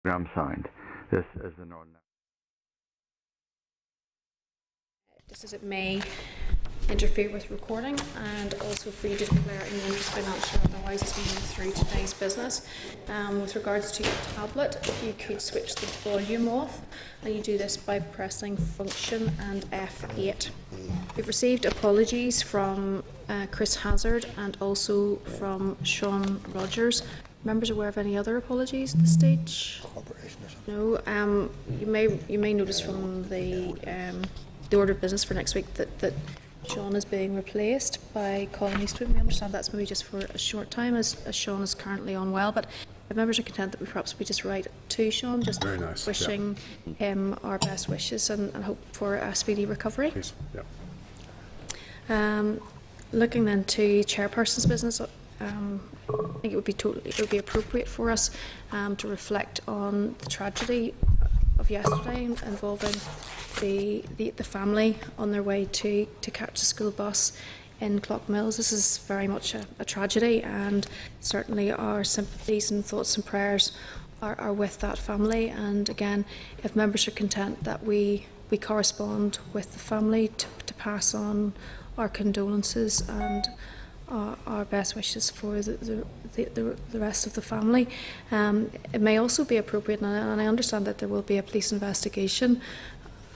Program sound. This is the Northern. Just as it may interfere with recording, and also for you to declare any interest financial otherwise as we move through today's business. With regards to your tablet, if you could switch the volume off, and you do this by pressing function and F8. We've received apologies from Chris Hazard and also from Sean Rogers. Members aware of any other apologies at this stage? No. You may notice from the order of business for next week that Sean is being replaced by Colin Eastwood. We understand that's maybe just for a short time, as Sean is currently unwell. But if members are content that we just write to Sean, just wishing him our best wishes and hope for a speedy recovery. Please. Looking then to chairperson's business. I think it would be appropriate for us to reflect on the tragedy of yesterday involving the family on their way to catch the school bus in Clockmills. This is very much a tragedy, and certainly our sympathies and thoughts and prayers are with that family. And again, if members are content that we correspond with the family to pass on our condolences and our best wishes for the rest of the family. It may also be appropriate, and I understand that there will be a police investigation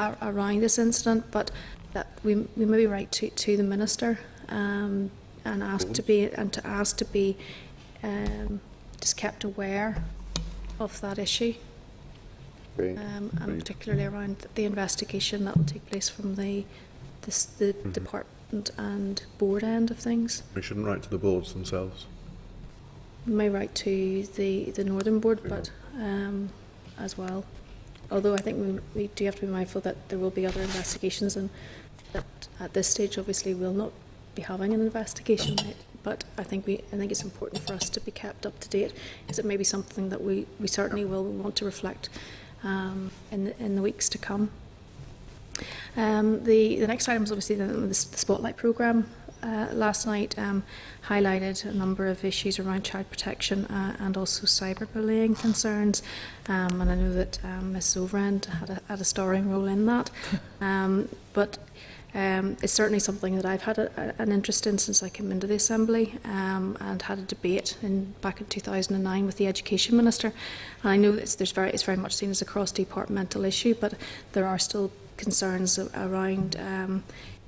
around this incident, but that we maybe write to the minister and ask to be just kept aware of that issue, and particularly around the investigation that will take place from the department and board end of things. We shouldn't write to the boards themselves. We may write to the Northern Board, but as well. Although I think we do have to be mindful that there will be other investigations, and that at this stage obviously we'll not be having an investigation. But I think it's important for us to be kept up to date, because it may be something that we certainly will want to reflect in the weeks to come. The next item is obviously the Spotlight programme. Last night highlighted a number of issues around child protection and also cyberbullying concerns, and I know that Ms Overend had a starring role in that, but it's certainly something that I've had an interest in since I came into the Assembly, and had a debate back in 2009 with the Education Minister. And I know that it's very much seen as a cross-departmental issue, but there are still concerns around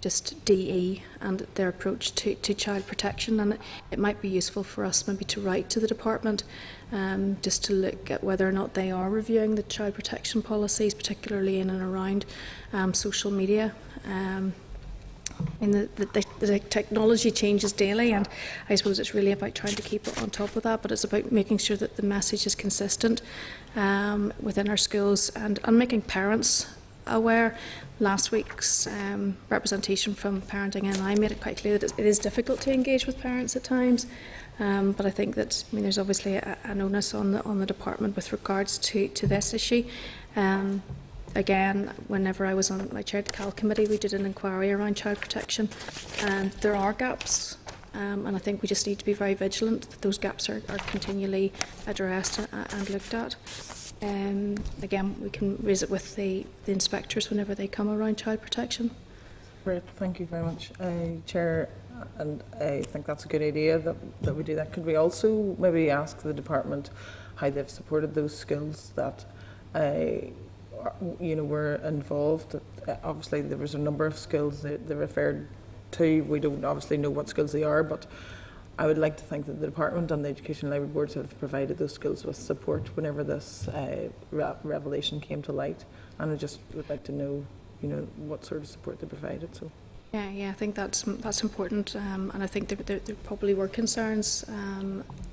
just DE and their approach to child protection, and it might be useful for us maybe to write to the department just to look at whether or not they are reviewing the child protection policies, particularly in and around social media. The technology changes daily, and I suppose it's really about trying to keep it on top of that, but it's about making sure that the message is consistent within our schools, and making parents aware. Last week's representation from Parenting NI made it quite clear that it is difficult to engage with parents at times, but I think that there's obviously an onus on the department with regards to this issue. Again, whenever I chaired the CAL committee, we did an inquiry around child protection, and there are gaps, and I think we just need to be very vigilant that those gaps are continually addressed and looked at. Again, we can raise it with the inspectors whenever they come around child protection. Great, thank you very much, Chair, and I think that's a good idea that we do that. Could we also maybe ask the department how they've supported those schools that were involved? Obviously there was a number of schools that they referred to. We don't obviously know what schools they are, but I would like to think that the department and the Education Library Boards have provided those schools with support whenever this revelation came to light, and I just would like to know, what sort of support they provided. So. Yeah, I think that's important, and I think there probably were concerns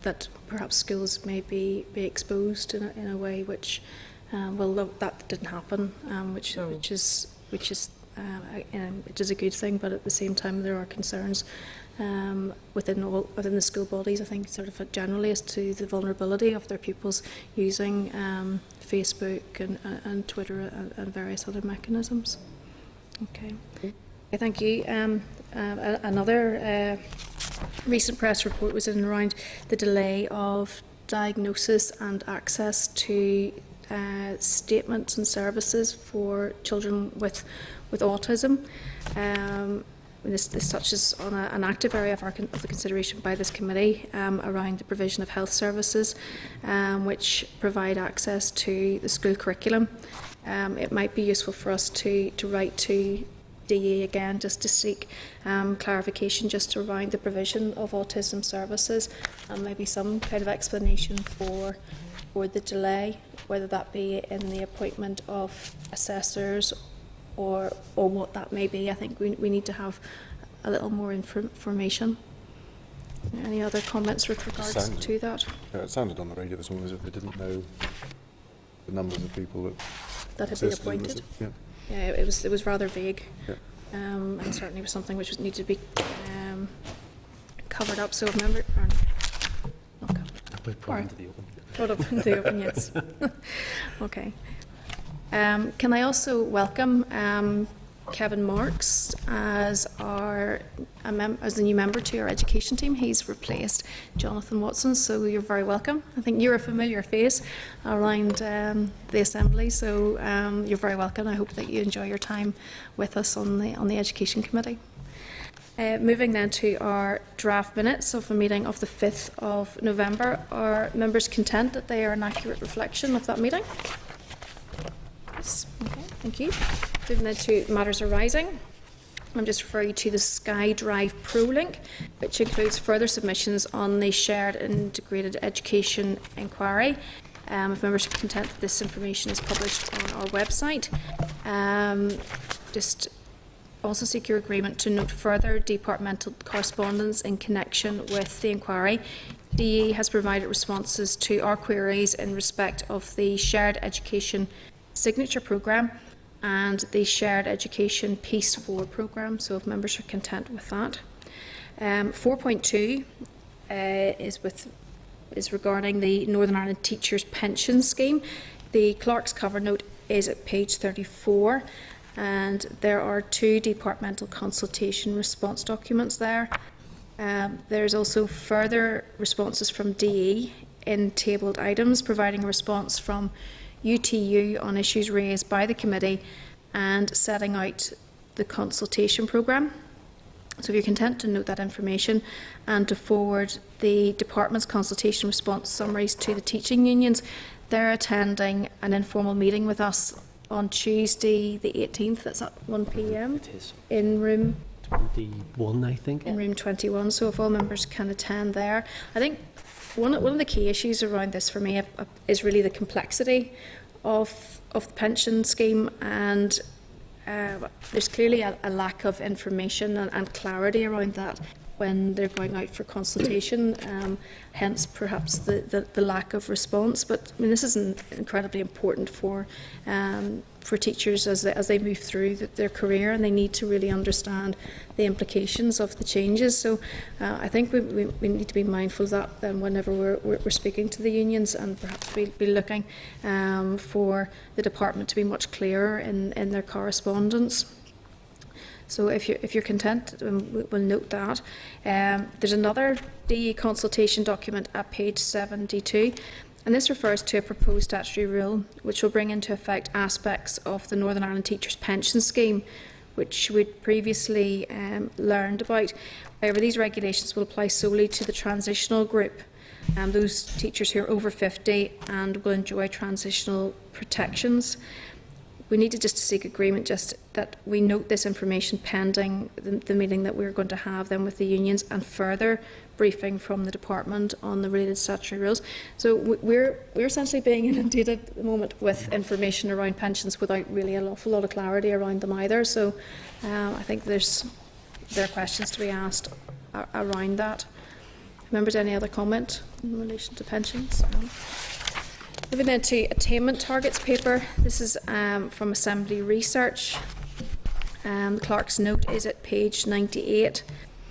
that perhaps schools may be exposed in a way which, that didn't happen, which is a good thing, but at the same time there are concerns within the school bodies, I think, sort of generally, as to the vulnerability of their pupils using Facebook and Twitter and various other mechanisms. Okay, thank you. Another recent press report was in and around the delay of diagnosis and access to statements and services for children with autism. This touches on an active area of the consideration by this committee around the provision of health services which provide access to the school curriculum. It might be useful for us to write to DE again just to seek clarification just around the provision of autism services and maybe some kind of explanation for the delay, whether that be in the appointment of assessors or what that may be. I think we need to have a little more information. Any other comments with regards to that? Yeah, it sounded on the radio this morning as if they didn't know the numbers of people that had been appointed. Yeah, it was rather vague, and certainly was something which needed to be covered up. So remember, not covered. Brought into the open. Brought up into the open, yes. Okay. Can I also welcome Kevin Marks as the new member to our education team. He's replaced Jonathan Watson, so you're very welcome. I think you're a familiar face around the Assembly, so you're very welcome. I hope that you enjoy your time with us on the Education Committee. Moving then to our draft minutes of the meeting of the 5th of November. Are members content that they are an accurate reflection of that meeting? Yes. Okay, thank you. Moving then to matters arising. I'm just referring to the SkyDrive ProLink, which includes further submissions on the Shared Integrated Education Inquiry. If members are content that this information is published on our website, just also seek your agreement to note further departmental correspondence in connection with the inquiry. DE has provided responses to our queries in respect of the Shared Education Signature Programme and the Shared Education Piece 4 programme, so if members are content with that. 4.2 is regarding the Northern Ireland Teachers Pension Scheme. The clerk's cover note is at page 34, and there are 2 departmental consultation response documents there. There's also further responses from DE in tabled items, providing a response from UTU on issues raised by the committee and setting out the consultation programme. So if you're content to note that information and to forward the department's consultation response summaries to the teaching unions, they're attending an informal meeting with us on Tuesday the 18th, that's at 1 p.m. It is. in room 21, I think. in room 21, so if all members can attend there. I think one of the key issues around this for me is really the complexity of the pension scheme, and there's clearly a lack of information and clarity around that when they're going out for consultation, hence perhaps the lack of response. But I mean, this is incredibly important for teachers as they move through their career, and they need to really understand the implications of the changes. So I think we need to be mindful of that then whenever we're speaking to the unions, and perhaps we'll be looking for the department to be much clearer in their correspondence. So if you're content, we'll note that. There's another DE consultation document at page 72, and this refers to a proposed statutory rule which will bring into effect aspects of the Northern Ireland Teachers Pension Scheme which we'd previously learned about. However, these regulations will apply solely to the transitional group, those teachers who are over 50 and will enjoy transitional protections. We need to just seek agreement just that we note this information pending the meeting that we're going to have then with the unions, and further briefing from the department on the related statutory rules. So we're essentially being inundated at the moment with information around pensions without really an awful lot of clarity around them either. So I think there are questions to be asked around that. Members, any other comment in relation to pensions? No. Moving then to attainment targets paper. This is from Assembly Research. The clerk's note is at page 98,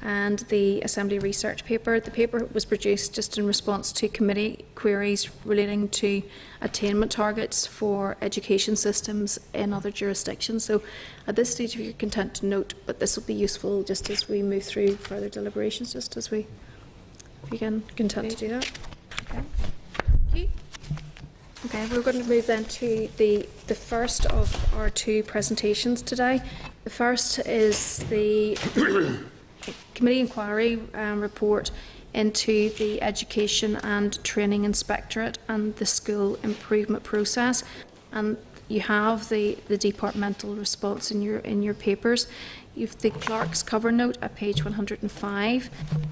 and the Assembly Research paper. The paper was produced just in response to committee queries relating to attainment targets for education systems in other jurisdictions. So at this stage, if you're content to note, but this will be useful just as we move through further deliberations, just as if you can content to do that. Okay. Thank you. Okay, we're going to move then to the first of our two presentations today. The first is the committee inquiry report into the Education and Training Inspectorate and the school improvement process. And you have the departmental response in your papers. You've the clerk's cover note at page 105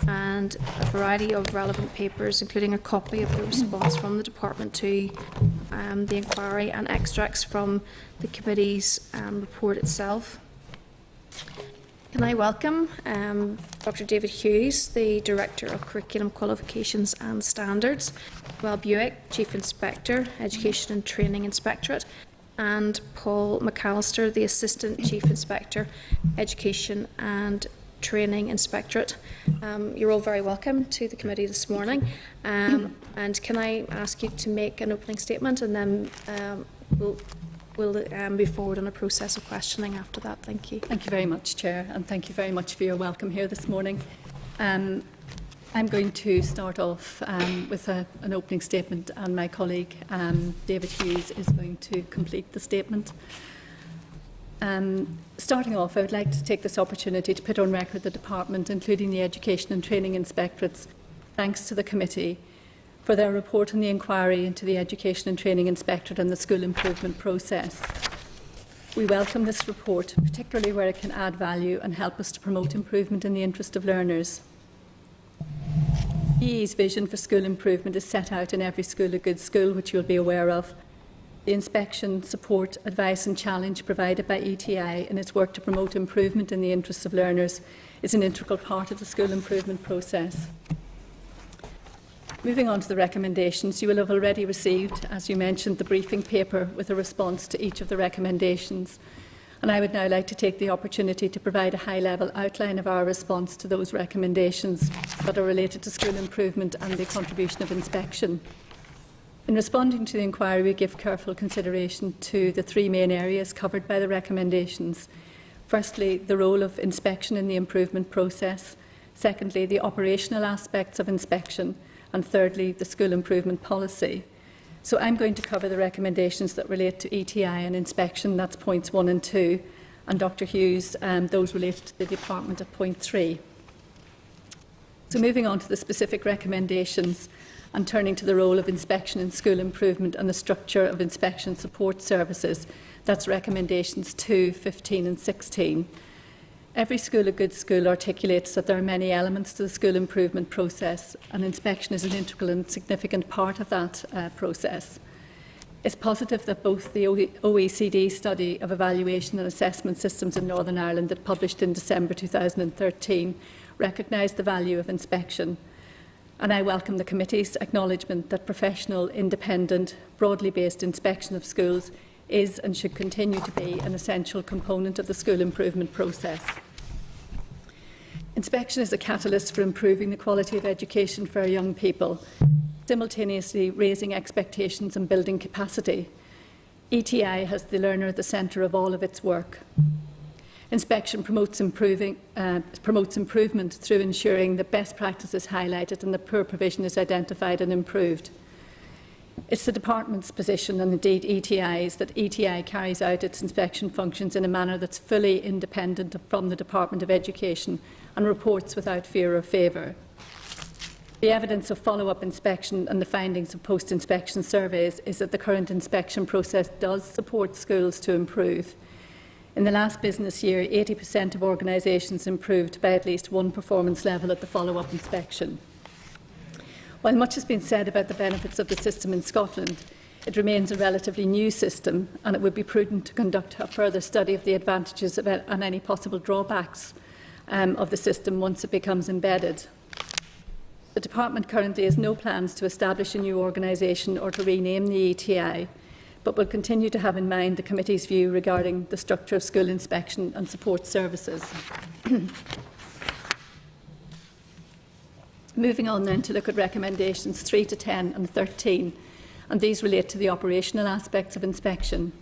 and a variety of relevant papers, including a copy of the response from the department to the inquiry and extracts from the committee's report itself. Can I welcome Dr. David Hughes, the Director of Curriculum Qualifications and Standards, Well Buick, Chief Inspector, Education and Training Inspectorate, and Paul McAllister, the Assistant Chief Inspector, Education and Training Inspectorate. You're all very welcome to the committee this morning. And can I ask you to make an opening statement, and then we'll move forward on a process of questioning after that. Thank you. Thank you very much, Chair, and thank you very much for your welcome here this morning. I'm going to start off with an opening statement, and my colleague David Hughes is going to complete the statement. Starting off, I would like to take this opportunity to put on record the Department, including the Education and Training Inspectorates, thanks to the committee for their report on the inquiry into the Education and Training Inspectorate and the school improvement process. We welcome this report, particularly where it can add value and help us to promote improvement in the interest of learners. EE's vision for school improvement is set out in Every School a Good School, which you'll be aware of. The inspection, support, advice and challenge provided by ETI in its work to promote improvement in the interests of learners is an integral part of the school improvement process. Moving on to the recommendations, you will have already received, as you mentioned, the briefing paper with a response to each of the recommendations. And I would now like to take the opportunity to provide a high-level outline of our response to those recommendations that are related to school improvement and the contribution of inspection. In responding to the inquiry, we give careful consideration to the three main areas covered by the recommendations. Firstly, the role of inspection in the improvement process. Secondly, the operational aspects of inspection. And thirdly, the school improvement policy. So I'm going to cover the recommendations that relate to ETI and inspection, that's points 1 and 2, and Dr. Hughes, those related to the department at point 3. So moving on to the specific recommendations and turning to the role of inspection in school improvement and the structure of inspection support services, that's recommendations 2, 15 and 16. Every School a Good School articulates that there are many elements to the school improvement process, and inspection is an integral and significant part of that process. It's positive that both the OECD study of evaluation and assessment systems in Northern Ireland that published in December 2013 recognised the value of inspection, and I welcome the committee's acknowledgement that professional, independent, broadly based inspection of schools is and should continue to be an essential component of the school improvement process. Inspection is a catalyst for improving the quality of education for our young people, simultaneously raising expectations and building capacity. ETI has the learner at the centre of all of its work. Inspection promotes improvement through ensuring that best practice is highlighted and that poor provision is identified and improved. It's the Department's position, and indeed ETI's, that ETI carries out its inspection functions in a manner that's fully independent from the Department of Education and reports without fear or favour. The evidence of follow-up inspection and the findings of post-inspection surveys is that the current inspection process does support schools to improve. In the last business year, 80% of organisations improved by at least one performance level at the follow-up inspection. While much has been said about the benefits of the system in Scotland, it remains a relatively new system, and it would be prudent to conduct a further study of the advantages and any possible drawbacks of the system once it becomes embedded. The Department currently has no plans to establish a new organisation or to rename the ETI, but will continue to have in mind the Committee's view regarding the structure of school inspection and support services. Moving on then to look at recommendations 3 to 10 and 13, and these relate to the operational aspects of inspection.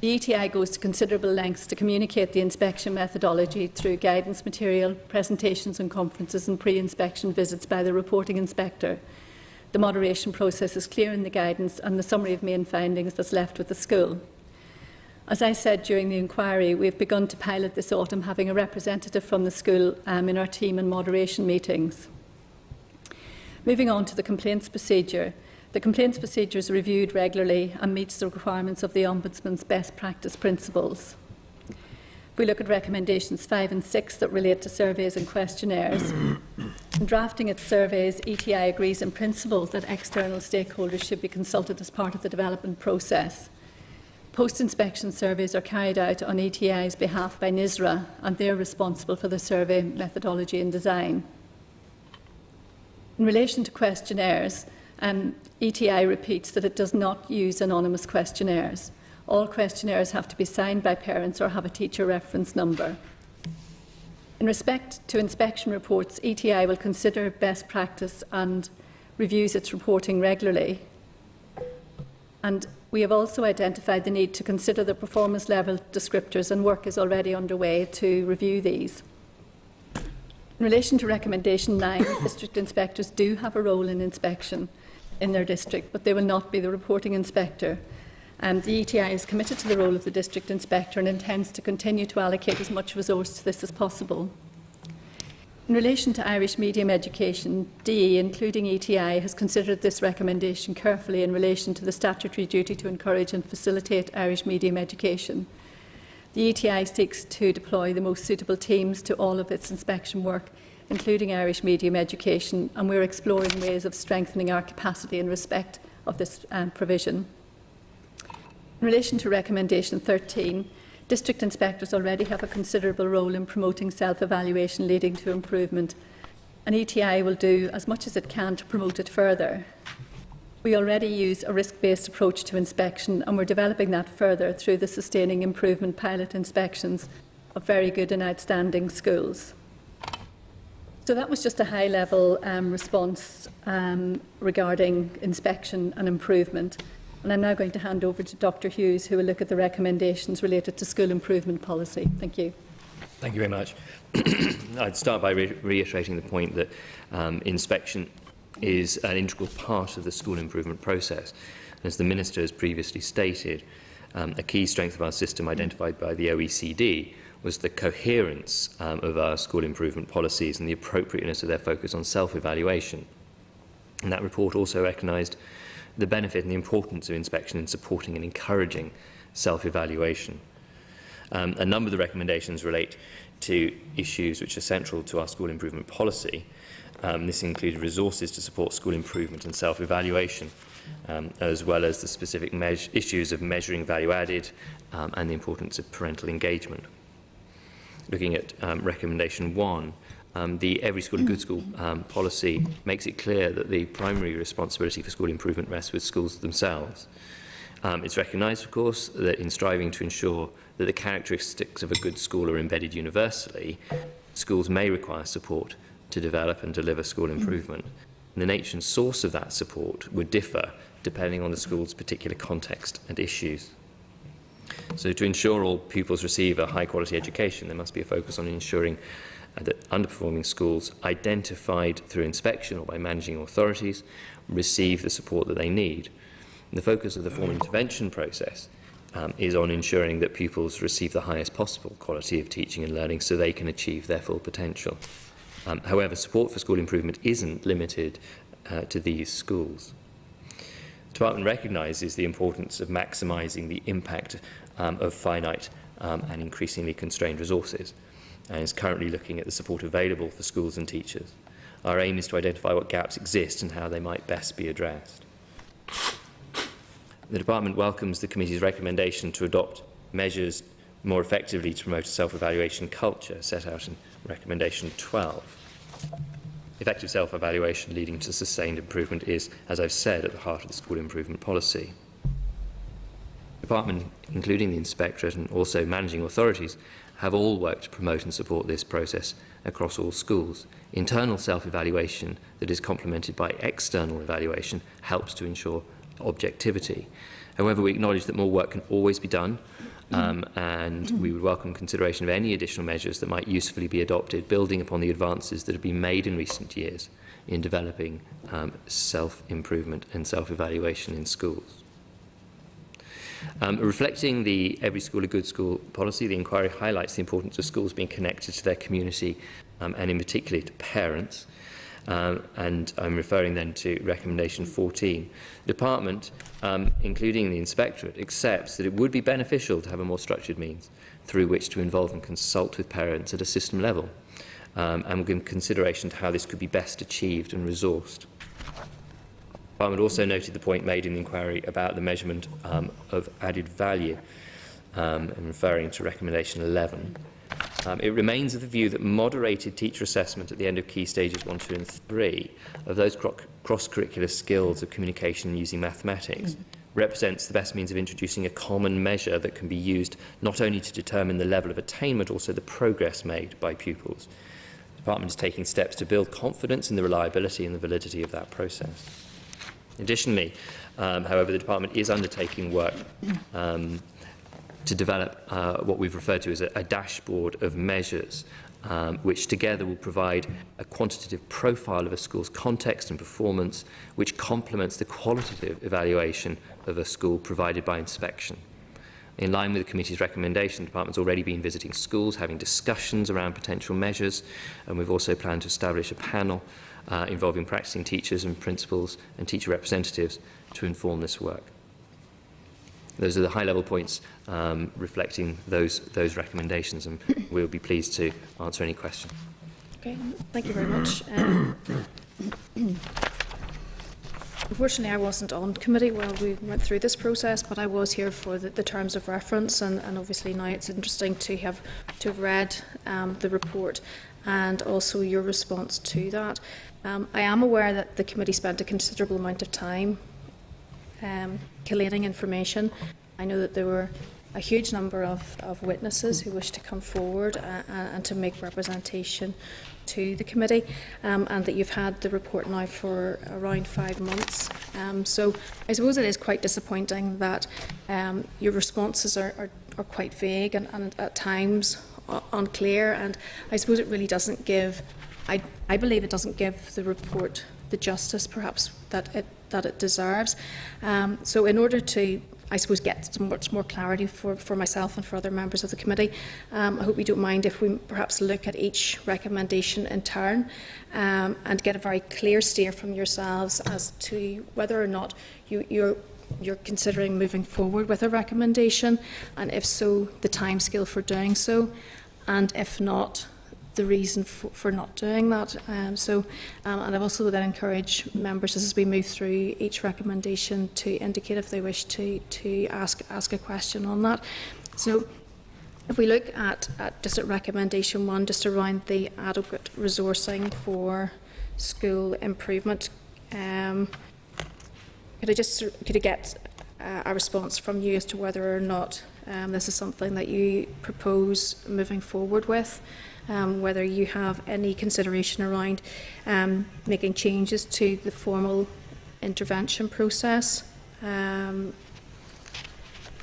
The ETI goes to considerable lengths to communicate the inspection methodology through guidance material, presentations and conferences and pre-inspection visits by the reporting inspector. The moderation process is clear in the guidance and the summary of main findings that's left with the school. As I said during the inquiry, we've begun to pilot this autumn having a representative from the school in our team and moderation meetings. Moving on to the complaints procedure. The complaints procedure is reviewed regularly and meets the requirements of the Ombudsman's best practice principles. If we look at recommendations 5 and 6 that relate to surveys and questionnaires, in drafting its surveys, ETI agrees in principle that external stakeholders should be consulted as part of the development process. Post-inspection surveys are carried out on ETI's behalf by NISRA, and they are responsible for the survey methodology and design. In relation to questionnaires, ETI repeats that it does not use anonymous questionnaires. All questionnaires have to be signed by parents or have a teacher reference number. In respect to inspection reports, ETI will consider best practice and reviews its reporting regularly. And we have also identified the need to consider the performance level descriptors, and work is already underway to review these. In relation to recommendation 9, district inspectors do have a role in inspection in their district, but they will not be the reporting inspector. The ETI is committed to the role of the district inspector and intends to continue to allocate as much resource to this as possible. In relation to Irish medium education, DE, including ETI, has considered this recommendation carefully in relation to the statutory duty to encourage and facilitate Irish medium education. The ETI seeks to deploy the most suitable teams to all of its inspection work, including Irish medium education, and we're exploring ways of strengthening our capacity in respect of this provision. In relation to recommendation 13, district inspectors already have a considerable role in promoting self-evaluation leading to improvement, and ETI will do as much as it can to promote it further. We already use a risk-based approach to inspection, and we're developing that further through the Sustaining Improvement pilot inspections of very good and outstanding schools. So that was just a high-level response regarding inspection and improvement. And I'm now going to hand over to Dr Hughes, who will look at the recommendations related to school improvement policy. Thank you. Thank you very much. I'd start by reiterating the point that inspection is an integral part of the school improvement process. As the Minister has previously stated, a key strength of our system identified by the OECD was the coherence of our school improvement policies and the appropriateness of their focus on self-evaluation. And that report also recognised the benefit and the importance of inspection in supporting and encouraging self-evaluation. A number of the recommendations relate to issues which are central to our school improvement policy. This included resources to support school improvement and self-evaluation, as well as the specific issues of measuring value added and the importance of parental engagement. Looking at recommendation 1, the Every School a Good School policy makes it clear that the primary responsibility for school improvement rests with schools themselves. It's recognised, of course, that in striving to ensure that the characteristics of a good school are embedded universally, schools may require support to develop and deliver school improvement. And the nature and source of that support would differ depending on the school's particular context and issues. So to ensure all pupils receive a high-quality education, there must be a focus on ensuring that underperforming schools identified through inspection or by managing authorities receive the support that they need. And the focus of the formal intervention process is on ensuring that pupils receive the highest possible quality of teaching and learning so they can achieve their full potential. However, support for school improvement isn't limited to these schools. The Department recognises the importance of maximising the impact of finite and increasingly constrained resources, and is currently looking at the support available for schools and teachers. Our aim is to identify what gaps exist and how they might best be addressed. The Department welcomes the Committee's recommendation to adopt measures more effectively to promote a self-evaluation culture set out in Recommendation 12. Effective self-evaluation leading to sustained improvement is, as I've said, at the heart of the school improvement policy. The Department, including the Inspectorate and also managing authorities, have all worked to promote and support this process across all schools. Internal self-evaluation that is complemented by external evaluation helps to ensure objectivity. However, we acknowledge that more work can always be done, and we would welcome consideration of any additional measures that might usefully be adopted, building upon the advances that have been made in recent years in developing self-improvement and self-evaluation in schools. Reflecting the Every School a Good School policy, the inquiry highlights the importance of schools being connected to their community and in particular to parents. And I'm referring then to recommendation 14. The department, including the inspectorate, accepts that it would be beneficial to have a more structured means through which to involve and consult with parents at a system level, and will give consideration to how this could be best achieved and resourced. The department also noted the point made in the inquiry about the measurement of added value, and referring to recommendation 11. It remains of the view that moderated teacher assessment at the end of key stages 1, 2 and 3 of those cross-curricular skills of communication using mathematics represents the best means of introducing a common measure that can be used not only to determine the level of attainment, also the progress made by pupils. The department is taking steps to build confidence in the reliability and the validity of that process. Additionally, however, the department is undertaking work to develop what we've referred to as a dashboard of measures, which together will provide a quantitative profile of a school's context and performance, which complements the qualitative evaluation of a school provided by inspection. In line with the committee's recommendation, the department's already been visiting schools, having discussions around potential measures, and we've also planned to establish a panel involving practicing teachers and principals and teacher representatives to inform this work. Those are the high-level points reflecting those recommendations, and we'll be pleased to answer any questions. Okay, thank you very much. Unfortunately, I wasn't on committee while we went through this process, but I was here for the terms of reference, and obviously now it's interesting to have read the report and also your response to that. I am aware that the committee spent a considerable amount of time collating information. I know that there were a huge number of witnesses who wished to come forward and to make representation to the committee, and that you've had the report now for around 5 months. So I suppose it is quite disappointing that your responses are quite vague and at times unclear, and I suppose it really doesn't give, I believe it doesn't give the report the justice perhaps that it deserves. So in order to, I suppose, get some much more clarity for myself and for other members of the committee, I hope you don't mind if we perhaps look at each recommendation in turn and get a very clear steer from yourselves as to whether or not you're considering moving forward with a recommendation, and if so, the timescale for doing so, and if not, the reason for not doing that. And I've also then encourage members as we move through each recommendation to indicate if they wish to ask a question on that. So if we look at just at recommendation 1, just around the adequate resourcing for school improvement, could I get a response from you as to whether or not this is something that you propose moving forward with? Whether you have any consideration around making changes to the formal intervention process, because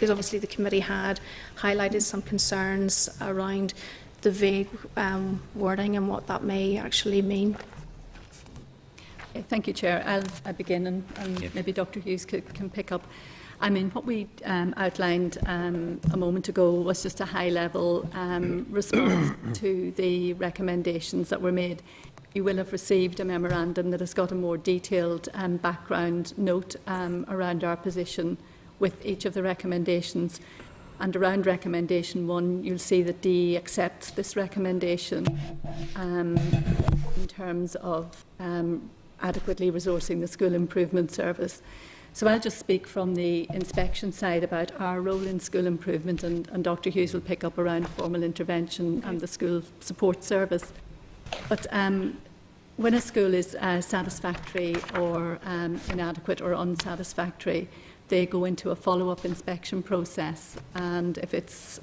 obviously the committee had highlighted some concerns around the vague wording and what that may actually mean. Thank you, Chair. I'll begin, and maybe Dr. Hughes can pick up. I mean, what we outlined a moment ago was just a high-level response to the recommendations that were made. You will have received a memorandum that has got a more detailed background note around our position with each of the recommendations. And around recommendation 1, you'll see that DE accepts this recommendation in terms of adequately resourcing the school improvement service. So I'll just speak from the inspection side about our role in school improvement, and Dr. Hughes will pick up around formal intervention and the school support service. But when a school is satisfactory or inadequate or unsatisfactory, they go into a follow-up inspection process, and if it's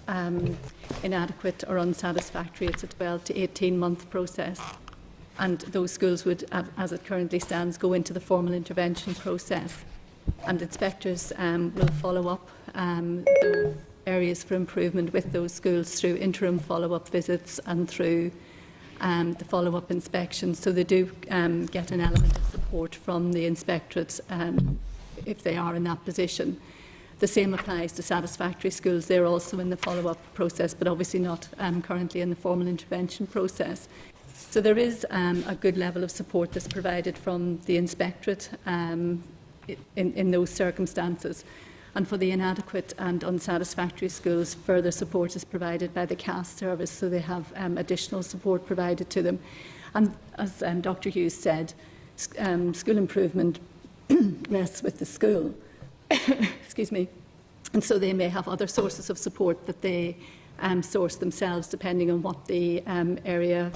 inadequate or unsatisfactory, it's a 12 to 18-month process. And those schools would, as it currently stands, go into the formal intervention process. and inspectors will follow up the areas for improvement with those schools through interim follow-up visits and through the follow-up inspections. So they do get an element of support from the inspectorates if they are in that position. The same applies to satisfactory schools. They're also in the follow-up process, but obviously not currently in the formal intervention process. So there is a good level of support that's provided from the inspectorate in those circumstances. And for the inadequate and unsatisfactory schools, further support is provided by the CAS service, so they have additional support provided to them. And as Dr Hughes said, school improvement rests with the school. Excuse me. And so they may have other sources of support that they source themselves, depending on what the area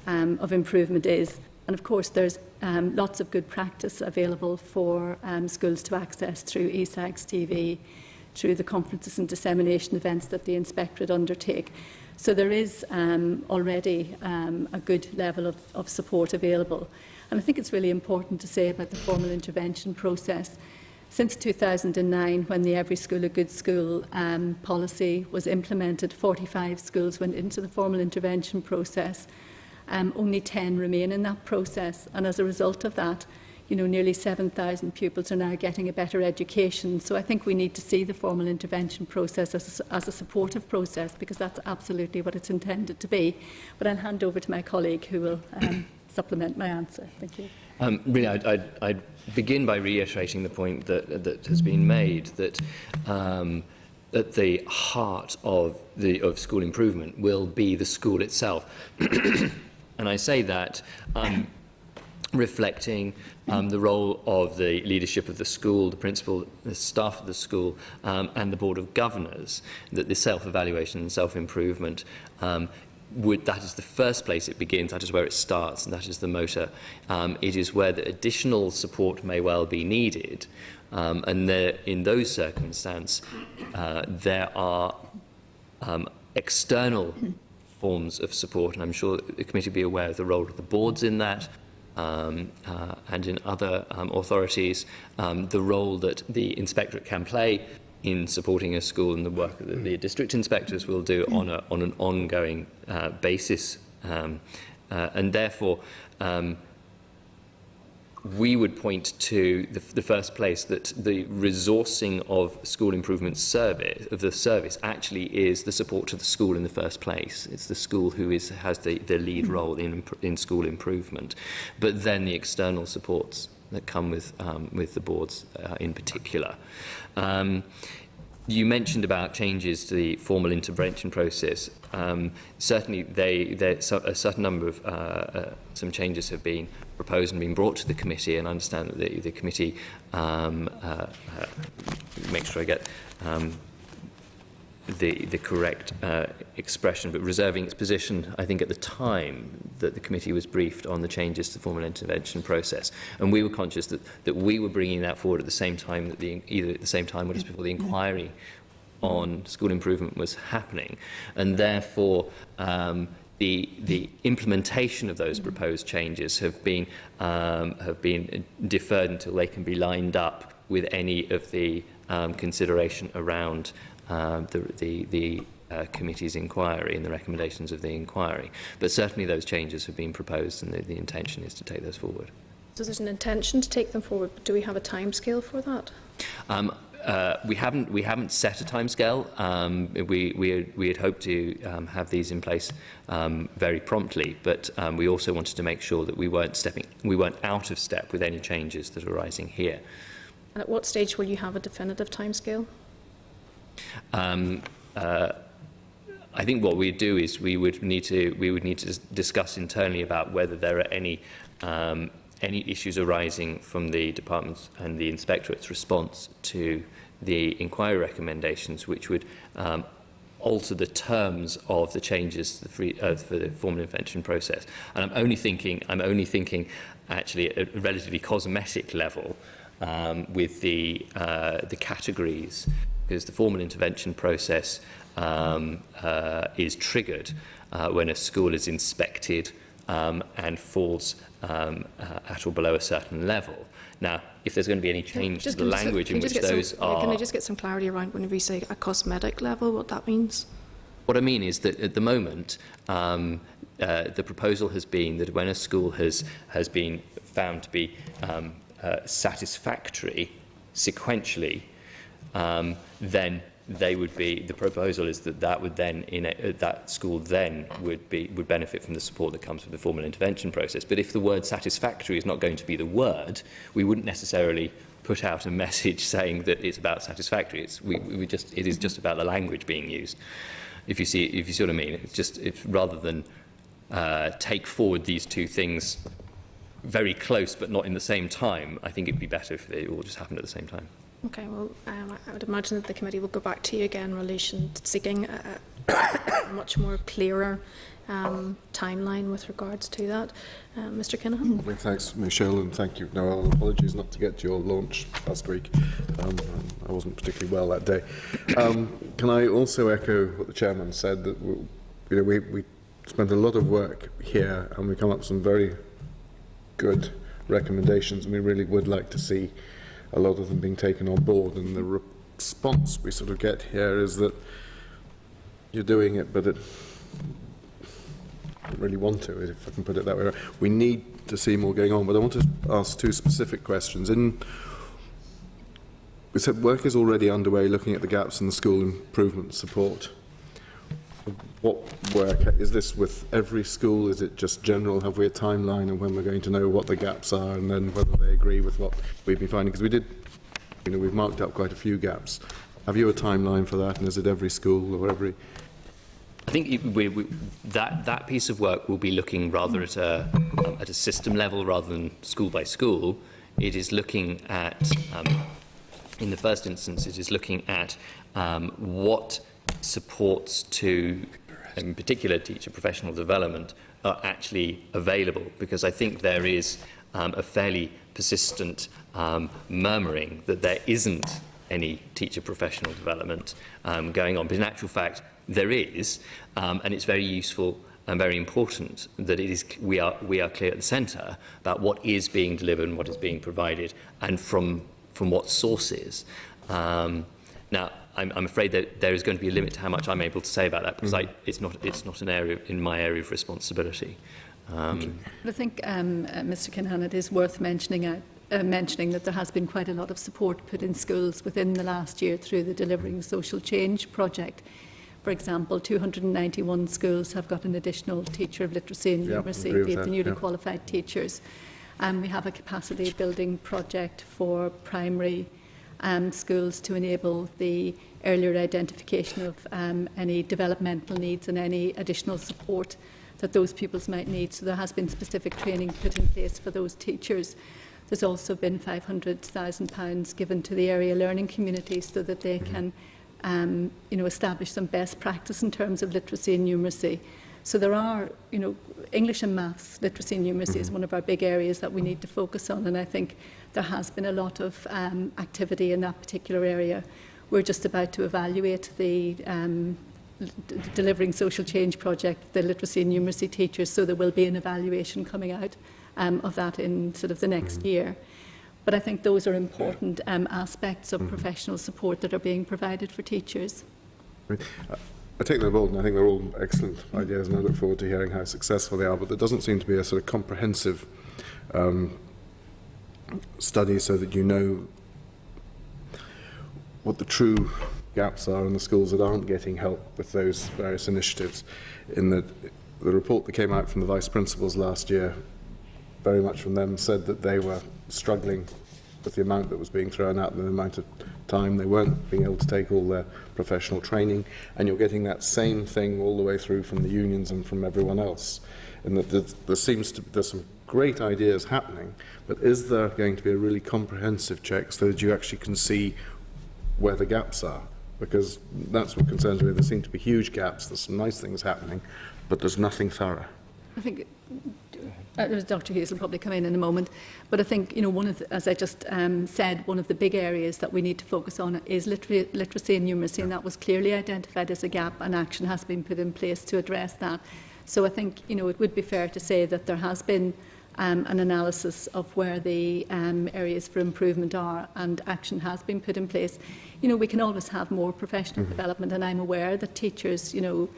of improvement is. And of course, there's lots of good practice available for schools to access through ESAGS TV, through the conferences and dissemination events that the inspectorate undertake. So there is already a good level of support available. And I think it's really important to say about the formal intervention process. Since 2009, when the Every School a Good School policy was implemented, 45 schools went into the formal intervention process. Only 10 remain in that process, and as a result of that, nearly 7,000 pupils are now getting a better education. So I think we need to see the formal intervention process as a supportive process, because that's absolutely what it's intended to be. But I'll hand over to my colleague who will supplement my answer. Thank you. Really, I'd begin by reiterating the point that has been made, that at the heart of school improvement will be the school itself. And I say that reflecting the role of the leadership of the school, the principal, the staff of the school, and the Board of Governors, that the self-evaluation and self-improvement that is the first place it begins, that is where it starts, and that is the motor. It is where the additional support may well be needed, and in those circumstances, there are external forms of support, and I'm sure the committee will be aware of the role of the boards in that, and in other authorities, the role that the inspectorate can play in supporting a school, and the work that the district inspectors will do on an ongoing basis, and therefore we would point to the first place that the resourcing of school improvement service actually is the support to the school in the first place. It's the school who has the lead role in school improvement, but then the external supports that come with the boards in particular. You mentioned about changes to the formal intervention process. Certainly, a certain number of some changes have been proposed and been brought to the committee, and I understand that the committee make sure I get the correct expression, but reserving its position, I think, at the time that the committee was briefed on the changes to the formal intervention process. And we were conscious that we were bringing that forward at the same time that either at the same time or just before the inquiry on school improvement was happening. And therefore, the implementation of those proposed changes have been deferred until they can be lined up with any of the consideration around the committee's inquiry and the recommendations of the inquiry. But certainly those changes have been proposed, and the intention is to take those forward. So there's an intention to take them forward, but do we have a timescale for that? We haven't set a timescale. We had hoped to have these in place very promptly, but we also wanted to make sure that we weren't out of step with any changes that are arising here. And at what stage will you have a definitive timescale? I think what we'd do is we would need to discuss internally about whether there are any issues arising from the department's and the inspectorate's response to the inquiry recommendations, which would alter the terms of the changes to for the formal intervention process. And I'm only thinking actually at a relatively cosmetic level with the categories, because the formal intervention process is triggered when a school is inspected and falls at or below a certain level. Now, if there's going to be any change to the language in which those are... Can I just get some clarity around whenever you say a cosmetic level, what that means? What I mean is that at the moment, the proposal has been that when a school has been found to be satisfactory sequentially, then they would be. The proposal is that would then that school then would benefit from the support that comes from the formal intervention process. But if the word satisfactory is not going to be the word, we wouldn't necessarily put out a message saying that it's about satisfactory. It is just about the language being used. If you see what I mean, it's rather than take forward these two things very close but not in the same time, I think it'd be better if they all just happened at the same time. Okay, well, I would imagine that the committee will go back to you again in relation to seeking a much more clearer timeline with regards to that. Mr. Kinahan? Well, thanks, Michelle, and thank you, Noel. Apologies not to get to your launch last week. I wasn't particularly well that day. Can I also echo what the chairman said, that we spent a lot of work here and we come up with some very good recommendations, and we really would like to see a lot of them being taken on board. And the response we sort of get here is that you're doing it, but it don't really want to, if I can put it that way. We need to see more going on, but I want to ask two specific questions. We said work is already underway looking at the gaps in the school improvement support. What work is this with every school? Is it just general? Have we a timeline of when we're going to know what the gaps are, and then whether they agree with what we've been finding? Because we've marked up quite a few gaps. Have you a timeline for that, and is it every school or every? I think that piece of work will be looking rather at a system level rather than school by school. It is looking at, in the first instance, it is looking at what supports to, in particular, teacher professional development are actually available, because I think there is a fairly persistent murmuring that there isn't any teacher professional development going on. But in actual fact, there is, and it's very useful and very important that we are clear at the centre about what is being delivered and what is being provided, and from what sources. Now, I'm afraid that there is going to be a limit to how much I'm able to say about that, because it's not an area in my area of responsibility. But I think, Mr. Kinahan, it is worth mentioning that there has been quite a lot of support put in schools within the last year through the Delivering Social Change project. For example, 291 schools have got an additional teacher of literacy and numeracy, be it the newly qualified teachers. We have a capacity building project for primary schools to enable the earlier identification of any developmental needs and any additional support that those pupils might need. So there has been specific training put in place for those teachers. There's also been £500,000 given to the area learning community so that they can establish some best practice in terms of literacy and numeracy. So there are, English and maths, literacy and numeracy is one of our big areas that we need to focus on, and I think there has been a lot of activity in that particular area. We're just about to evaluate the Delivering Social Change project, the literacy and numeracy teachers, so there will be an evaluation coming out of that in sort of the next year. But I think those are important aspects of professional support that are being provided for teachers. I take them on board, and I think they're all excellent ideas, and I look forward to hearing how successful they are, but there doesn't seem to be a sort of comprehensive study so that you know what the true gaps are in the schools that aren't getting help with those various initiatives. In the report that came out from the Vice Principals last year, very much from them, said that they were struggling with the amount that was being thrown out and the amount of time they weren't being able to take all their professional training, and you're getting that same thing all the way through from the unions and from everyone else. And that there's some great ideas happening, but is there going to be a really comprehensive check so that you actually can see where the gaps are? Because that's what concerns me. There seem to be huge gaps. There's some nice things happening, but there's nothing thorough. I think Dr. Hughes will probably come in a moment, but I think as I just said, one of the big areas that we need to focus on is literacy and numeracy, and that was clearly identified as a gap, and action has been put in place to address that. So I think it would be fair to say that there has been an analysis of where the areas for improvement are, and action has been put in place. You know, we can always have more professional development, and I'm aware that teachers, you know,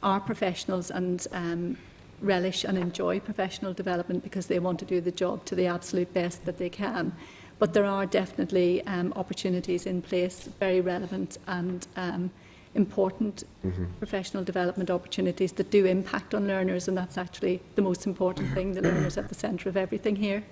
are professionals and relish and enjoy professional development because they want to do the job to the absolute best that they can. But there are definitely opportunities in place, very relevant and important professional development opportunities that do impact on learners, and that's actually the most important thing. The learners at the centre of everything here.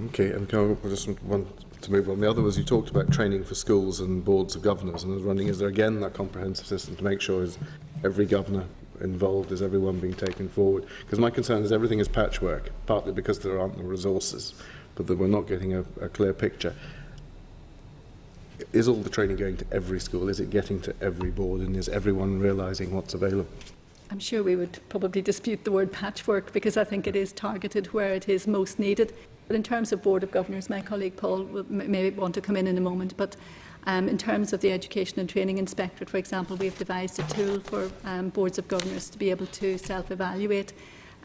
Okay, and I just want to move on. The other was you talked about training for schools and boards of governors, and I was wondering, is there again that comprehensive system to make sure is every governor involved, is everyone being taken forward? Because my concern is everything is patchwork, partly because there aren't the resources, but that we're not getting a clear picture. Is all the training going to every school? Is it getting to every board? And is everyone realising what's available? I'm sure we would probably dispute the word patchwork, because I think it is targeted where it is most needed. But in terms of Board of Governors, my colleague Paul will maybe want to come in a moment, but in terms of the Education and Training Inspectorate, for example, we have devised a tool for Boards of Governors to be able to self-evaluate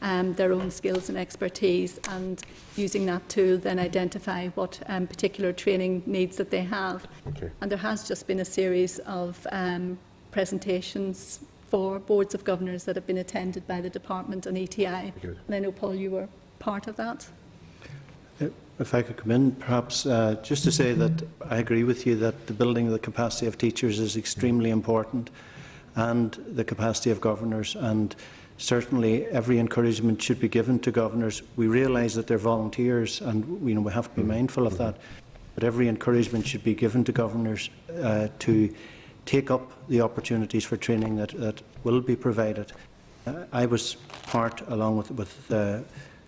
their own skills and expertise, and using that tool then identify what particular training needs that they have. Okay. And there has just been a series of presentations for Boards of Governors that have been attended by the Department and ETI. Good. And I know, Paul, you were part of that. If I could come in, perhaps just to say that I agree with you that the building of the capacity of teachers is extremely important, and the capacity of governors, and certainly every encouragement should be given to governors. We realise that they're volunteers, and we have to be mindful of that, but every encouragement should be given to governors to take up the opportunities for training that will be provided. I was part, along with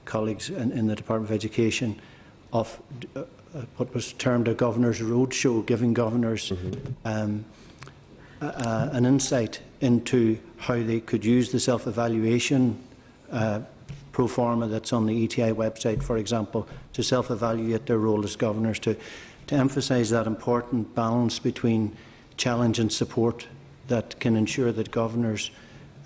colleagues in the Department of Education, of what was termed a Governor's Roadshow, giving governors an insight into how they could use the self-evaluation pro forma that's on the ETI website, for example, to self-evaluate their role as governors, to emphasise that important balance between challenge and support that can ensure that governors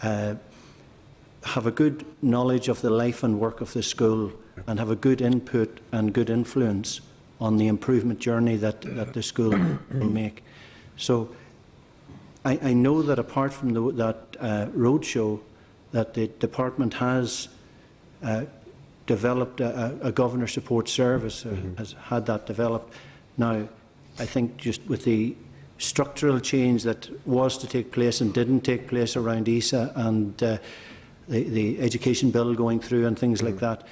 have a good knowledge of the life and work of the school, and have a good input and good influence on the improvement journey that the school will make. So I know that apart from that roadshow, that the department has developed a governor support service, has had that developed. Now, I think just with the structural change that was to take place and didn't take place around ESA and the education bill going through and things like that,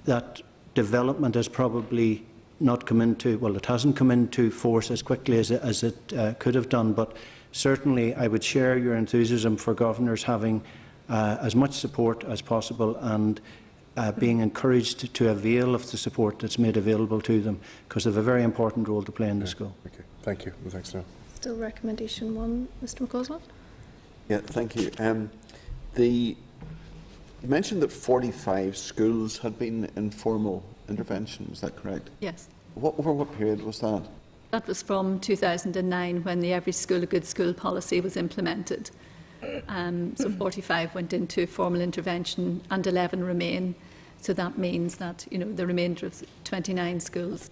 that development has probably not come into, well, it hasn't come into force as quickly as it could have done, but certainly I would share your enthusiasm for governors having as much support as possible, and being encouraged to avail of the support that's made available to them, because they have a very important role to play in the school. Okay, thank you. And thanks, Neil. Still recommendation 1, Mr McCausland. Yeah, thank you. You mentioned that 45 schools had been in formal intervention, is that correct? Yes. Over what period was that? That was from 2009, when the Every School a Good School policy was implemented. So 45 went into formal intervention and 11 remain. So that means that the remainder of 29 schools,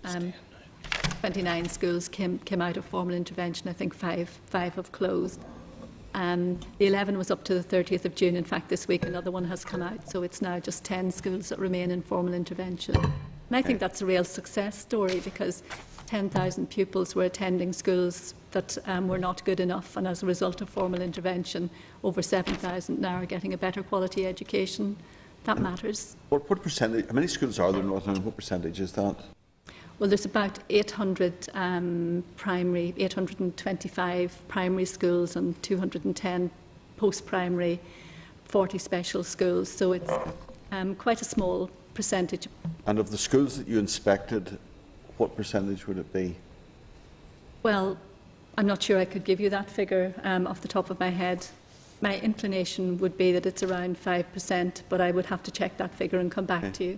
29 schools came out of formal intervention. I think five have closed. The 11 was up to the 30th of June. In fact, this week another one has come out. So it's now just 10 schools that remain in formal intervention. And I think that's a real success story, because 10,000 pupils were attending schools that were not good enough, and as a result of formal intervention, over 7,000 now are getting a better quality education. That matters. What percentage, how many schools are there in Northern Ireland? What percentage is that? Well, there's about 825 primary schools and 210 post-primary, 40 special schools, so it's quite a small percentage. And of the schools that you inspected, what percentage would it be? Well, I'm not sure I could give you that figure off the top of my head. My inclination would be that it's around 5%, but I would have to check that figure and come back to you.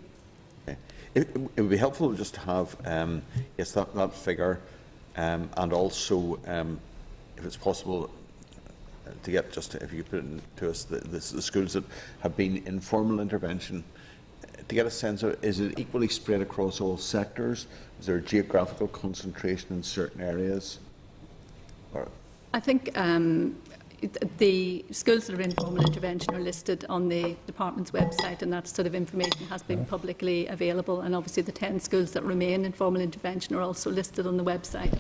Okay. It would be helpful just to have yes, that figure, and also, if it's possible, to get just, if you could put it to us, the schools that have been in formal intervention to get a sense of, is it equally spread across all sectors? Is there a geographical concentration in certain areas? Or I think the schools that are in formal intervention are listed on the department's website, and that sort of information has been publicly available. And obviously the 10 schools that remain in formal intervention are also listed on the website.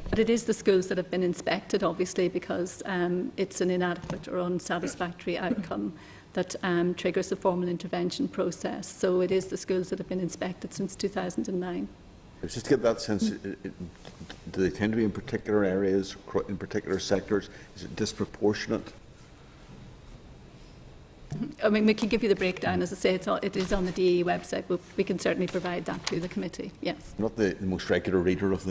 But it is the schools that have been inspected, obviously, because it's an inadequate or unsatisfactory outcome that triggers the formal intervention process. So it is the schools that have been inspected since 2009. just to get that sense, do they tend to be in particular areas, in particular sectors? Is it disproportionate? I mean, we can give you the breakdown. As I say, it is on the DE website, but we can certainly provide that to the committee, yes. I'm not the most regular reader of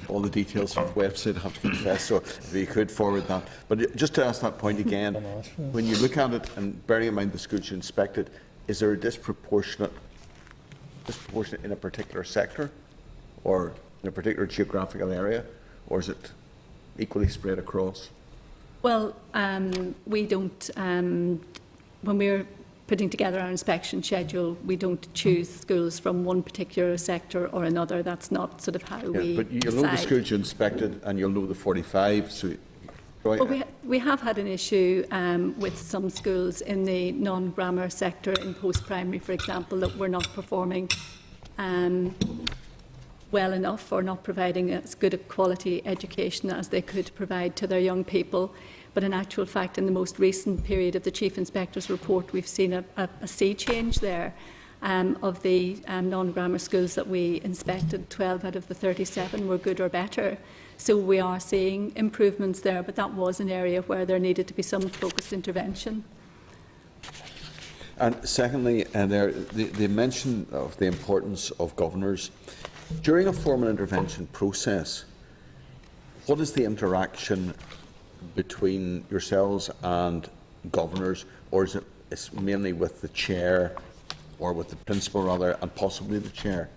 all the details from the website, I have to confess, so if you could forward that. But just to ask that point again, when you look at it, and bearing in mind the schools you inspected, is there a disproportionate in a particular sector or in a particular geographical area, or is it equally spread across? Well, we don't, when we're putting together our inspection schedule, we don't choose schools from one particular sector or another. That's not sort of how we But you'll know the schools you inspected and you'll know the 45, so... Well, we have had an issue with some schools in the non-grammar sector, in post-primary, for example, that were not performing well enough or not providing as good a quality education as they could provide to their young people. But in actual fact, in the most recent period of the Chief Inspector's report, we've seen a sea change there. Of the non-grammar schools that we inspected, 12 out of the 37 were good or better. So we are seeing improvements there, but that was an area where there needed to be some focused intervention. And secondly, the mention of the importance of governors. During a formal intervention process, what is the interaction between yourselves and governors, or is it mainly with the chair, or with the principal rather, and possibly the chair?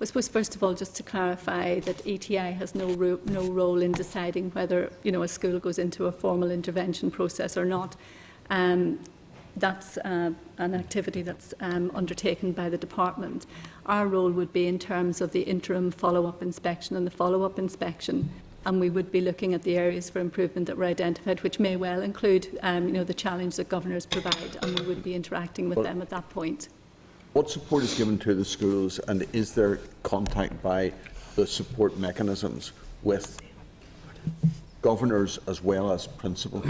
I suppose, first of all, just to clarify that ETI has no role in deciding whether a school goes into a formal intervention process or not. That's an activity that's undertaken by the department. Our role would be in terms of the interim follow-up inspection and the follow-up inspection, and we would be looking at the areas for improvement that were identified, which may well include the challenge that governors provide, and we would be interacting with them at that point. What support is given to the schools, and is there contact by the support mechanisms with governors as well as principal?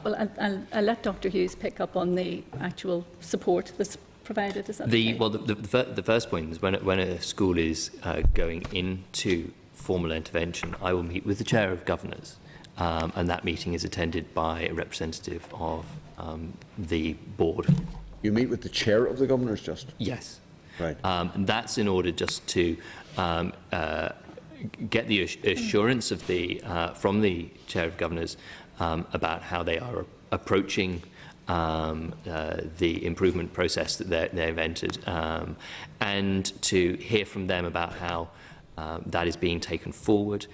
Well, I'll let Dr. Hughes pick up on the actual support that's provided. Is that okay? Well, the first point is when a school is going into formal intervention, I will meet with the chair of governors, and that meeting is attended by a representative of the board. You meet with the chair of the governors, just? Yes. Right. And that's in order just to get the assurance of from the chair of governors about how they are approaching the improvement process that they've entered, and to hear from them about how that is being taken forward.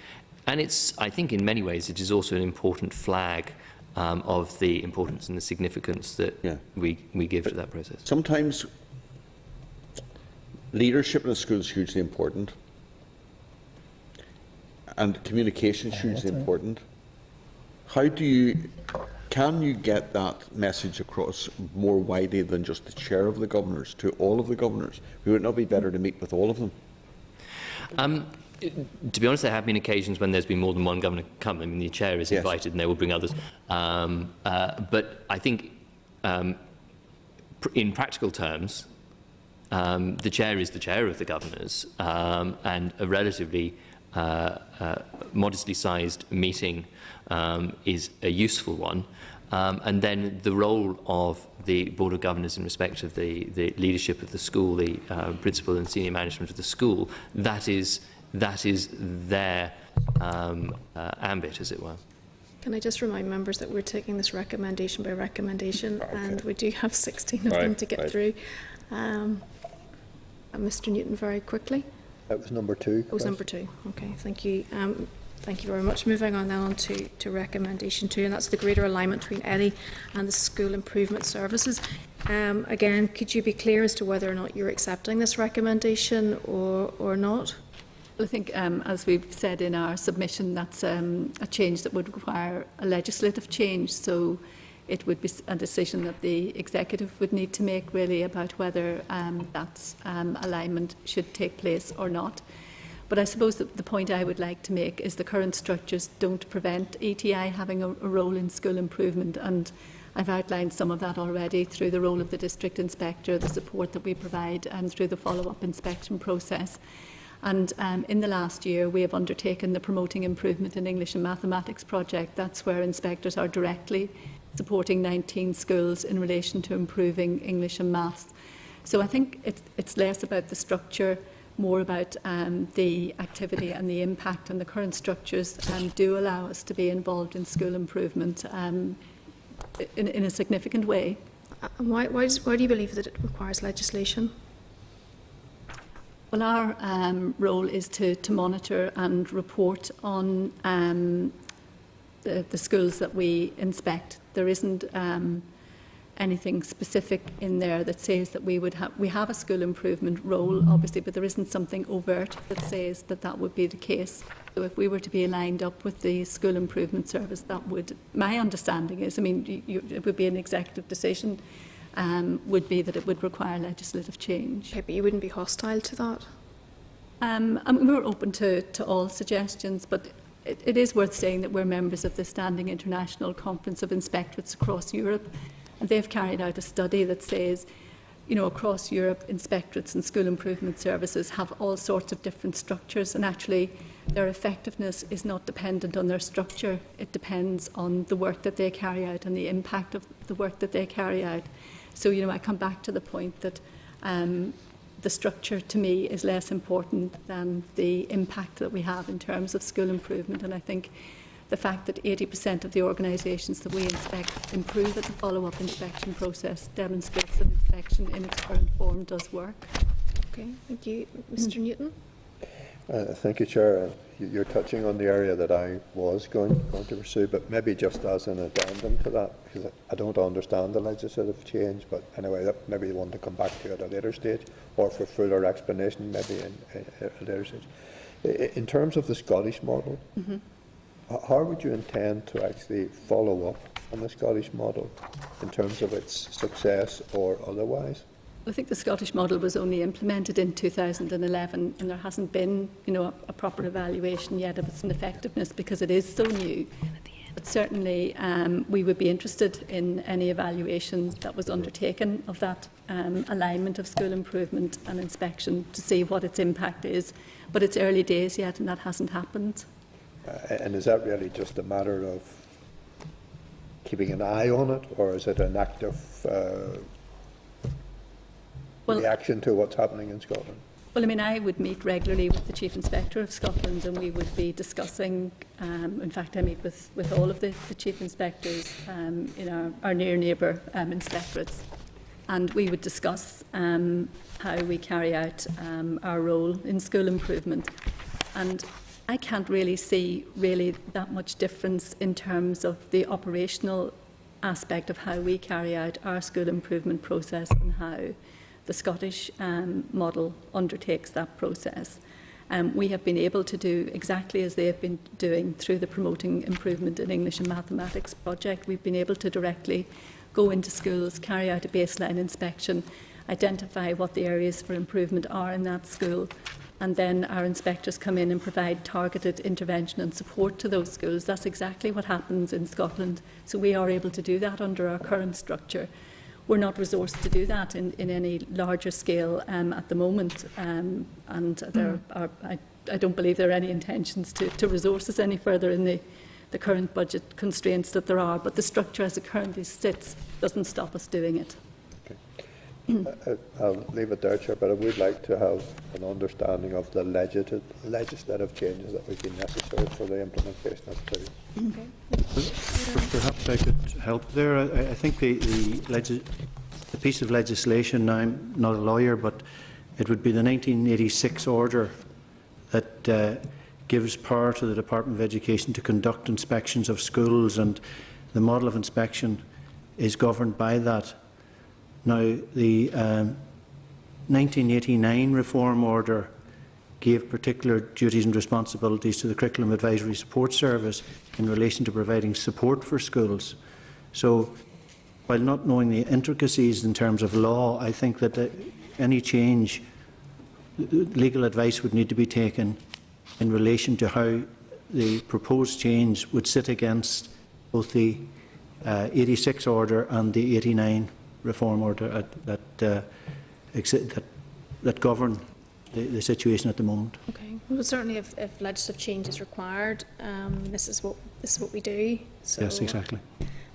And I think in many ways it is also an important flag of the importance and the significance that we give to that process. Sometimes leadership in a school is hugely important, and communication is hugely important. How can you get that message across more widely than just the chair of the governors, to all of the governors? Would it not be better to meet with all of them? To be honest, there have been occasions when there's been more than one governor come. I mean, the chair is invited and they will bring others. But I think in practical terms, the chair is the chair of the governors, and a relatively modestly sized meeting is a useful one. And then the role of the Board of Governors in respect of the leadership of the school, the principal and senior management of the school, that is their ambit, as it were. Can I just remind members that we're taking this recommendation by recommendation, and we do have 16 of them to get through. Mr. Newton, very quickly. That was number 2. It was number 2. Okay, thank you. Thank you very much. Moving on now to recommendation 2, and that's the greater alignment between EDI and the school improvement services. Again, could you be clear as to whether or not you're accepting this recommendation or not? Well, I think, as we've said in our submission, that's a change that would require a legislative change. So it would be a decision that the executive would need to make, really, about whether that alignment should take place or not. But I suppose that the point I would like to make is the current structures don't prevent ETI having a role in school improvement, and I've outlined some of that already through the role of the district inspector, the support that we provide, and through the follow-up inspection process. And in the last year, we have undertaken the Promoting Improvement in English and Mathematics project. That's where inspectors are directly supporting 19 schools in relation to improving English and maths. So I think it's less about the structure, more about the activity and the impact, and the current structures do allow us to be involved in school improvement in a significant way. Why do you believe that it requires legislation? Well, our role is to monitor and report on the schools that we inspect. There isn't anything specific in there that says that we have a school improvement role, obviously, but there isn't something overt that says that that would be the case. So if we were to be aligned up with the school improvement service, that would, my understanding is, I mean, it would be an executive decision, would be that it would require legislative change. Okay, but you wouldn't be hostile to that? I mean, we're open to all suggestions, but it is worth saying that we're members of the Standing International Conference of Inspectorates across Europe, and they've carried out a study that says, you know, across Europe, inspectorates and school improvement services have all sorts of different structures, and actually their effectiveness is not dependent on their structure. It depends on the work that they carry out and the impact of the work that they carry out. So, you know, I come back to the point that the structure to me is less important than the impact that we have in terms of school improvement, and I think the fact that 80% of the organisations that we inspect improve at the follow-up inspection process demonstrates that inspection in its current form does work. Okay, thank you. Mr. Newton? Thank you, Chair. You're touching on the area that I was going to pursue, but maybe just as an addendum to that, because I don't understand the legislative change, but anyway, that maybe you want to come back to at a later stage, or for fuller explanation maybe at a later stage. In terms of the Scottish model, how would you intend to actually follow up on the Scottish model in terms of its success or otherwise? I think the Scottish model was only implemented in 2011, and there hasn't been, you know, a proper evaluation yet of its effectiveness because it is so new. But certainly we would be interested in any evaluation that was undertaken of that alignment of school improvement and inspection to see what its impact is. But it's early days yet, and that hasn't happened. And is that really just a matter of keeping an eye on it, or is it an active reaction to what's happening in Scotland? Well, I mean, I would meet regularly with the Chief Inspector of Scotland, and we would be discussing, in fact, I meet with all of the Chief Inspectors in our near neighbour inspectorates, and we would discuss how we carry out our role in school improvement. And I can't really see that much difference in terms of the operational aspect of how we carry out our school improvement process and how the Scottish model undertakes that process. We have been able to do exactly as they have been doing through the Promoting Improvement in English and Mathematics project. We've been able to directly go into schools, carry out a baseline inspection, identify what the areas for improvement are in that school, and then our inspectors come in and provide targeted intervention and support to those schools. That's exactly what happens in Scotland. So we are able to do that under our current structure. We're not resourced to do that in any larger scale at the moment, and I don't believe there are any intentions to resource us any further in the current budget constraints that there are, but the structure as it currently sits doesn't stop us doing it. I'll leave it there, Chair, but I would like to have an understanding of the legislative changes that would be necessary for the implementation of the Perhaps I could help there. I think the piece of legislation, now I'm not a lawyer, but it would be the 1986 order that gives power to the Department of Education to conduct inspections of schools, and the model of inspection is governed by that. Now, the 1989 Reform Order gave particular duties and responsibilities to the Curriculum Advisory Support Service in relation to providing support for schools. So, while not knowing the intricacies in terms of law, I think that any change, legal advice would need to be taken in relation to how the proposed change would sit against both the 86 order and the 89 Reform Order that govern the situation at the moment. Okay. Well, certainly, if legislative change is required, this is what we do. So, yes, exactly.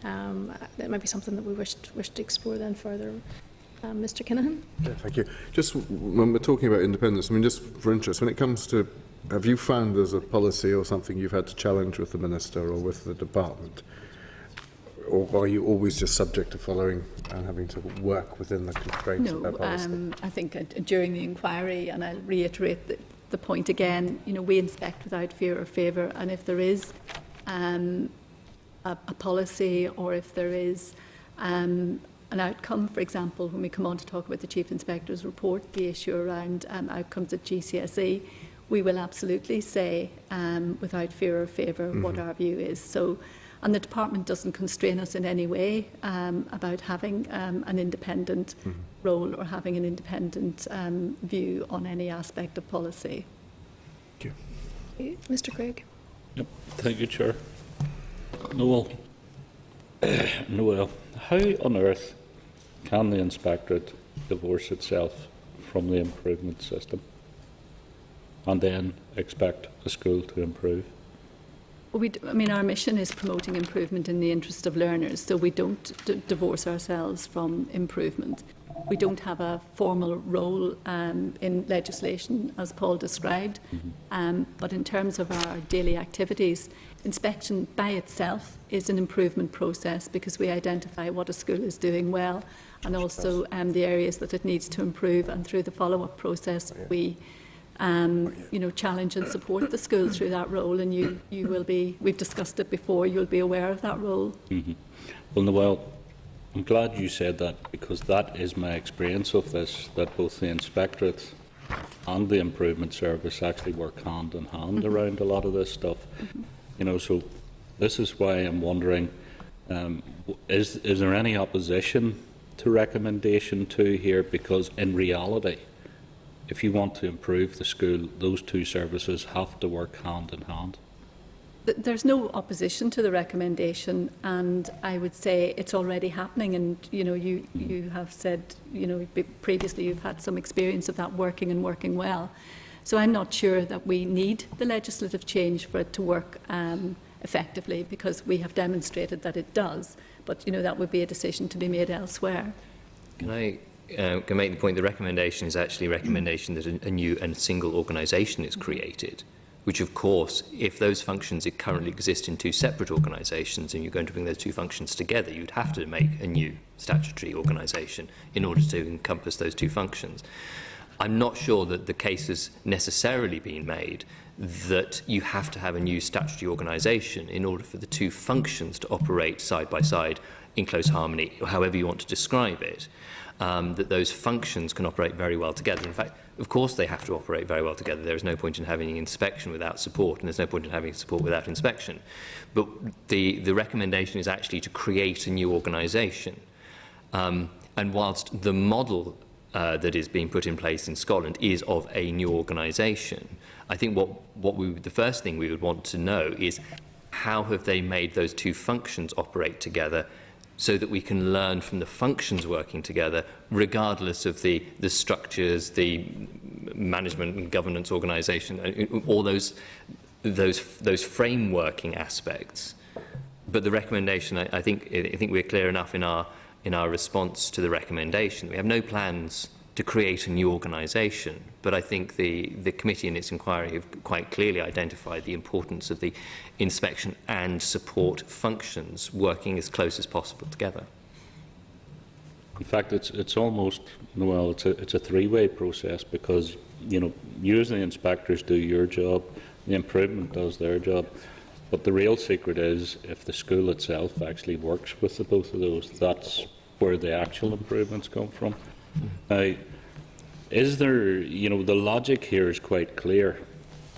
It might be something that we wish to explore then further. Mr. Kinahan. Yeah, thank you. Just when we're talking about independence, I mean, just for interest, when it comes to, have you found there's a policy or something you've had to challenge with the Minister or with the Department? Or are you always just subject to following and having to work within the constraints of that policy? No, I think during the inquiry, and I'll reiterate the point again, we inspect without fear or favour, and if there is a policy, or if there is an outcome, for example, when we come on to talk about the Chief Inspector's report, the issue around outcomes at GCSE, we will absolutely say without fear or favour what our view is. So, and the Department doesn't constrain us in any way about having an independent role or having an independent view on any aspect of policy. Thank you. Mr. Craig. Yep. Thank you, Chair. Noel, how on earth can the Inspectorate divorce itself from the improvement system and then expect a school to improve? Well, our mission is promoting improvement in the interest of learners, so we don't divorce ourselves from improvement. We don't have a formal role in legislation, as Paul described, but in terms of our daily activities, inspection by itself is an improvement process because we identify what a school is doing well and also the areas that it needs to improve, and through the follow-up process we challenge and support the school through that role, and you will be, we've discussed it before, you'll be aware of that role. Well, Noel, I'm glad you said that, because that is my experience of this, that both the Inspectorate and the Improvement Service actually work hand in hand around a lot of this stuff. So this is why I'm wondering, is there any opposition to recommendation 2 here? Because in reality, if you want to improve the school, those two services have to work hand in hand. There's no opposition to the recommendation, and I would say it's already happening. And you have said previously you've had some experience of that working and working well. So I'm not sure that we need the legislative change for it to work effectively, because we have demonstrated that it does. But that would be a decision to be made elsewhere. Can I make the point the recommendation is actually a recommendation that a new and single organisation is created, which of course, if those functions currently exist in 2 separate organisations and you're going to bring those 2 functions together, you'd have to make a new statutory organisation in order to encompass those 2 functions. I'm not sure that the case has necessarily been made that you have to have a new statutory organisation in order for the 2 functions to operate side by side in close harmony, or however you want to describe it. That those functions can operate very well together. In fact, of course they have to operate very well together. There is no point in having inspection without support, and there's no point in having support without inspection. But the recommendation is actually to create a new organisation. And whilst the model that is being put in place in Scotland is of a new organisation, I think the first thing we would want to know is how have they made those 2 functions operate together, so that we can learn from the functions working together, regardless of the structures, the management and governance organisation, all those frameworking aspects. But the recommendation, I think we're clear enough in our response to the recommendation. We have no plans to create a new organisation, but I think the committee in its inquiry have quite clearly identified the importance of the inspection and support functions working as close as possible together. In fact, it's almost, it's a 3-way process, because you as the inspectors do your job, The improvement does their job. But the real secret is if the school itself actually works with the both of those, that's where the actual improvements come from. Now, is there, the logic here is quite clear.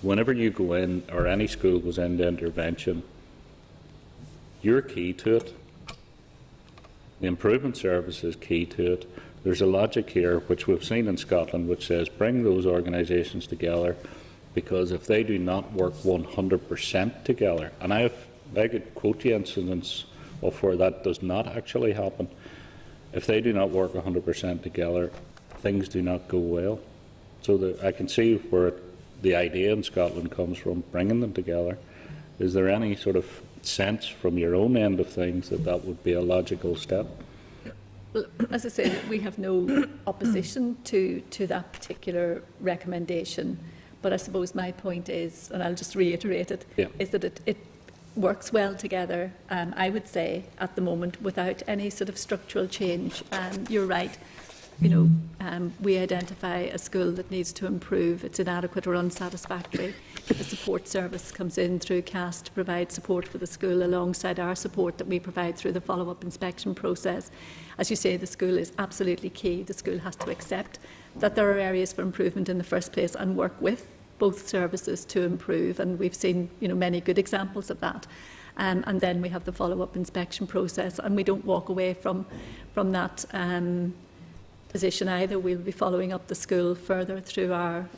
Whenever you go in, or any school goes into intervention, you're key to it. The improvement service is key to it. There's a logic here, which we've seen in Scotland, which says bring those organisations together, because if they do not work 100% together, and I could quote you incidents of where that does not actually happen. If they do not work 100% together, things do not go well. So I can see where the idea in Scotland comes from, bringing them together. Is there any sort of sense from your own end of things that that would be a logical step? Well, as I say, we have no opposition to that particular recommendation. But I suppose my point is, and I'll just reiterate it, is that it works well together, I would say, at the moment, without any sort of structural change. You're right. We identify a school that needs to improve, it's inadequate or unsatisfactory. The support service comes in through CAST to provide support for the school alongside our support that we provide through the follow-up inspection process. As you say, the school is absolutely key. The school has to accept that there are areas for improvement in the first place and work with both services to improve, and we've seen many good examples of that. And then we have the follow-up inspection process, and we don't walk away from that position either. We'll be following up the school further through our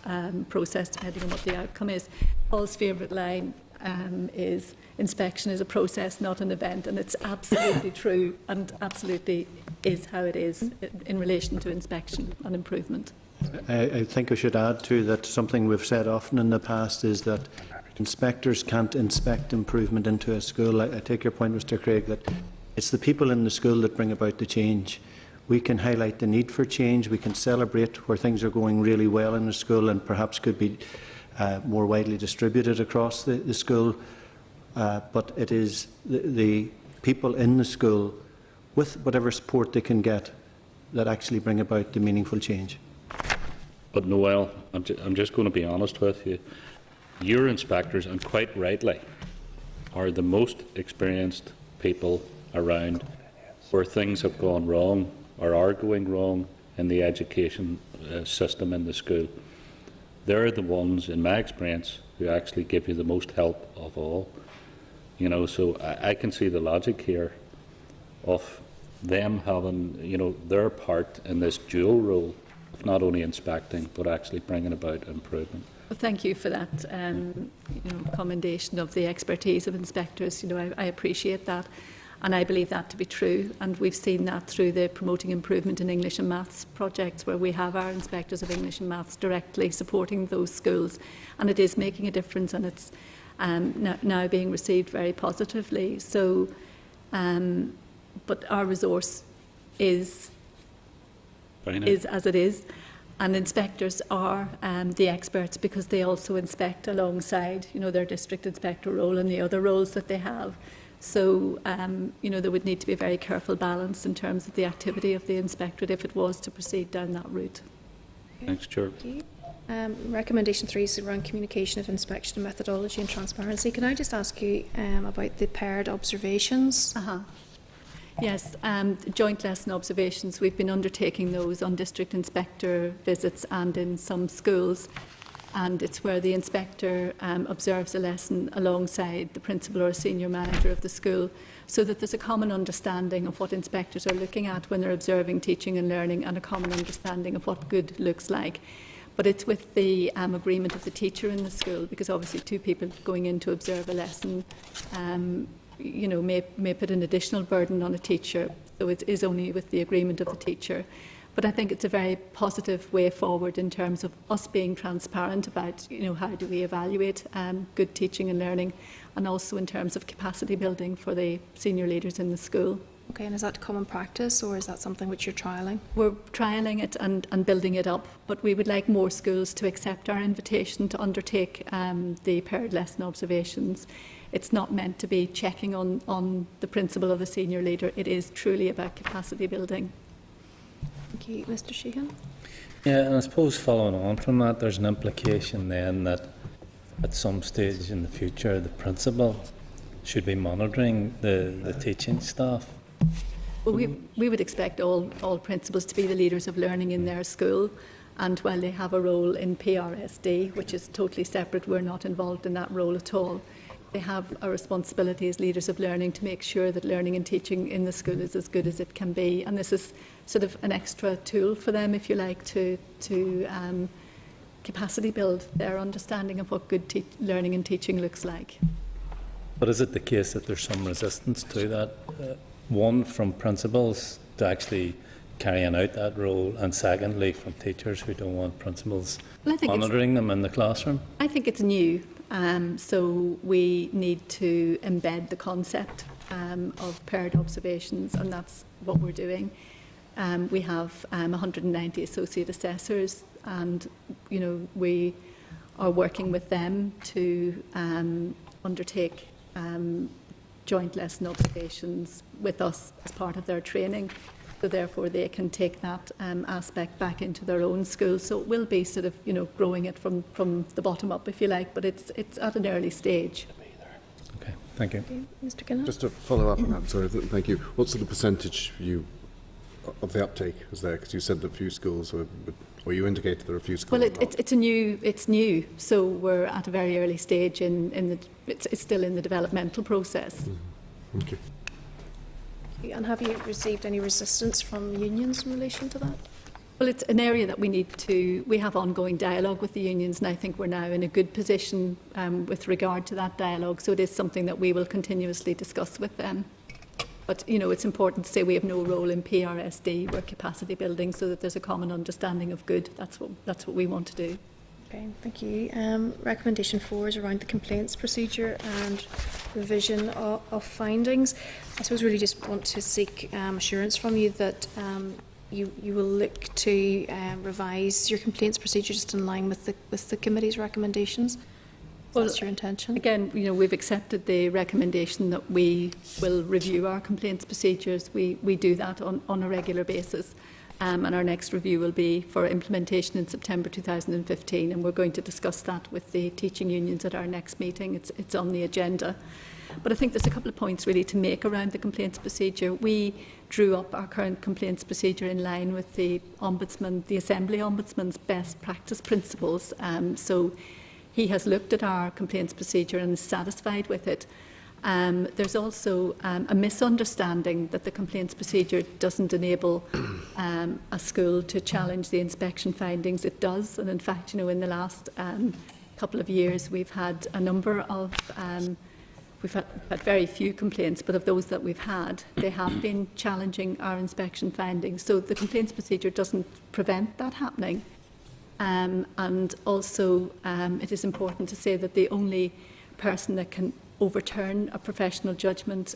process, depending on what the outcome is. Paul's favourite line is, inspection is a process, not an event, and it's absolutely true and absolutely is how it is in relation to inspection and improvement. I think I should add too that something we've said often in the past is that inspectors can't inspect improvement into a school. I take your point, Mr. Craig, that it's the people in the school that bring about the change. We can highlight the need for change, we can celebrate where things are going really well in the school and perhaps could be more widely distributed across the school, but it is the people in the school, with whatever support they can get, that actually bring about the meaningful change. But Noel, I'm just going to be honest with you. Your inspectors, and quite rightly, are the most experienced people around where things have gone wrong or are going wrong in the education system in the school. They're the ones, in my experience, who actually give you the most help of all. So I can see the logic here of them having, their part in this dual role of not only inspecting but actually bringing about improvement. Well, thank you for that commendation of the expertise of inspectors. I appreciate that. And I believe that to be true, and we've seen that through the Promoting Improvement in English and Maths projects, where we have our inspectors of English and Maths directly supporting those schools, and it is making a difference, and it's now being received very positively. So, but our resource is as it is, and inspectors are the experts because they also inspect alongside, their district inspector role and the other roles that they have. So, there would need to be a very careful balance in terms of the activity of the inspectorate if it was to proceed down that route. Thanks, Chair. Recommendation 3 is around communication of inspection and methodology and transparency. Can I just ask you about the paired observations? Yes, joint lesson observations. We've been undertaking those on district inspector visits and in some schools. And it's where the inspector observes a lesson alongside the principal or a senior manager of the school, so that there's a common understanding of what inspectors are looking at when they're observing teaching and learning, and a common understanding of what good looks like. But it's with the agreement of the teacher in the school, because obviously two people going in to observe a lesson may put an additional burden on a teacher, so it is only with the agreement of the teacher. But I think it's a very positive way forward in terms of us being transparent about, how do we evaluate good teaching and learning, and also in terms of capacity building for the senior leaders in the school. Okay, and is that common practice, or is that something which you're trialling? We're trialling it and building it up, but we would like more schools to accept our invitation to undertake the paired lesson observations. It's not meant to be checking on the principal or the senior leader. It is truly about capacity building. Thank you. Mr. Sheehan? Yeah, and I suppose following on from that, there's an implication then that at some stage in the future, the principal should be monitoring the teaching staff? Well, we would expect all principals to be the leaders of learning in their school, and while they have a role in PRSD, which is totally separate, we're not involved in that role at all. They have a responsibility as leaders of learning to make sure that learning and teaching in the school is as good as it can be, and this is sort of an extra tool for them, if you like, to capacity build their understanding of what good learning and teaching looks like. But is it the case that there's some resistance to that? One, from principals to actually carrying out that role, and secondly, from teachers who don't want principals monitoring them in the classroom? I think it's new, so we need to embed the concept of paired observations, and that's what we're doing. We have 190 associate assessors, and we are working with them to undertake joint lesson observations with us as part of their training, so therefore they can take that aspect back into their own schools. So it will be sort of growing it from the bottom up, if you like, but it's at an early stage. Okay, thank you. Mr. Kinnock? Just to follow up on that, sorry, thank you. What sort of percentage of the uptake is there? Because you said that a few schools or you indicated there are a few schools. Well, it's new, so we're at a very early stage it's still in the developmental process. Thank you. And have you received any resistance from unions in relation to that? Well, it's an area that we have ongoing dialogue with the unions, and I think we're now in a good position with regard to that dialogue, so it is something that we will continuously discuss with them. But, it's important to say we have no role in PRSD. We're capacity building so that there's a common understanding of good. That's what we want to do. Okay, thank you. Recommendation 4 is around the complaints procedure and revision of findings. I suppose really just want to seek assurance from you that you will look to revise your complaints procedure just in line with the committee's recommendations. Well, that's your intention? Again, we've accepted the recommendation that we will review our complaints procedures. We do that on a regular basis. And our next review will be for implementation in September 2015, and we're going to discuss that with the teaching unions at our next meeting. It's on the agenda. But I think there's a couple of points really to make around the complaints procedure. We drew up our current complaints procedure in line with the Ombudsman, the Assembly Ombudsman's best practice principles. So he has looked at our complaints procedure and is satisfied with it. There's also a misunderstanding that the complaints procedure doesn't enable a school to challenge the inspection findings. It does, and in fact, in the last couple of years, we've had a number of, we've had very few complaints, but of those that we've had, they have been challenging our inspection findings. So the complaints procedure doesn't prevent that happening. And also, it is important to say that the only person that can overturn a professional judgment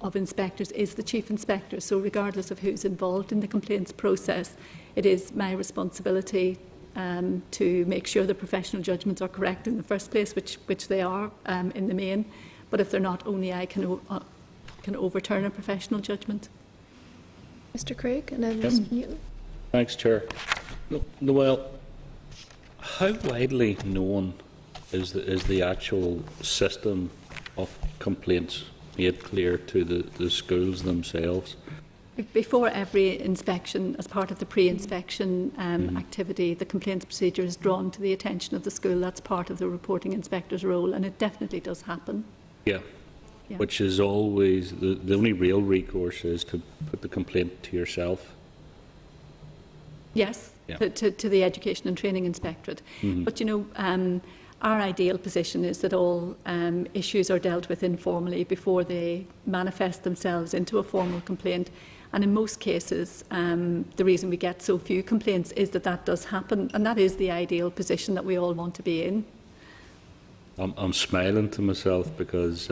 of inspectors is the Chief Inspector. So regardless of who's involved in the complaints process, it is my responsibility to make sure the professional judgments are correct in the first place, which they are in the main. But if they're not, only I can overturn a professional judgment. Mr. Craig, and then Mr. Newton. Thanks, Chair. Noel, how widely known is the actual system of complaints made clear to the schools themselves? Before every inspection, as part of the pre-inspection activity, the complaints procedure is drawn to the attention of the school. That's part of the reporting inspector's role, and it definitely does happen. Yeah. Which is always, the only real recourse is to put the complaint to yourself? Yes, to the Education and Training Inspectorate. But our ideal position is that all issues are dealt with informally before they manifest themselves into a formal complaint. And in most cases, the reason we get so few complaints is that does happen, and that is the ideal position that we all want to be in. I'm smiling to myself because,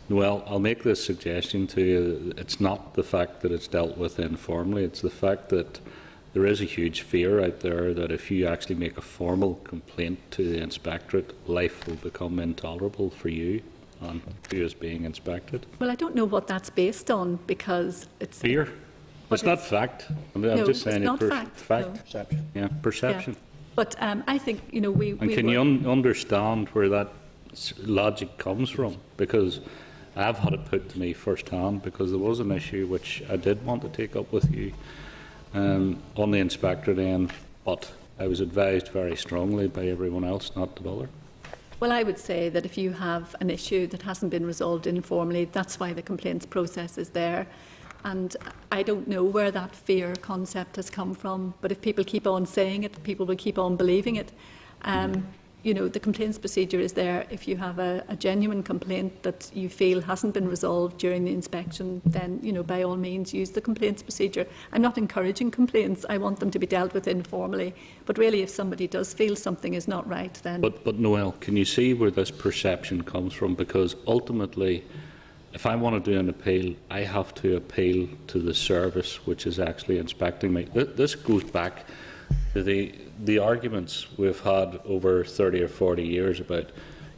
Noel, I'll make this suggestion to you. It's not the fact that it's dealt with informally, it's the fact that there is a huge fear out there that if you actually make a formal complaint to the inspectorate, life will become intolerable for you and who is being inspected. Well, I don't know what that's based on, because it's... Fear. It's not fact. I'm just saying it's not fact. No. Perception. Yeah, perception. But I think, you know, we And can you understand where that logic comes from? Because I've had it put to me firsthand, because there was an issue which I did want to take up with you on the inspectorate end, but I was advised very strongly by everyone else not to bother. Well, I would say that if you have an issue that hasn't been resolved informally, that's why the complaints process is there. And I don't know where that fear concept has come from, but if people keep on saying it, people will keep on believing it. You know, the complaints procedure is there. If you have a genuine complaint that you feel hasn't been resolved during the inspection, then, you know, by all means use the complaints procedure. I'm not encouraging complaints. I want them to be dealt with informally. But really, if somebody does feel something is not right, then... But Noel, can you see where this perception comes from? Because ultimately, if I want to do an appeal, I have to appeal to the service which is actually inspecting me. This goes back to the arguments we've had over 30 or 40 years about,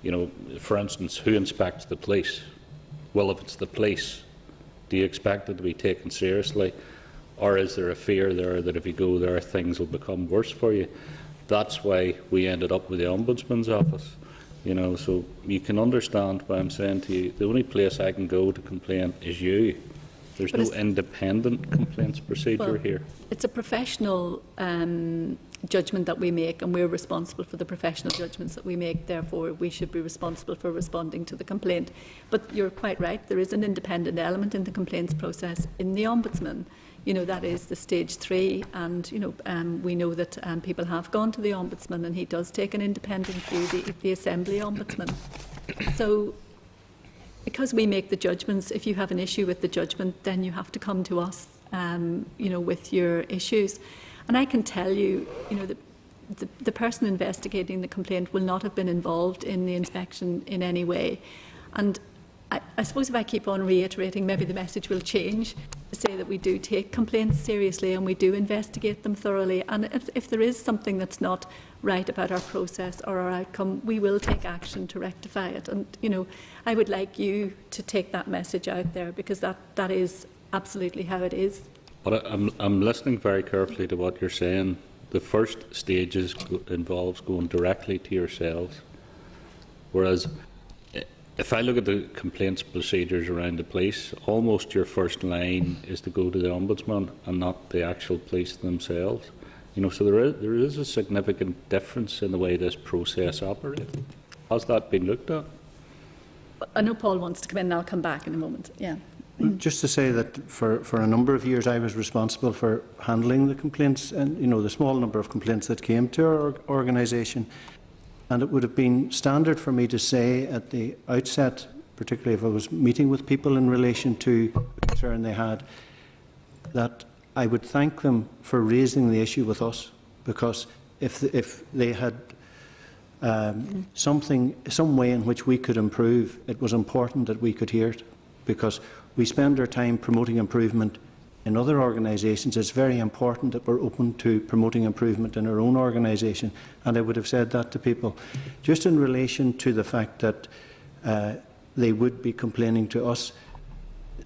you know, for instance, who inspects the police? Well, if it's the police, do you expect it to be taken seriously? Or is there a fear there that if you go there, things will become worse for you? That's why we ended up with the Ombudsman's office. You know, so you can understand why I'm saying to you, the only place I can go to complain is you. There's no independent complaints procedure here. It's a professional judgment that we make, and we're responsible for the professional judgments that we make. Therefore, we should be responsible for responding to the complaint. But you're quite right, there is an independent element in the complaints process in the Ombudsman. You know, that is the stage 3, and, you know, we know that people have gone to the Ombudsman, and he does take an independent view, the Assembly Ombudsman. So, because we make the judgments, if you have an issue with the judgment, then you have to come to us, you know, with your issues. And I can tell you, you know, the person investigating the complaint will not have been involved in the inspection in any way. And I suppose if I keep on reiterating, maybe the message will change to say that we do take complaints seriously and we do investigate them thoroughly. And if there is something that's not right about our process or our outcome, we will take action to rectify it. And, you know, I would like you to take that message out there, because that is absolutely how it is. But I'm listening very carefully to what you're saying. The first stage involves going directly to yourselves, whereas if I look at the complaints procedures around the police, almost your first line is to go to the Ombudsman and not the actual police themselves. You know, so there is a significant difference in the way this process operates. Has that been looked at? I know Paul wants to come in, and I'll come back in a moment. Yeah. Just to say that for a number of years I was responsible for handling the complaints, and, you know, the small number of complaints that came to our organisation. And it would have been standard for me to say at the outset, particularly if I was meeting with people in relation to the concern they had, that I would thank them for raising the issue with us, because if they had some way in which we could improve, it was important that we could hear it, because we spend our time promoting improvement in other organisations. It's very important that we're open to promoting improvement in our own organisation, and I would have said that to people. Just in relation to the fact that they would be complaining to us,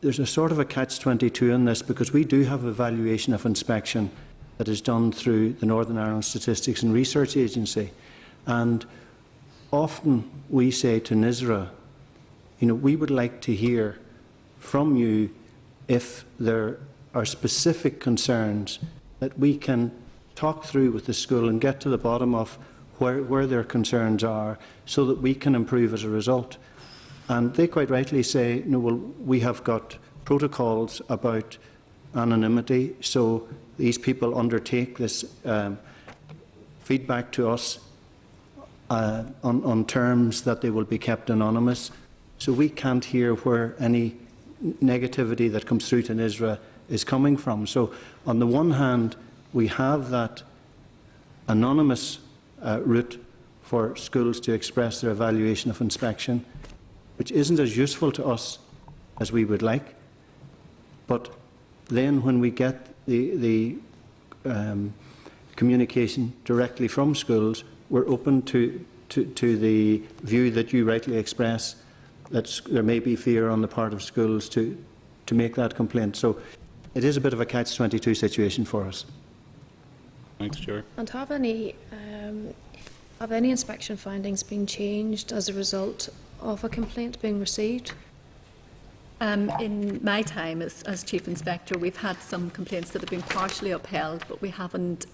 there's a sort of a catch-22 in this, because we do have evaluation of inspection that is done through the Northern Ireland Statistics and Research Agency, and often we say to NISRA, you know, we would like to hear from you if there are specific concerns that we can talk through with the school and get to the bottom of where their concerns are, so that we can improve as a result. And they quite rightly say, no, well, we have got protocols about anonymity, so these people undertake this feedback to us on terms that they will be kept anonymous. So we can't hear where any negativity that comes through to NISRA is coming from. So on the one hand, we have that anonymous route for schools to express their evaluation of inspection, which isn't as useful to us as we would like. But then when we get the communication directly from schools, we're open to the view that you rightly express, that there may be fear on the part of schools to make that complaint. So it is a bit of a catch-22 situation for us. Thanks, Chair. And have any Have any inspection findings been changed as a result of a complaint being received? In my time as Chief Inspector, we've had some complaints that have been partially upheld, but we haven't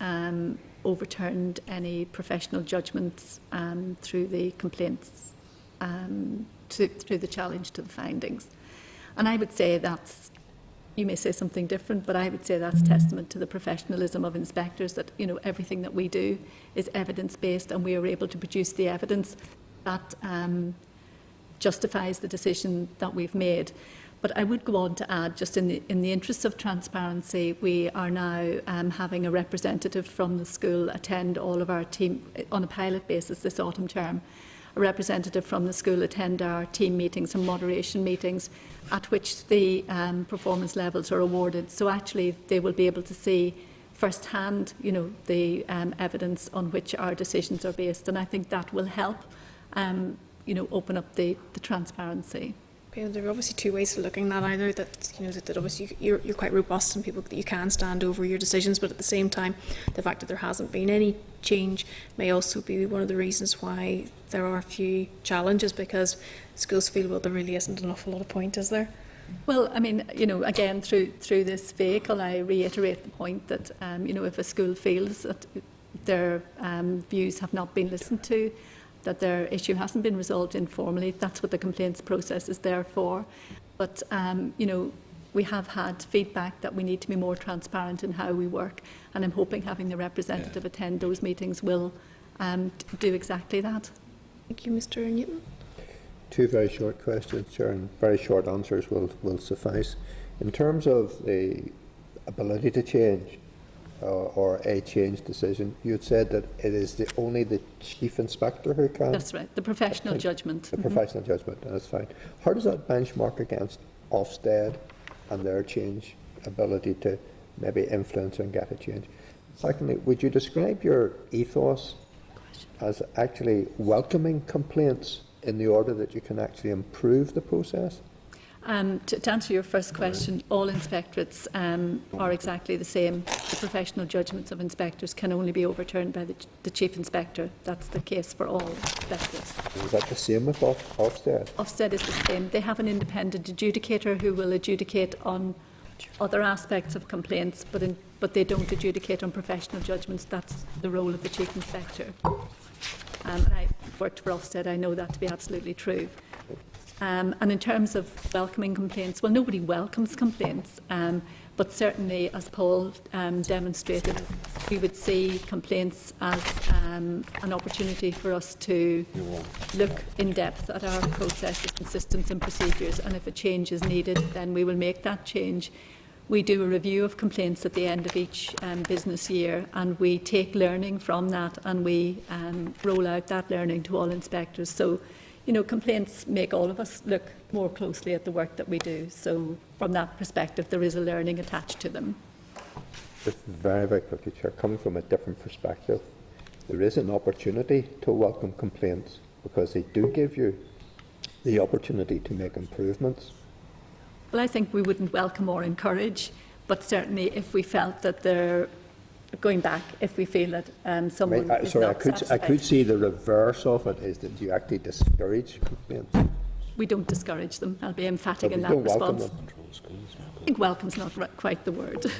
overturned any professional judgments through the complaints, through the challenge to the findings. And I would say that's, you may say something different, but I would say that's testament to the professionalism of inspectors, that, you know, everything that we do is evidence-based and we are able to produce the evidence that justifies the decision that we've made. But I would go on to add, just in the interests of transparency, we are now having a representative from the school attend all of our team, on a pilot basis this autumn term, a representative from the school attend our team meetings and moderation meetings at which the performance levels are awarded. So actually they will be able to see firsthand, you know, the evidence on which our decisions are based, and I think that will help you know, open up the transparency. There are obviously two ways of looking at either, that, you know, that obviously you're quite robust and people that you can stand over your decisions, but at the same time the fact that there hasn't been any change may also be one of the reasons why there are a few challenges, because schools feel, well, there really isn't an awful lot of point, is there? Well, I mean, you know, again, through this vehicle, I reiterate the point that you know, if a school feels that their views have not been listened to, that their issue hasn't been resolved informally, that's what the complaints process is there for. But you know, we have had feedback that we need to be more transparent in how we work, and I'm hoping having the representative attend those meetings will do exactly that. Thank you, Mr. Newton. Two very short questions, Chair, and very short answers will suffice. In terms of the ability to change, or a change decision, you had said that it is only the Chief Inspector who can? That's right, the professional judgment. The professional judgment, that's fine. How does that benchmark against Ofsted and their change ability to maybe influence and get a change? Secondly, would you describe your ethos as actually welcoming complaints in the order that you can actually improve the process? To answer your first question, all inspectorates are exactly the same. The professional judgments of inspectors can only be overturned by the Chief Inspector. That's the case for all inspectors. Is that the same with Ofsted? Ofsted is the same. They have an independent adjudicator who will adjudicate on other aspects of complaints, but they don't adjudicate on professional judgments. That's the role of the Chief Inspector. I worked for Ofsted. I know that to be absolutely true. And in terms of welcoming complaints, well, nobody welcomes complaints, but certainly, as Paul demonstrated, we would see complaints as an opportunity for us to look in depth at our processes and systems and procedures, and if a change is needed, then we will make that change. We do a review of complaints at the end of each business year, and we take learning from that, and we roll out that learning to all inspectors. So, you know, complaints make all of us look more closely at the work that we do. So from that perspective, there is a learning attached to them. Just very, very quickly, Chair, coming from a different perspective, there is an opportunity to welcome complaints because they do give you the opportunity to make improvements. Well, I think we wouldn't welcome or encourage, but certainly if we felt that they're going back, if we feel that someone is not satisfied. I could see the reverse of it, is that you actually discourage complaints. We don't discourage them. I'll be emphatic in that response. I think welcome's not quite the word.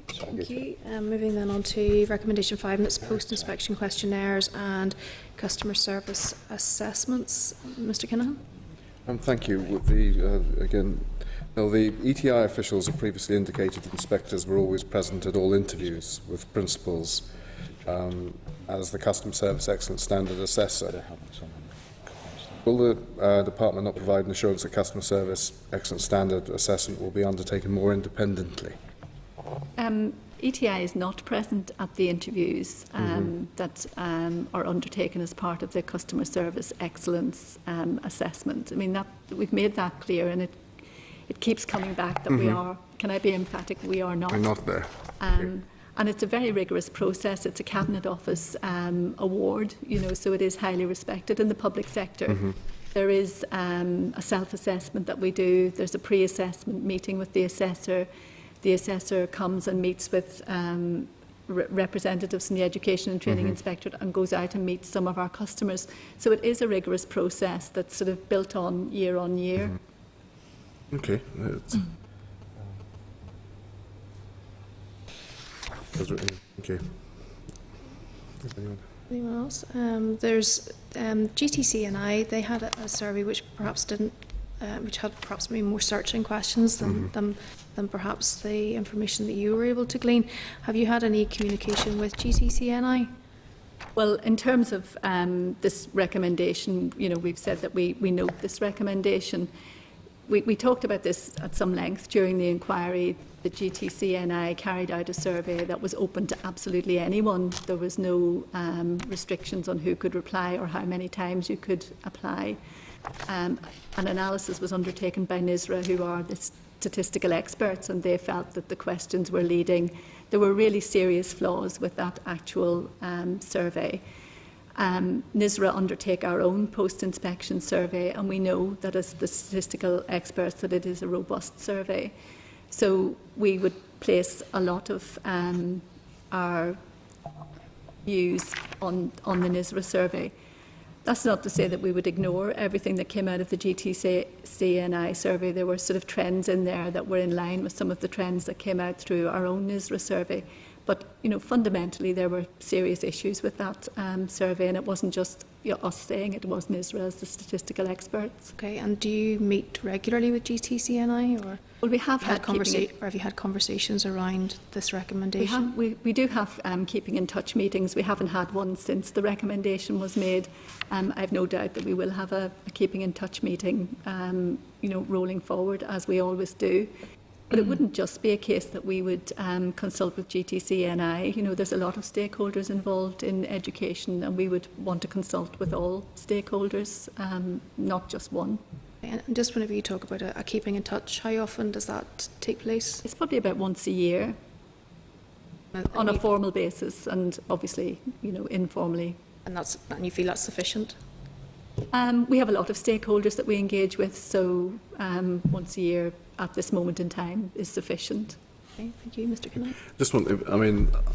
Thank you. Moving then on to recommendation 5, and it's post-inspection questionnaires and customer service assessments. Mr. Kinahan. Thank you. Again, the ETI officials have previously indicated that inspectors were always present at all interviews with principals as the Customer Service Excellence Standard Assessor. Will the Department not provide an assurance that Customer Service Excellence Standard Assessment will be undertaken more independently? ETI is not present at the interviews that are undertaken as part of the Customer Service Excellence Assessment. I mean, we've made that clear, and it keeps coming back that we are, can I be emphatic, we are not. We're not there. And it's a very rigorous process. It's a Cabinet Office award, you know, so it is highly respected in the public sector. There is a self-assessment that we do. There's a pre-assessment meeting with the assessor. The assessor comes and meets with representatives from the Education and Training Inspectorate and goes out and meets some of our customers. So it is a rigorous process that's sort of built on year. Okay. Okay. Anyone else? There's GTC&I. They had a survey which perhaps didn't, which had perhaps maybe more searching questions than perhaps the information that you were able to glean. Have you had any communication with GTC&I? Well, in terms of this recommendation, we've said that we note this recommendation. We talked about this at some length during the inquiry. The GTC&I carried out a survey that was open to absolutely anyone. There was no restrictions on who could reply or how many times you could apply. An analysis was undertaken by NISRA, who are the statistical experts, and they felt that the questions were leading. There were really serious flaws with that actual survey. NISRA undertake our own post-inspection survey, and we know that as the statistical experts that it is a robust survey. So we would place a lot of our views on the NISRA survey. That's not to say that we would ignore everything that came out of the GTC&I survey. There were sort of trends in there that were in line with some of the trends that came out through our own NISRA survey. But fundamentally, there were serious issues with that survey, and it wasn't just us saying it, was NISRA as the statistical experts. Okay, and do you meet regularly with GTC&I, or? Well, we have had or have you had conversations around this recommendation? We do have keeping in touch meetings. We haven't had one since the recommendation was made. I have no doubt that we will have a keeping in touch meeting, rolling forward as we always do. But it wouldn't just be a case that we would consult with GTC&I. There's a lot of stakeholders involved in education, and we would want to consult with all stakeholders, not just one. And just whenever you talk about a keeping in touch, how often does that take place? It's probably about once a year on a formal basis, and obviously, informally. And you feel that's sufficient? We have a lot of stakeholders that we engage with, so once a year at this moment in time is sufficient. Okay, thank you. Mr. Knight.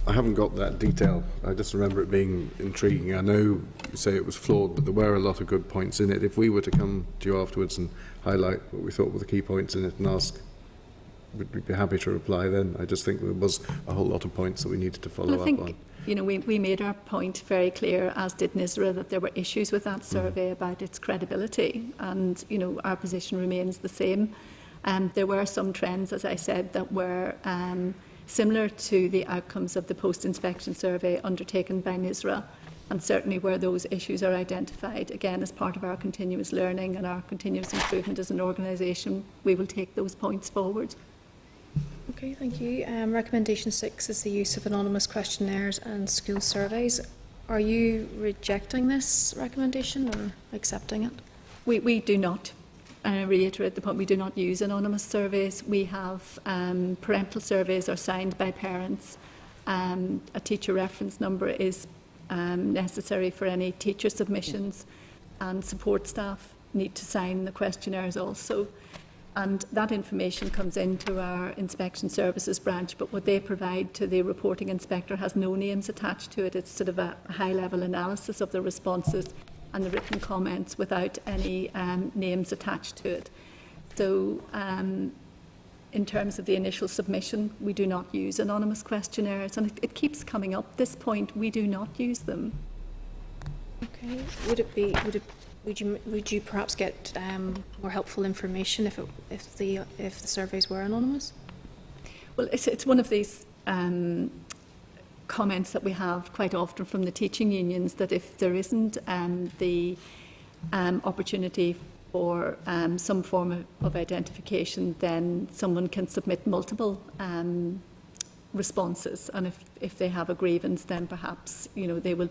I haven't got that detail. I just remember it being intriguing. I know you say it was flawed, but there were a lot of good points in it. If we were to come to you afterwards and highlight what we thought were the key points in it and ask, would we be happy to reply then? I just think there was a whole lot of points that we needed to follow up on. We made our point very clear, as did NISRA, that there were issues with that survey about its credibility, and our position remains the same. There were some trends, as I said, that were similar to the outcomes of the post-inspection survey undertaken by NISRA, and certainly where those issues are identified, again, as part of our continuous learning and our continuous improvement as an organisation, we will take those points forward. Okay, thank you. Recommendation 6 is the use of anonymous questionnaires and school surveys. Are you rejecting this recommendation or accepting it? We do not. Reiterate the point, we do not use anonymous surveys. We have parental surveys are signed by parents. A teacher reference number is necessary for any teacher submissions, and support staff need to sign the questionnaires also. And that information comes into our inspection services branch, but what they provide to the reporting inspector has no names attached to it. It's sort of a high-level analysis of the responses and the written comments without any names attached to it. So in terms of the initial submission, we do not use anonymous questionnaires, and it keeps coming up. This point, we do not use them. Okay. Would you perhaps get more helpful information if the surveys were anonymous? Well, it's one of these comments that we have quite often from the teaching unions, that if there isn't the opportunity for some form of identification, then someone can submit multiple responses, and if they have a grievance, then perhaps they will,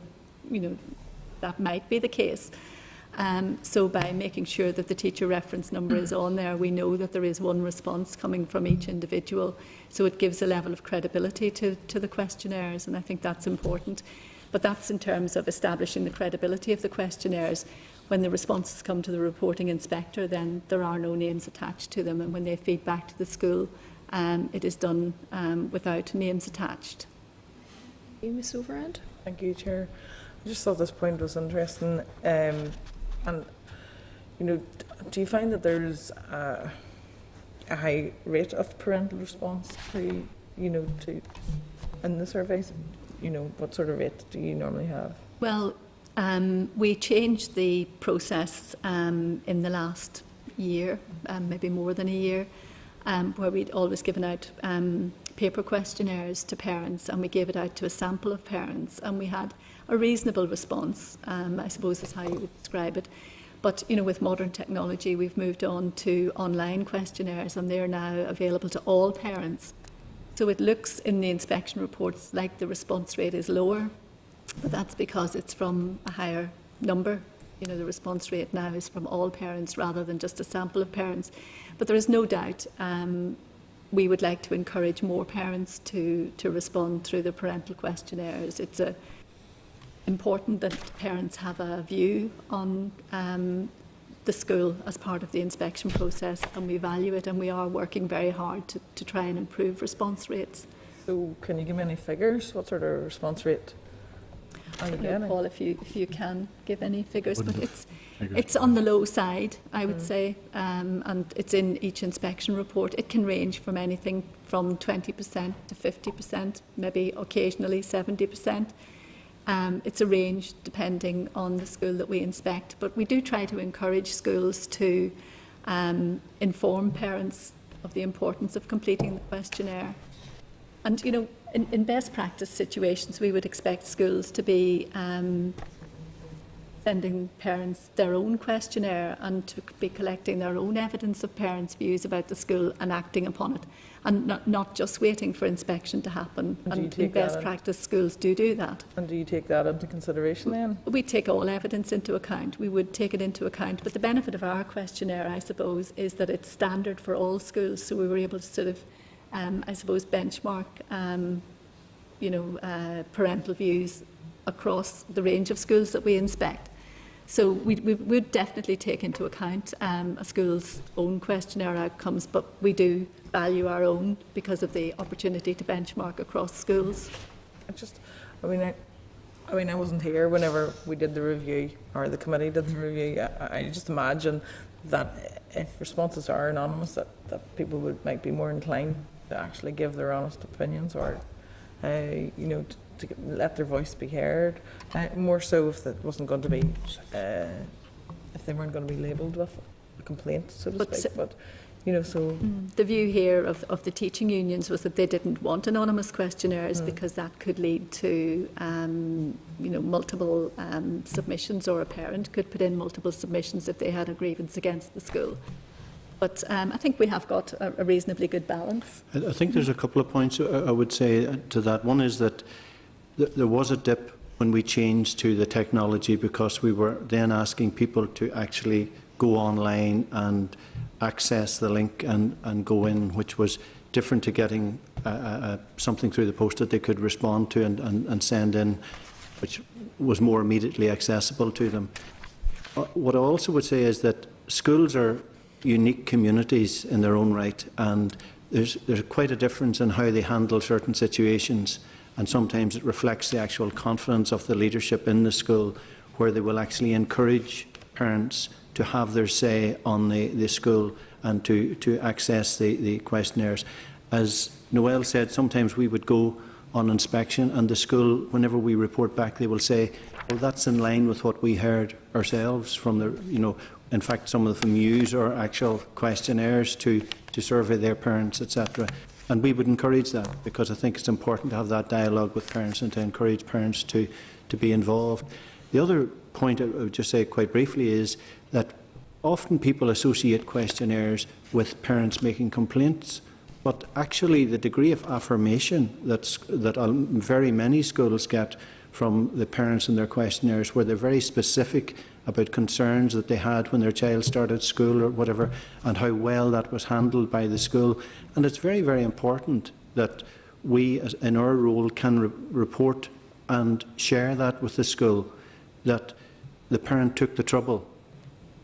that might be the case. So by making sure that the teacher reference number is on there, we know that there is one response coming from each individual. So it gives a level of credibility to the questionnaires, and I think that's important. But that's in terms of establishing the credibility of the questionnaires. When the responses come to the reporting inspector, then there are no names attached to them, and when they feed back to the school, it is done without names attached. Ms Overend. Thank you, Chair. I just thought this point was interesting. And, you know, do you find that there's a high rate of parental response to, you know, in the surveys? You know, what sort of rate do you normally have? Well, we changed the process in the last year, maybe more than a year, where we'd always given out paper questionnaires to parents, and we gave it out to a sample of parents, and we had a reasonable response, I suppose is how you would describe it. But, you know, with modern technology, we've moved on to online questionnaires, and they're now available to all parents. So it looks in the inspection reports like the response rate is lower, but that's because it's from a higher number. You know, the response rate now is from all parents rather than just a sample of parents. But there is no doubt we would like to encourage more parents to respond through the parental questionnaires. It's important that parents have a view on the school as part of the inspection process, and we value it, and we are working very hard to try and improve response rates. So can you give me any figures? What sort of response rate are you getting? Paul, if you can give any figures, but it's on the low side, I would say, and it's in each inspection report. It can range from anything from 20% to 50%, maybe occasionally 70%. It's a range depending on the school that we inspect, but we do try to encourage schools to inform parents of the importance of completing the questionnaire. And, you know, in best practice situations, we would expect schools to be sending parents their own questionnaire and to be collecting their own evidence of parents' views about the school and acting upon it, and not just waiting for inspection to happen. And in best practice, schools do that. And do you take that into consideration then? We take all evidence into account. We would take it into account. But the benefit of our questionnaire, I suppose, is that it's standard for all schools. So we were able to sort of, I suppose, benchmark, parental views across the range of schools that we inspect. So we would definitely take into account a school's own questionnaire outcomes, but we do value our own because of the opportunity to benchmark across schools. I wasn't here whenever we did the review, or the committee did the review. I just imagine that if responses are anonymous, that people might be more inclined to actually give their honest opinions, or to let their voice be heard, more so if that wasn't going to be, if they weren't going to be labelled with a complaint, so to speak. But the view here of the teaching unions was that they didn't want anonymous questionnaires because that could lead to multiple submissions, or a parent could put in multiple submissions if they had a grievance against the school. But I think we have got a reasonably good balance. I think there's a couple of points I would say to that. One is that there was a dip when we changed to the technology, because we were then asking people to actually go online and access the link and go in, which was different to getting something through the post that they could respond to and send in, which was more immediately accessible to them. What I also would say is that schools are unique communities in their own right, and there's quite a difference in how they handle certain situations, and sometimes it reflects the actual confidence of the leadership in the school, where they will actually encourage parents to have their say on the school and to access the questionnaires. As Noel said, sometimes we would go on inspection, and the school, whenever we report back, they will say, well, that's in line with what we heard ourselves from the, in fact, some of them use our actual questionnaires to survey their parents, etc. And we would encourage that, because I think it's important to have that dialogue with parents and to encourage parents to be involved. The other point I would just say quite briefly is that often people associate questionnaires with parents making complaints, but actually the degree of affirmation that very many schools get from the parents in their questionnaires, where they're very specific about concerns that they had when their child started school or whatever, and how well that was handled by the school. And it's very, very important that we, in our role, can report and share that with the school, that the parent took the trouble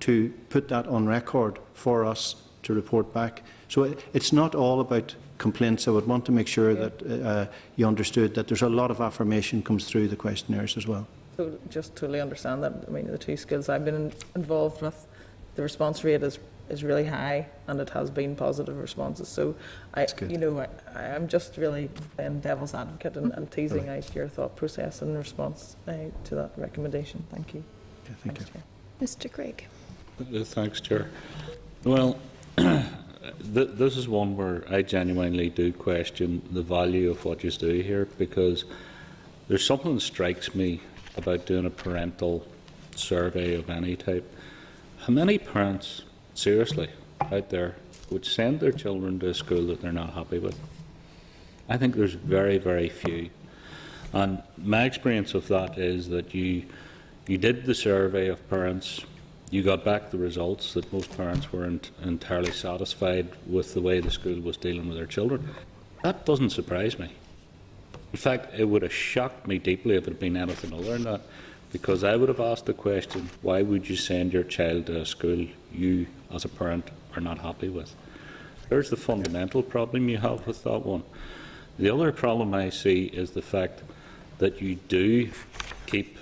to put that on record for us to report back. So it's not all about complaints, I would want to make sure that you understood that there's a lot of affirmation comes through the questionnaires as well. So just totally understand that. I mean, the 2 schools I've been involved with, the response rate is really high, and it has been positive responses. So I'm just really playing devil's advocate and teasing out your thought process in response to that recommendation. Thank you. Okay, thank you. Chair. Mr. Craig. Thanks, Chair. Well, this is one where I genuinely do question the value of what you do here, because there's something that strikes me about doing a parental survey of any type. How many parents, seriously, out there would send their children to a school that they're not happy with? I think there's very, very few. And my experience of that is that you did the survey of parents, you got back the results that most parents weren't entirely satisfied with the way the school was dealing with their children. That doesn't surprise me. In fact, it would have shocked me deeply if it had been anything other than that, because I would have asked the question, why would you send your child to a school you, as a parent, are not happy with? There's the fundamental problem you have with that one. The other problem I see is the fact that you do keep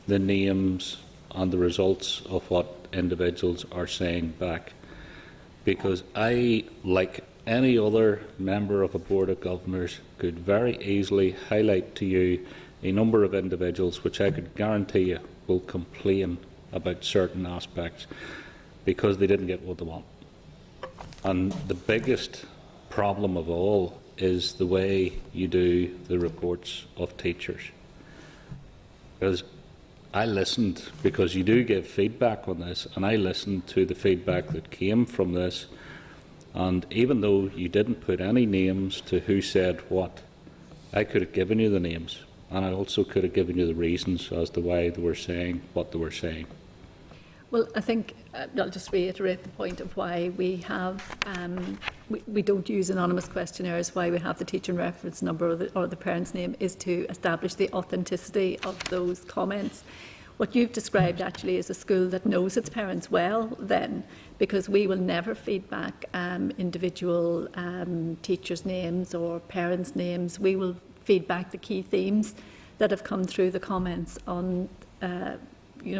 the names and the results of what individuals are saying back, because I, like any other member of a Board of Governors, could very easily highlight to you a number of individuals which I could guarantee you will complain about certain aspects because they didn't get what they want. And the biggest problem of all is the way you do the reports of teachers. Because I listened, because you do give feedback on this, and I listened to the feedback that came from this, and even though you didn't put any names to who said what, I could have given you the names, and I also could have given you the reasons as to why they were saying what they were saying. Well, I think I'll just reiterate the point of why we have we don't use anonymous questionnaires. Why we have the teacher reference number or the parent's name is to establish the authenticity of those comments. What you've described actually is a school that knows its parents well then, because we will never feed back individual teachers' names or parents' names. We will feed back the key themes that have come through the comments on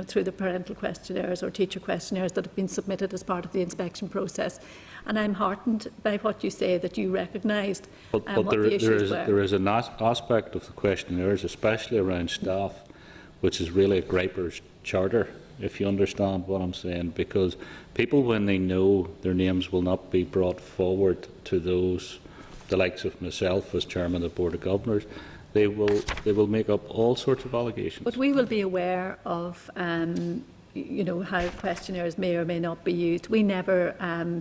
through the parental questionnaires or teacher questionnaires that have been submitted as part of the inspection process. And I'm heartened by what you say, that you recognised what the issues were. There is an aspect of the questionnaires, especially around staff, which is really a griper's charter, if you understand what I'm saying, because people, when they know their names will not be brought forward to those, the likes of myself as chairman of the Board of Governors, they will make up all sorts of allegations. But we will be aware of how questionnaires may or may not be used. We never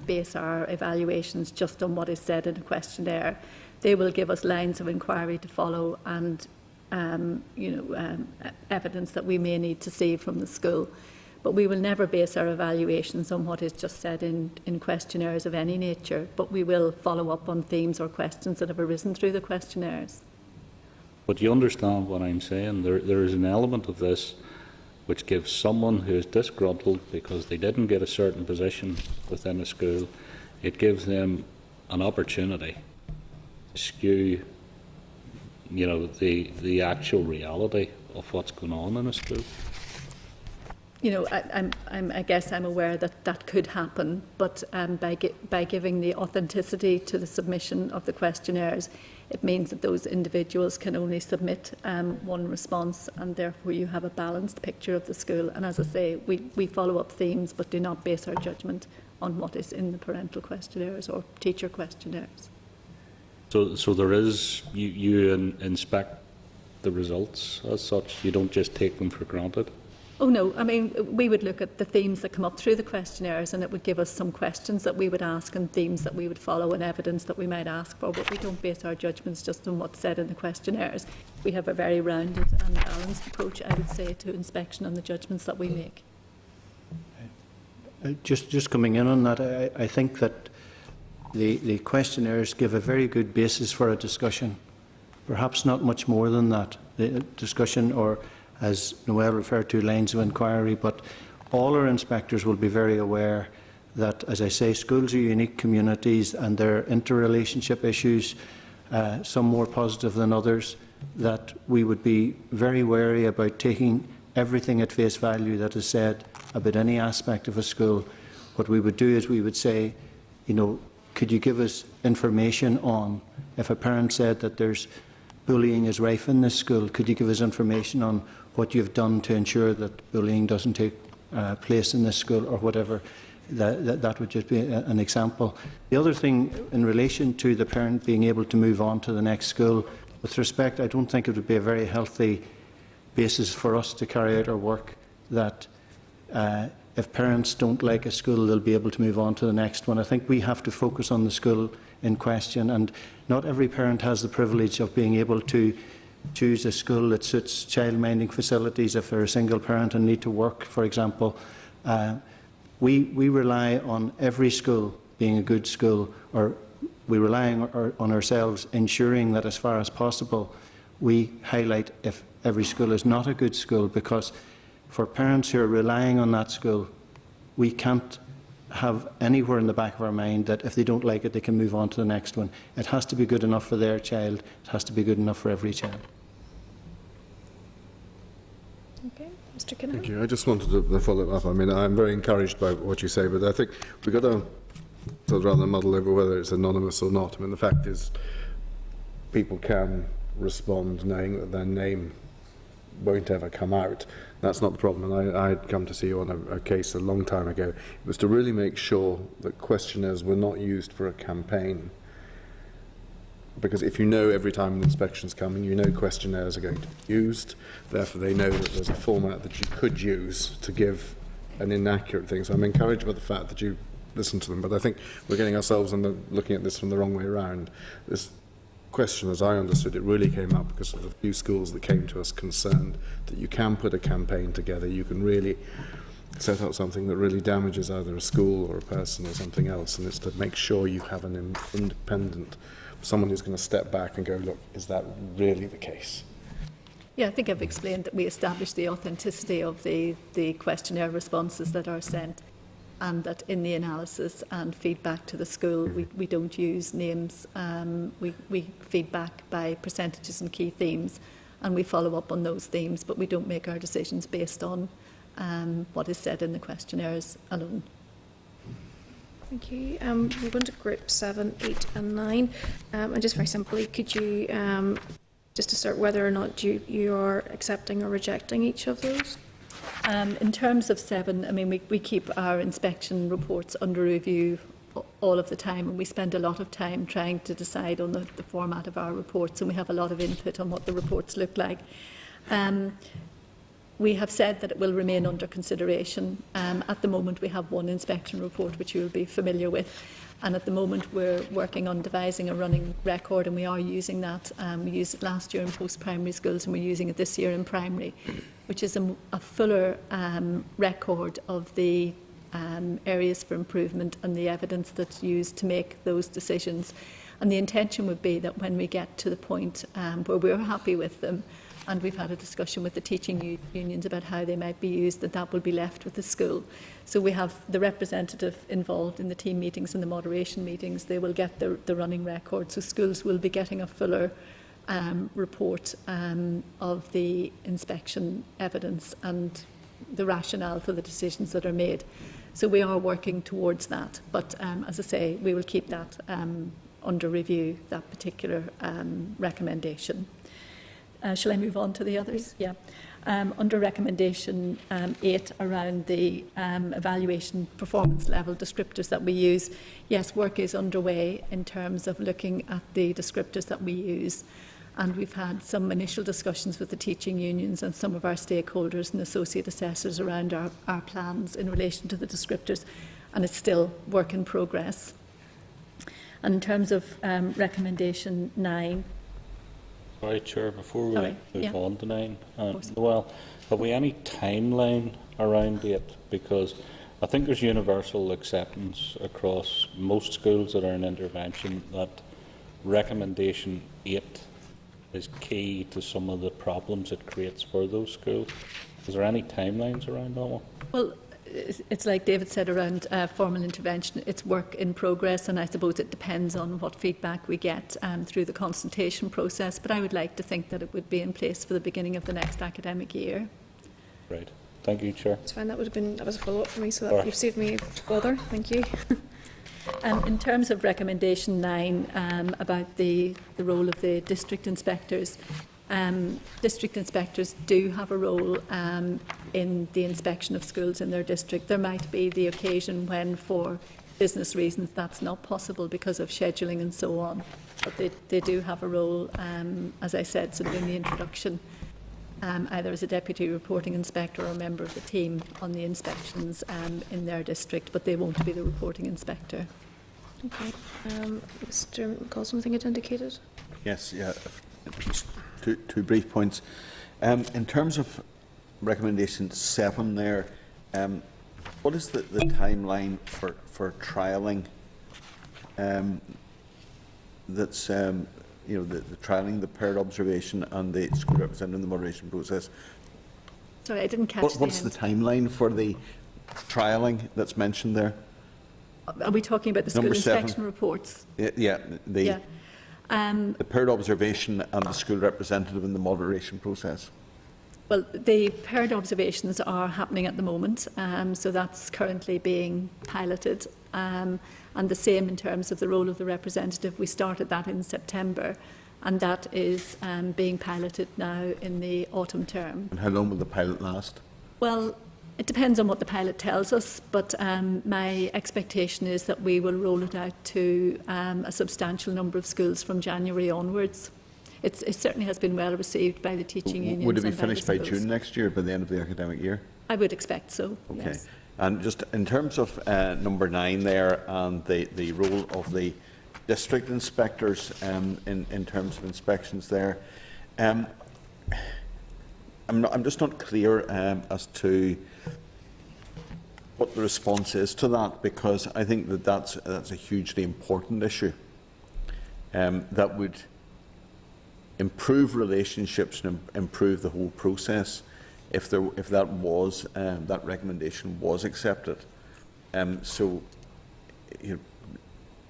base our evaluations just on what is said in a questionnaire. They will give us lines of inquiry to follow and evidence that we may need to see from the school. But we will never base our evaluations on what is just said in questionnaires of any nature, but we will follow up on themes or questions that have arisen through the questionnaires. But you understand what I'm saying. There is an element of this which gives someone who is disgruntled because they didn't get a certain position within a school, it gives them an opportunity to skew the actual reality of what's going on in a school. I guess I'm aware that could happen, but by giving the authenticity to the submission of the questionnaires, it means that those individuals can only submit one response, and therefore you have a balanced picture of the school. And as I say, we follow up themes, but do not base our judgment on what is in the parental questionnaires or teacher questionnaires. So there is, you inspect the results as such, you don't just take them for granted? Oh no, I mean, we would look at the themes that come up through the questionnaires, and it would give us some questions that we would ask and themes that we would follow and evidence that we might ask for, but we don't base our judgments just on what's said in the questionnaires. We have a very rounded and balanced approach, I would say, to inspection and the judgments that we make. Just coming in on that, I think that the questionnaires give a very good basis for a discussion. Perhaps not much more than that, the discussion, or as Noel referred to, lines of inquiry, but all our inspectors will be very aware that, as I say, schools are unique communities and there are interrelationship issues, some more positive than others, that we would be very wary about taking everything at face value that is said about any aspect of a school. What we would do is we would say, you know, could you give us information on, if a parent said that there's bullying is rife in this school, could you give us information on what you've done to ensure that bullying doesn't take place in this school, or whatever? That would just be an example. The other thing, in relation to the parent being able to move on to the next school, with respect, I don't think it would be a very healthy basis for us to carry out our work that if parents don't like a school, they'll be able to move on to the next one. I think we have to focus on the school in question, and not every parent has the privilege of being able to choose a school that suits childminding facilities if they're a single parent and need to work, for example. We rely on every school being a good school, or we rely on ourselves ensuring that as far as possible we highlight if every school is not a good school, because for parents who are relying on that school, we can't have anywhere in the back of our mind that if they don't like it, they can move on to the next one. It has to be good enough for their child. It has to be good enough for every child. Okay, Mr. Kinahan. Thank you. I just wanted to follow up. I mean, I'm very encouraged by what you say, but I think we've got to sort of rather muddle over whether it's anonymous or not. I mean, the fact is, people can respond knowing that their name won't ever come out. That's not the problem. And I'd come to see you on a case a long time ago. It was to really make sure that questionnaires were not used for a campaign. Because if you know every time an inspection's coming, you know questionnaires are going to be used, therefore they know that there's a format that you could use to give an inaccurate thing. So I'm encouraged by the fact that you listen to them, but I think we're getting ourselves looking at this from the wrong way around. This question, as I understood it, really came up because of the few schools that came to us concerned that you can put a campaign together, you can really set up something that really damages either a school or a person or something else, and it's to make sure you have an independent, someone who's going to step back and go, look, is that really the case? Yeah, I think I've explained that we established the authenticity of the questionnaire responses that are sent, and that in the analysis and feedback to the school, we don't use names. We feedback by percentages and key themes, and we follow up on those themes, but we don't make our decisions based on what is said in the questionnaires alone. Thank you. We're going to group 7, 8 and 9. And just very simply, could you just assert whether or not you are accepting or rejecting each of those? In terms of 7, I mean, we keep our inspection reports under review all of the time, and we spend a lot of time trying to decide on the format of our reports, and we have a lot of input on what the reports look like. We have said that it will remain under consideration. At the moment, we have one inspection report, which you will be familiar with, and at the moment we're working on devising a running record, and we are using that. We used it last year in post-primary schools, and we're using it this year in primary, which is a fuller record of the areas for improvement and the evidence that's used to make those decisions. And the intention would be that when we get to the point where we're happy with them, and we've had a discussion with the teaching unions about how they might be used, that will be left with the school. So we have the representative involved in the team meetings and the moderation meetings. They will get the running record. So schools will be getting a fuller report of the inspection evidence and the rationale for the decisions that are made. So we are working towards that. But as I say, we will keep that under review, that particular recommendation. Shall I move on to the others? Yeah. Under recommendation 8 around the evaluation performance level descriptors that we use, yes, work is underway in terms of looking at the descriptors that we use, and we've had some initial discussions with the teaching unions and some of our stakeholders and associate assessors around our plans in relation to the descriptors, and it's still work in progress. And in terms of recommendation 9, Sorry, Chair, before we move on to 9, well, have we any timeline around 8? Because I think there's universal acceptance across most schools that are in intervention that recommendation 8 is key to some of the problems it creates for those schools. Is there any timelines around that one? Well, it's like David said around formal intervention. It's work in progress, and I suppose it depends on what feedback we get through the consultation process. But I would like to think that it would be in place for the beginning of the next academic year. Right. Thank you, Chair. It's fine. That was a follow-up for me, so All right. you've saved me bother. Thank you. In terms of recommendation 9 about the role of the district inspectors, district inspectors do have a role in the inspection of schools in their district. There might be the occasion when, for business reasons, that's not possible because of scheduling and so on. But they do have a role, as I said, sort of in the introduction, either as a deputy reporting inspector or a member of the team on the inspections in their district, but they won't be the reporting inspector. Okay. Mr. McCall, something had indicated? Yes, yeah. Just two brief points. In terms of recommendation 7 there, what is the timeline for trialling? That's you know, the trialling, the paired observation, and the school representative in the moderation process. Sorry, I didn't catch What's the timeline for the trialling that's mentioned there? Are we talking about the school Number 7. inspection reports? Yeah, the paired observation and the school representative in the moderation process. Well, the paired observations are happening at the moment, so that's currently being piloted. And the same in terms of the role of the representative. We started that in September, and that is being piloted now in the autumn term. And how long will the pilot last? Well, it depends on what the pilot tells us, but my expectation is that we will roll it out to a substantial number of schools from January onwards. It certainly has been well received by the teaching unions. Would it be and finished by schools. June next year, by the end of the academic year? I would expect so, Okay. yes. And just in terms of number 9 there, and the role of the district inspectors in terms of inspections there, I'm just not clear as to what the response is to that, because I think that's a hugely important issue that would improve relationships and improve the whole process if that was that recommendation was accepted. So, you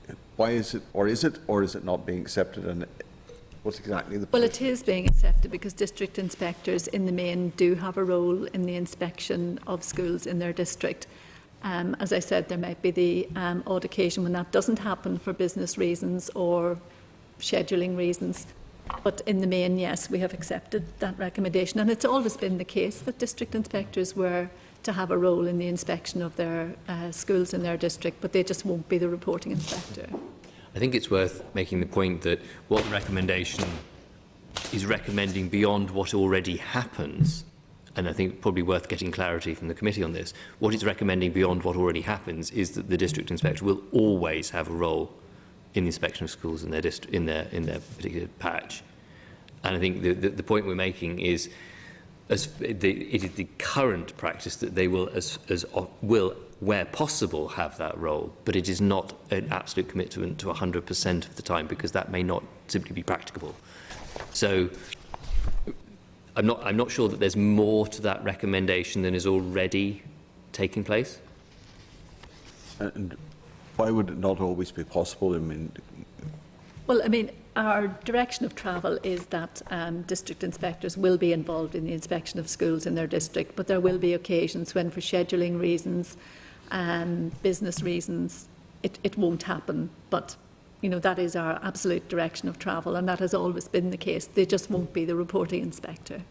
know, why is it, or is it not being accepted, and what's exactly the point? Well, it is being accepted because district inspectors in the main do have a role in the inspection of schools in their district. As I said, there might be the odd occasion when that doesn't happen for business reasons or scheduling reasons. But in the main, yes, we have accepted that recommendation. And it's always been the case that district inspectors were to have a role in the inspection of their schools in their district, but they just won't be the reporting inspector. I think it's worth making the point that what the recommendation is recommending beyond what already happens, and I think probably worth getting clarity from the committee on this, what it's recommending beyond what already happens is that the district inspector will always have a role in the inspection of schools in their particular patch. And I think the point we're making is, it is the current practice that they will, will where possible, have that role, but it is not an absolute commitment to 100% of the time, because that may not simply be practicable. So I'm not sure that there's more to that recommendation than is already taking place. And why would it not always be possible? I mean, well, I mean, our direction of travel is that district inspectors will be involved in the inspection of schools in their district, but there will be occasions when, for scheduling reasons, business reasons, it won't happen. But, you know, that is our absolute direction of travel, and that has always been the case. They just won't be the reporting inspector.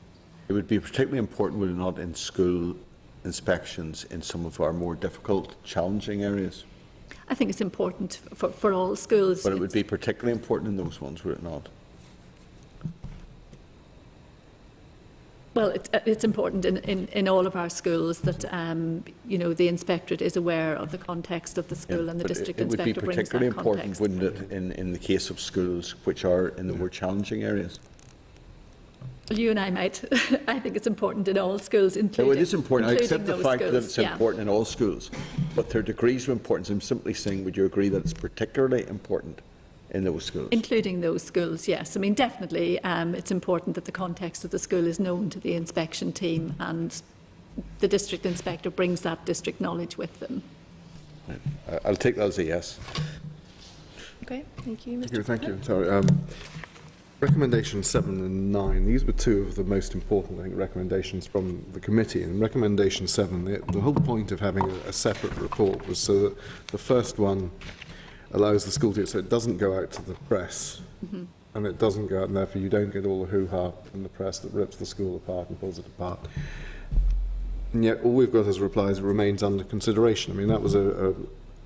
it would be particularly important, would it not, in school inspections in some of our more difficult, challenging areas? I think it's important for all schools. But it would be particularly important in those ones, would it not? Well, it's important in all of our schools that you know, the inspectorate is aware of the context of the school, and the district inspector brings that context. It would be particularly important, wouldn't it, in the case of schools which are in the more challenging areas? Well, you and I might. I think it's important in all schools, including. No, it is important. I accept the fact that it's yeah. important in all schools, but there are degrees of importance. I'm simply saying, would you agree that it's particularly important in those schools? Including those schools, yes. I mean, definitely it's important that the context of the school is known to the inspection team, and the district inspector brings that district knowledge with them. I'll take that as a yes. Okay, thank you, Mr. Thank you. Sorry. Recommendations 7 and 9, these were two of the most important, I think, recommendations from the committee. In recommendation 7, the whole point of having a separate report was so that the first one allows the school to, so it doesn't go out to the press, and it doesn't go out, and therefore you don't get all the hoo-ha in the press that rips the school apart and pulls it apart. And yet all we've got as replies remains under consideration. I mean, that was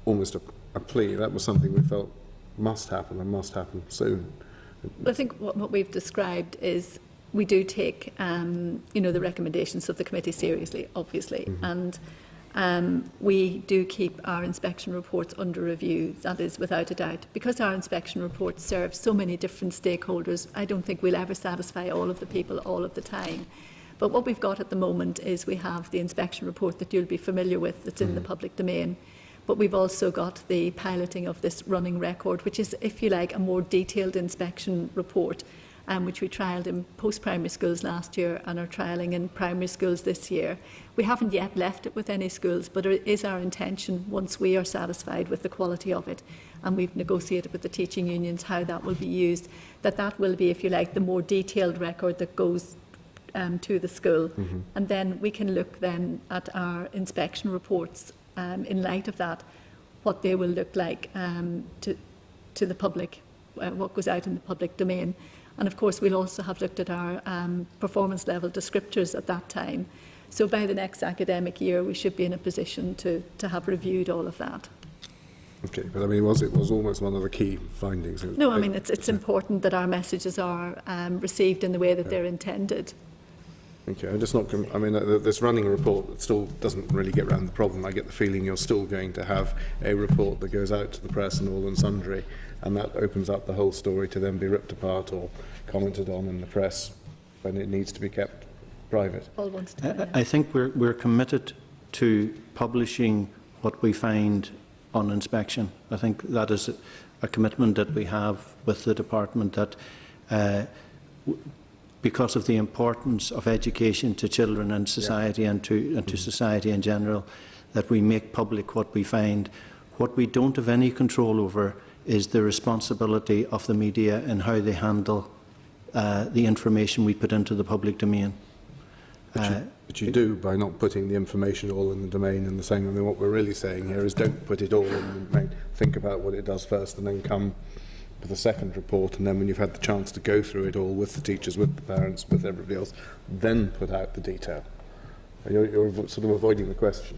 almost a plea. That was something we felt must happen and must happen soon. Well, I think what we've described is we do take, the recommendations of the committee seriously, obviously, and we do keep our inspection reports under review. That is without a doubt. Because our inspection reports serve so many different stakeholders, I don't think we'll ever satisfy all of the people all of the time. But what we've got at the moment is we have the inspection report that you'll be familiar with that's in the public domain. But we've also got the piloting of this running record, which is, if you like, a more detailed inspection report, which we trialled in post-primary schools last year and are trialling in primary schools this year. We haven't yet left it with any schools, but it is our intention, once we are satisfied with the quality of it, and we've negotiated with the teaching unions how that will be used, that will be, if you like, the more detailed record that goes to the school. And then we can look then at our inspection reports in light of that, what they will look like to the public, what goes out in the public domain. And of course, we'll also have looked at our performance level descriptors at that time. So by the next academic year, we should be in a position to have reviewed all of that. Okay, but I mean, it was almost one of the key findings. No, I mean, it's important that our messages are received in the way that they're intended. Okay, I'm just not. I mean, this running report still doesn't really get around the problem. I get the feeling you're still going to have a report that goes out to the press and all and sundry, and that opens up the whole story to then be ripped apart or commented on in the press when it needs to be kept private. Paul wants to I think we're committed to publishing what we find on inspection. I think that is a commitment that we have with the department, that because of the importance of education to children and society, and to society in general, that we make public what we find. What we don't have any control over is the responsibility of the media and how they handle the information we put into the public domain. But you do by not putting the information all in the domain and the same. I mean, what we're really saying here is don't put it all in the domain. Think about what it does first, and then come with a second report, and then when you've had the chance to go through it all with the teachers, with the parents, with everybody else, then put out the detail. You're sort of avoiding the question,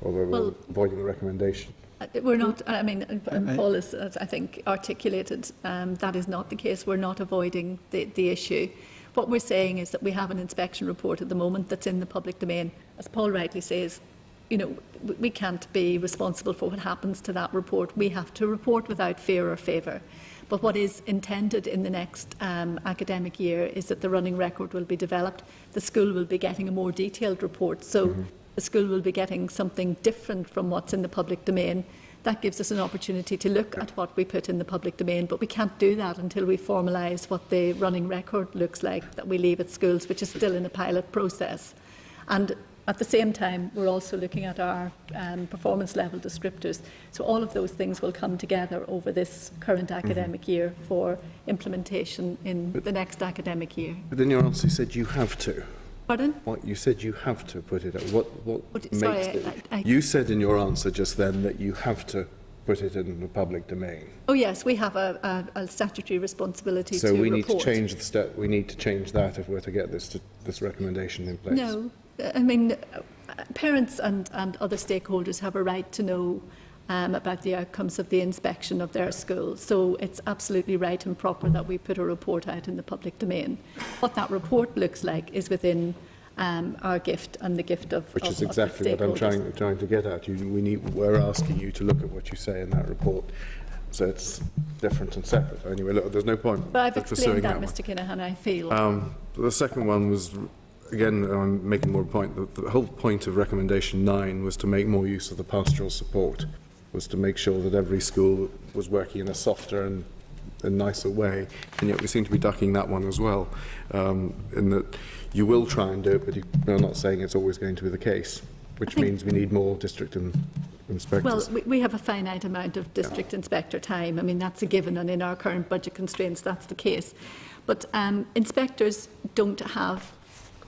or avoiding the recommendation. We're not, I mean, and Paul has, I think, articulated that is not the case. We're not avoiding the issue. What we're saying is that we have an inspection report at the moment that's in the public domain. As Paul rightly says, we can't be responsible for what happens to that report. We have to report without fear or favour. But what is intended in the next academic year is that the running record will be developed. The school will be getting a more detailed report. So the school will be getting something different from what's in the public domain. That gives us an opportunity to look at what we put in the public domain, but we can't do that until we formalise what the running record looks like that we leave at schools, which is still in a pilot process. And at the same time, we're also looking at our performance level descriptors. So all of those things will come together over this current academic year for implementation in the next academic year. But in your answer, you said you have to. Pardon? What you said you have to put it. What makes sorry, it? You said in your answer just then that you have to put it in the public domain. Oh yes, we have a statutory responsibility to report. So we need to change the we need to change that if we're to get this recommendation in place. No, I mean, parents and other stakeholders have a right to know about the outcomes of the inspection of their school. So it's absolutely right and proper that we put a report out in the public domain. What that report looks like is within our gift and the gift of which is exactly what I'm trying to get at. We're asking you to look at what you say in that report. So it's different and separate. Anyway, look, there's no point. But I've explained that, Mr. Kinahan, I feel. The second one was, again, I'm making more point. The whole point of recommendation 9 was to make more use of the pastoral support, was to make sure that every school was working in a softer and a nicer way, and yet we seem to be ducking that one as well, in that you will try and do it, but you're not saying it's always going to be the case, which means we need more district inspectors. Well, we have a finite amount of district inspector time. I mean, that's a given, and in our current budget constraints, that's the case. But inspectors don't have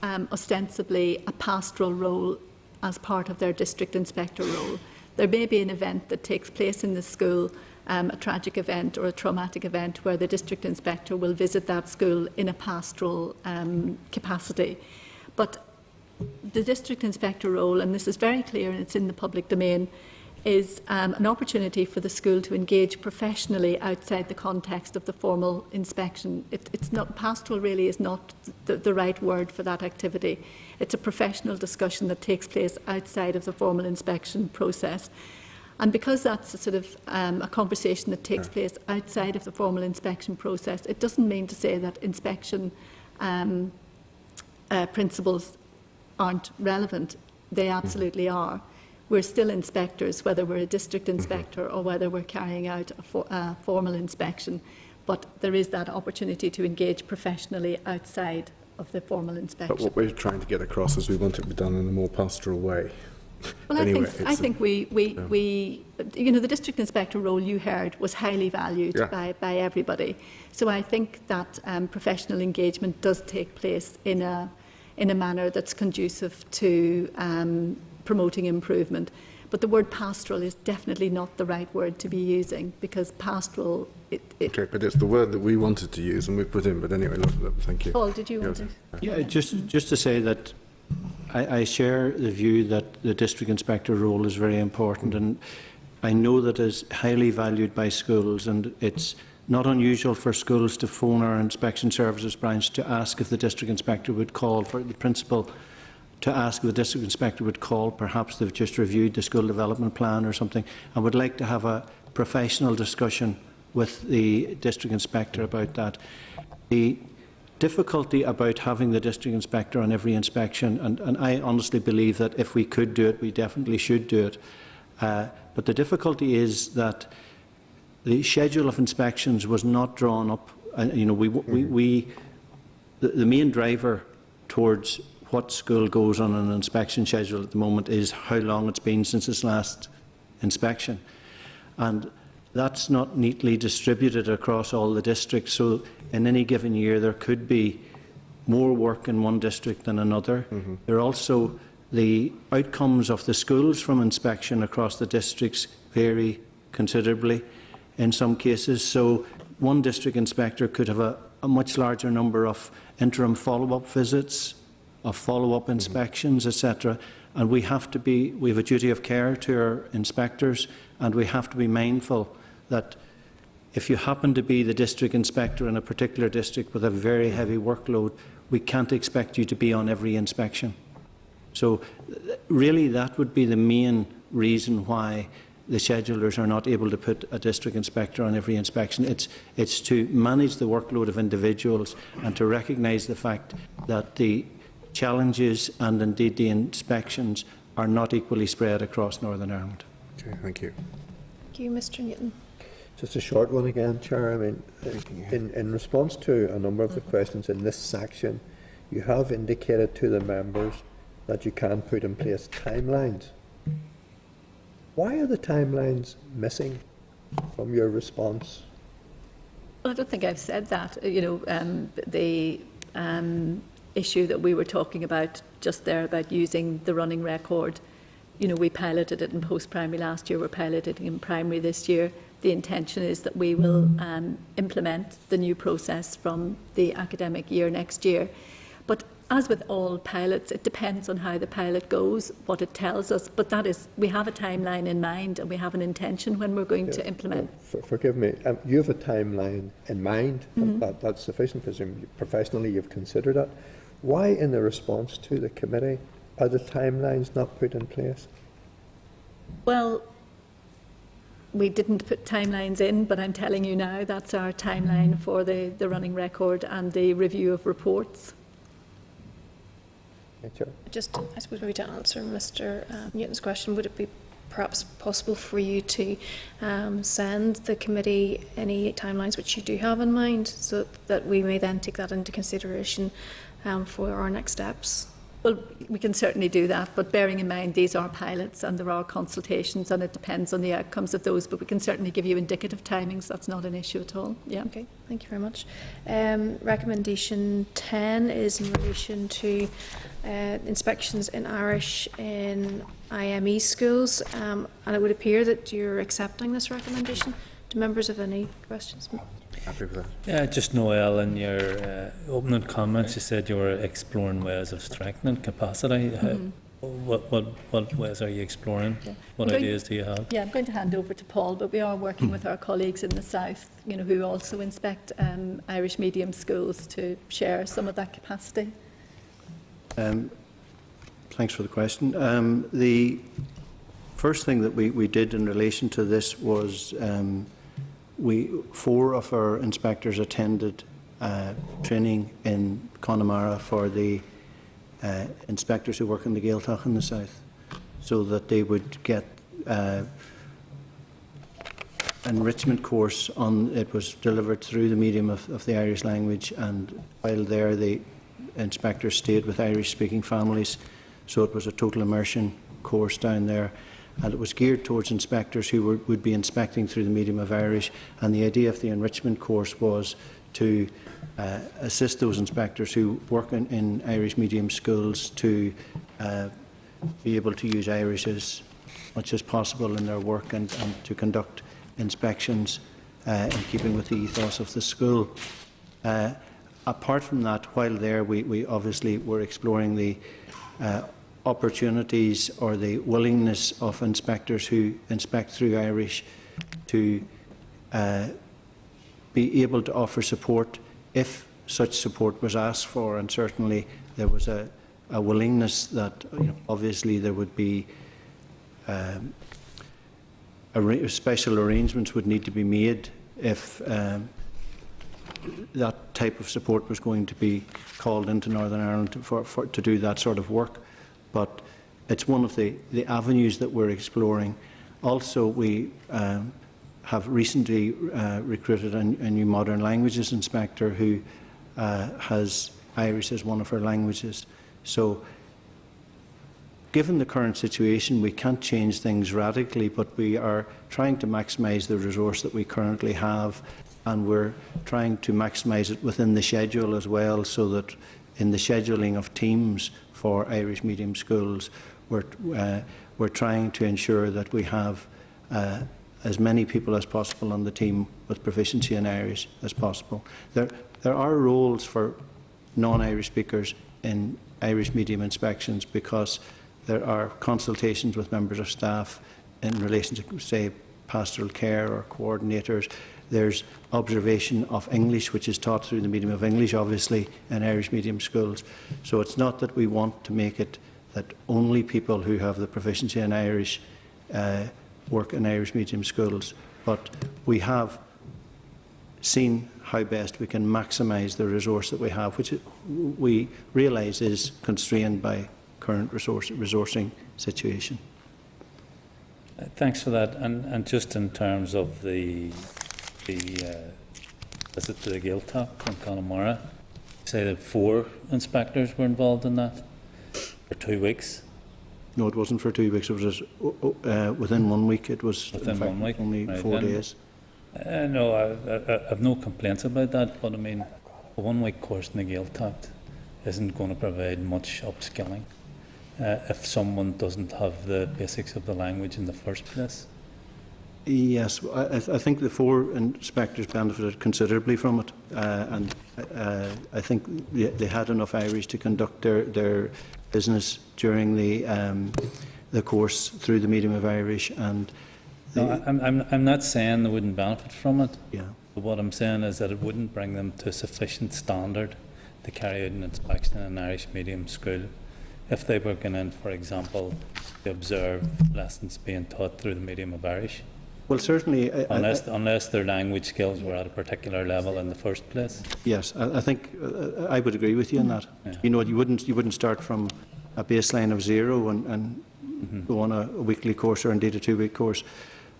ostensibly a pastoral role as part of their district inspector role. There may be an event that takes place in the school, a tragic event or a traumatic event, where the district inspector will visit that school in a pastoral capacity. But the district inspector role, and this is very clear and it's in the public domain, is an opportunity for the school to engage professionally outside the context of the formal inspection. It's not, pastoral really is not the right word for that activity. It's a professional discussion that takes place outside of the formal inspection process. And because that's a sort of a conversation that takes place outside of the formal inspection process, it doesn't mean to say that inspection principles aren't relevant. They absolutely are. We're still inspectors, whether we're a district inspector or whether we're carrying out a formal inspection. But there is that opportunity to engage professionally outside of the formal inspection. But what we're trying to get across is we want it to be done in a more pastoral way. Well, anyway, I think we you know, the district inspector role you heard was highly valued by everybody. So I think that professional engagement does take place in a manner that's conducive to promoting improvement. But the word pastoral is definitely not the right word to be using, because pastoral... Okay, but it's the word that we wanted to use and we put in, but anyway, thank you. Paul, did you want to... Yeah, just to say that I share the view that the district inspector role is very important, and I know that it's highly valued by schools, and it's not unusual for schools to phone our inspection services branch to ask if the district inspector would call, for the principal to ask if the district inspector would call. Perhaps they've just reviewed the school development plan or something and would like to have a professional discussion with the district inspector about that. The difficulty about having the district inspector on every inspection, and I honestly believe that if we could do it, we definitely should do it, but the difficulty is that the schedule of inspections was not drawn up. You know, the main driver towards what school goes on an inspection schedule at the moment is how long it's been since its last inspection, and that's not neatly distributed across all the districts. So in any given year there could be more work in one district than another. There are also the outcomes of the schools from inspection across the districts vary considerably in some cases. So one district inspector could have a much larger number of interim follow-up visits, of follow-up inspections, etc. And we have a duty of care to our inspectors, and we have to be mindful that if you happen to be the district inspector in a particular district with a very heavy workload, we can't expect you to be on every inspection. So really that would be the main reason why the schedulers are not able to put a district inspector on every inspection. It's to manage the workload of individuals and to recognise the fact that the challenges and indeed the inspections are not equally spread across Northern Ireland. Okay, thank you. Thank you, Mr. Newton. Just a short one again, Chair. I mean, in response to a number of the questions in this section, you have indicated to the members that you can put in place timelines. Why are the timelines missing from your response? Well, I don't think I've said that. You know, the issue that we were talking about just there about using the running record, you know, we piloted it in post-primary last year, we're piloting it in primary this year. The intention is that we will implement the new process from the academic year next year. But as with all pilots, it depends on how the pilot goes, what it tells us. But that is, we have a timeline in mind and we have an intention when we're going to implement. Forgive me, you have a timeline in mind, that's sufficient, presumably professionally you've considered that. Why in the response to the committee are the timelines not put in place? Well, we didn't put timelines in, but I'm telling you now that's our timeline for the running record and the review of reports. Just, I suppose, maybe to answer Mr. Newton's question, would it be perhaps possible for you to send the committee any timelines which you do have in mind, so that we may then take that into consideration for our next steps? Well, we can certainly do that, but bearing in mind these are pilots and there are consultations and it depends on the outcomes of those, but we can certainly give you indicative timings. That's not an issue at all. Yeah. Okay, thank you very much. Recommendation 10 is in relation to inspections in Irish in IME schools, and it would appear that you're accepting this recommendation. Do members have any questions? Happy with that. Yeah, just Noel, in your opening comments, you said you were exploring ways of strengthening capacity. What ways are you exploring? Yeah. What ideas do you have? Yeah, I'm going to hand over to Paul, but we are working with our colleagues in the south, who also inspect Irish medium schools to share some of that capacity. Thanks for the question. The first thing that we did in relation to this was 4 of our inspectors attended training in Connemara for the inspectors who work in the Gaeltacht in the south, so that they would get enrichment course on. It was delivered through the medium of the Irish language, and while there the inspectors stayed with Irish-speaking families, so it was a total immersion course down there. And it was geared towards inspectors who would be inspecting through the medium of Irish, and the idea of the enrichment course was to assist those inspectors who work in Irish medium schools to be able to use Irish as much as possible in their work and to conduct inspections in keeping with the ethos of the school. Apart from that, while there we obviously were exploring the opportunities or the willingness of inspectors who inspect through Irish to be able to offer support if such support was asked for, and certainly there was a willingness that obviously there would be special arrangements would need to be made if that type of support was going to be called into Northern Ireland to do that sort of work. But it's one of the avenues that we're exploring. Also, we have recently recruited a new modern languages inspector who has Irish as one of her languages. So, given the current situation, we can't change things radically, but we are trying to maximise the resource that we currently have, and we're trying to maximise it within the schedule as well, so that in the scheduling of teams for Irish medium schools, we're trying to ensure that we have as many people as possible on the team with proficiency in Irish as possible. There are roles for non-Irish speakers in Irish medium inspections because there are consultations with members of staff in relation to, say, pastoral care or coordinators. There's observation of English, which is taught through the medium of English, obviously, in Irish medium schools. So it's not that we want to make it that only people who have the proficiency in Irish work in Irish medium schools, but we have seen how best we can maximise the resource that we have, which we realise is constrained by current resourcing situation. Thanks for that. And just in terms of the visit to the Gaeltacht in Connemara, say that 4 inspectors were involved in that for 2 weeks. No, it wasn't for 2 weeks. It was within 1 week. It was within 1 week, only right, 4 days. No, I've no complaints about that. But I mean, a 1 week course in the Gaeltacht isn't going to provide much upskilling if someone doesn't have the basics of the language in the first place. Yes, I think the 4 inspectors benefited considerably from it, and I think they had enough Irish to conduct their business during the course through the medium of Irish. And no, I'm not saying they wouldn't benefit from it. Yeah. But what I'm saying is that it wouldn't bring them to sufficient standard to carry out an inspection in an Irish medium school. If they were going in, for example, to observe lessons being taught through the medium of Irish. Well, certainly, unless their language skills were at a particular level in the first place. Yes, I think I would agree with you on that. Yeah. You wouldn't start from a baseline of 0 and go on a weekly course or indeed a 2-week course.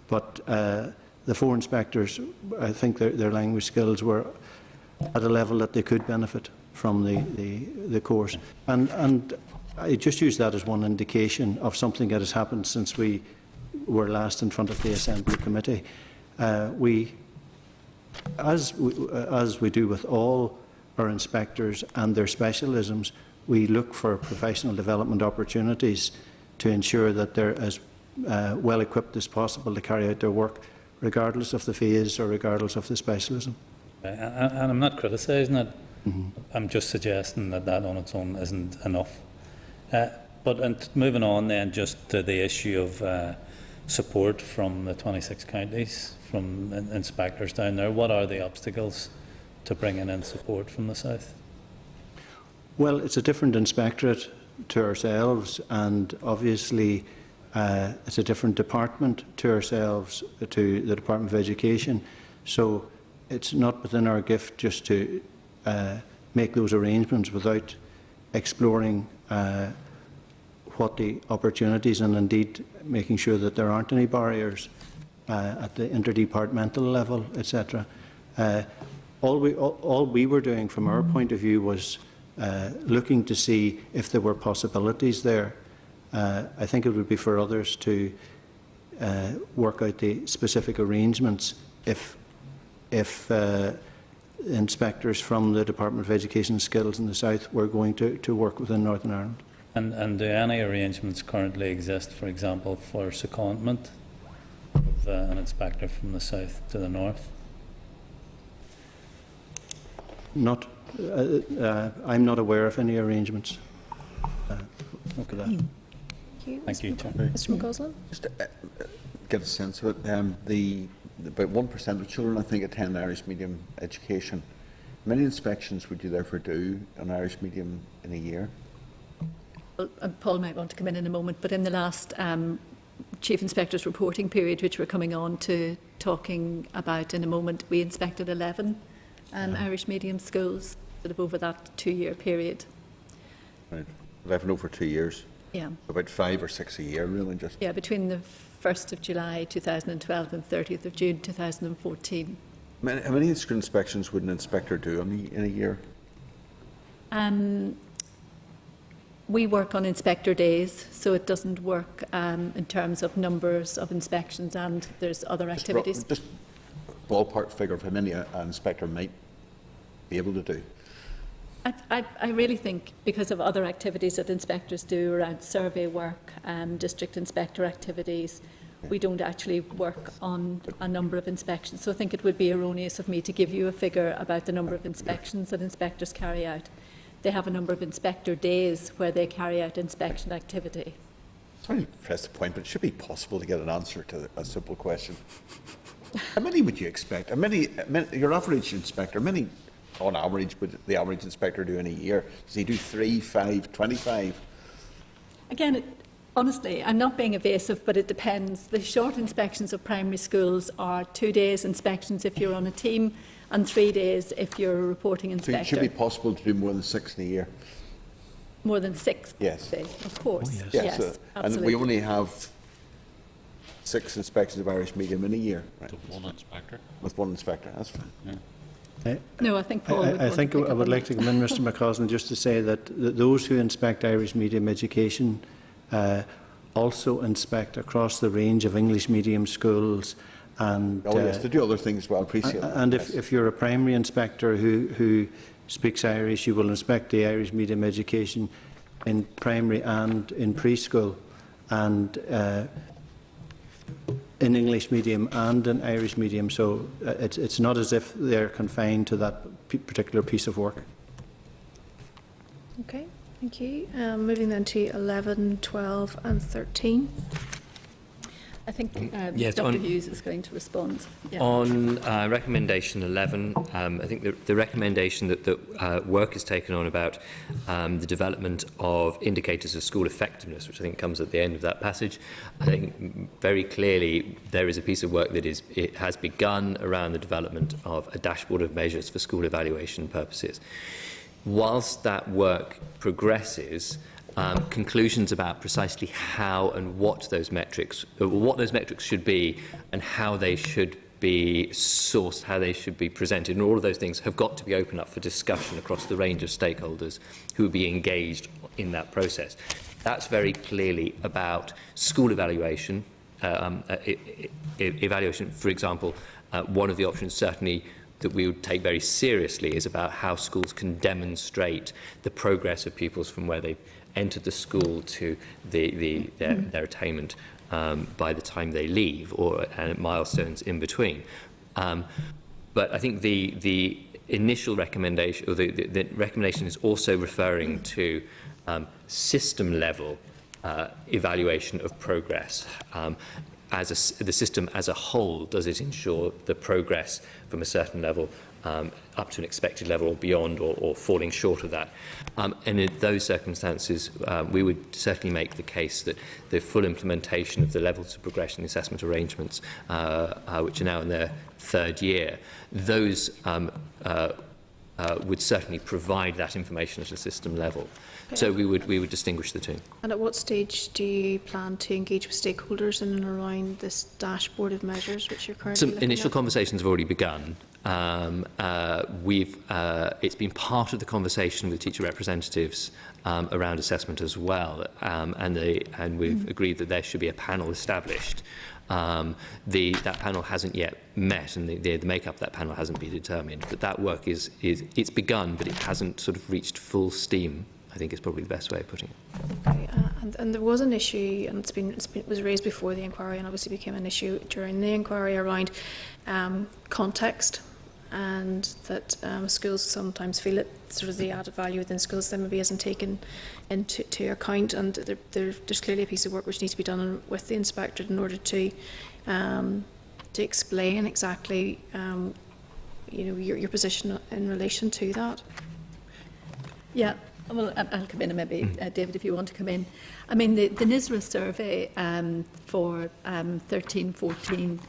But the 4 inspectors, I think their language skills were at a level that they could benefit from the course. And I just use that as one indication of something that has happened since we were last in front of the Assembly Committee. As we do with all our inspectors and their specialisms, we look for professional development opportunities to ensure that they're as well equipped as possible to carry out their work, regardless of the phase or regardless of the specialism. And I'm not criticising it. I'm just suggesting that that on its own isn't enough. But moving on then just to the issue of support from the 26 counties, from inspectors down there, what are the obstacles to bringing in support from the south? Well, it's a different inspectorate to ourselves, and obviously it's a different department to ourselves, to the Department of Education. So it's not within our gift just to make those arrangements without exploring what the opportunities, and indeed making sure that there aren't any barriers at the interdepartmental level, etc. All we were doing from our point of view was looking to see if there were possibilities there. I think it would be for others to work out the specific arrangements if inspectors from the Department of Education and Skills in the South were going to work within Northern Ireland. And do any arrangements currently exist, for example, for secondment of an inspector from the south to the north? Not, I'm not aware of any arrangements. Okay. Thank you, Chair. Mr. McCausland? Just to get a sense of it, about 1% of children, I think, attend Irish medium education. How many inspections would you therefore do on Irish medium in a year? Well, Paul might want to come in a moment, but in the last Chief Inspector's reporting period, which we're coming on to talking about in a moment, we inspected 11 Irish medium schools sort of over that 2-year period. Right. 11 over 2 years? Yeah. About 5 or 6 a year, really? Just. Yeah, between the 1st of July 2012 and 30th of June 2014. How many school inspections would an inspector do in a year? We work on inspector days, so it doesn't work in terms of numbers of inspections, and there's other activities. Just ballpark figure of how many an inspector might be able to do. I really think because of other activities that inspectors do around survey work, district inspector activities, we don't actually work on a number of inspections. So I think it would be erroneous of me to give you a figure about the number of inspections that inspectors carry out. They have a number of inspector days where they carry out inspection activity. Sorry to press the point, but it should be possible to get an answer to a simple question. How many would you expect? Your average inspector, many on average would the average inspector do in a year? Does he do 3, 5, 25? Again, honestly, I'm not being evasive, but it depends. The short inspections of primary schools are 2 days inspections if you're on a team, and 3 days if you're a reporting inspector. So it should be possible to do more than 6 in a year? More than 6, yes. Of course. Oh, yes. Yes, and we only have 6 inspections of Irish medium in a year. Right? With one inspector? With one inspector, that's fine. Yeah. No, I think Paul I would like to come in, Mr. McCausland, just to say that those who inspect Irish medium education also inspect across the range of English medium schools. And, yes, to do other things well, appreciate that. And yes. if you're a primary inspector who speaks Irish, you will inspect the Irish medium education in primary and in preschool, and in English medium and in Irish medium. So it's not as if they're confined to that particular piece of work. Okay, thank you. Moving then to 11, 12 and 13. I think yes, Dr. Hughes is going to respond. Yeah. On recommendation 11, I think the recommendation that work is taken on about the development of indicators of school effectiveness, which I think comes at the end of that passage. I think very clearly there is a piece of work that it has begun around the development of a dashboard of measures for school evaluation purposes. Whilst that work progresses, conclusions about precisely how and what those metrics should be and how they should be sourced, how they should be presented, and all of those things have got to be open up for discussion across the range of stakeholders who will be engaged in that process. That's very clearly about school evaluation. Evaluation, for example, one of the options certainly that we would take very seriously is about how schools can demonstrate the progress of pupils from where they've entered the school to their attainment by the time they leave, or milestones in between. But I think the initial recommendation, or the recommendation, is also referring to system level evaluation of progress. The system as a whole, does it ensure the progress from a certain level up to an expected level or beyond, or falling short of that? And in those circumstances, we would certainly make the case that the full implementation of the levels of progression assessment arrangements, which are now in their third year, those would certainly provide that information at a system level. Okay. So we would distinguish the two. And at what stage do you plan to engage with stakeholders in and around this dashboard of measures which you're currently looking at? Some initial conversations have already begun. It's been part of the conversation with teacher representatives around assessment as well, and we've agreed that there should be a panel established. That panel hasn't yet met, and the makeup of that panel hasn't been determined. But that work it's begun, but it hasn't sort of reached full steam, I think is probably the best way of putting it. Okay, and there was an issue, and it was raised before the inquiry, and obviously became an issue during the inquiry around context, and that schools sometimes feel that sort of the added value within schools then maybe isn't taken into account, and there's clearly a piece of work which needs to be done with the inspectorate in order to explain exactly your position in relation to that. Yeah. Well, I'll come in, and maybe David, if you want to come in. I mean, the NISRA survey for 13-14,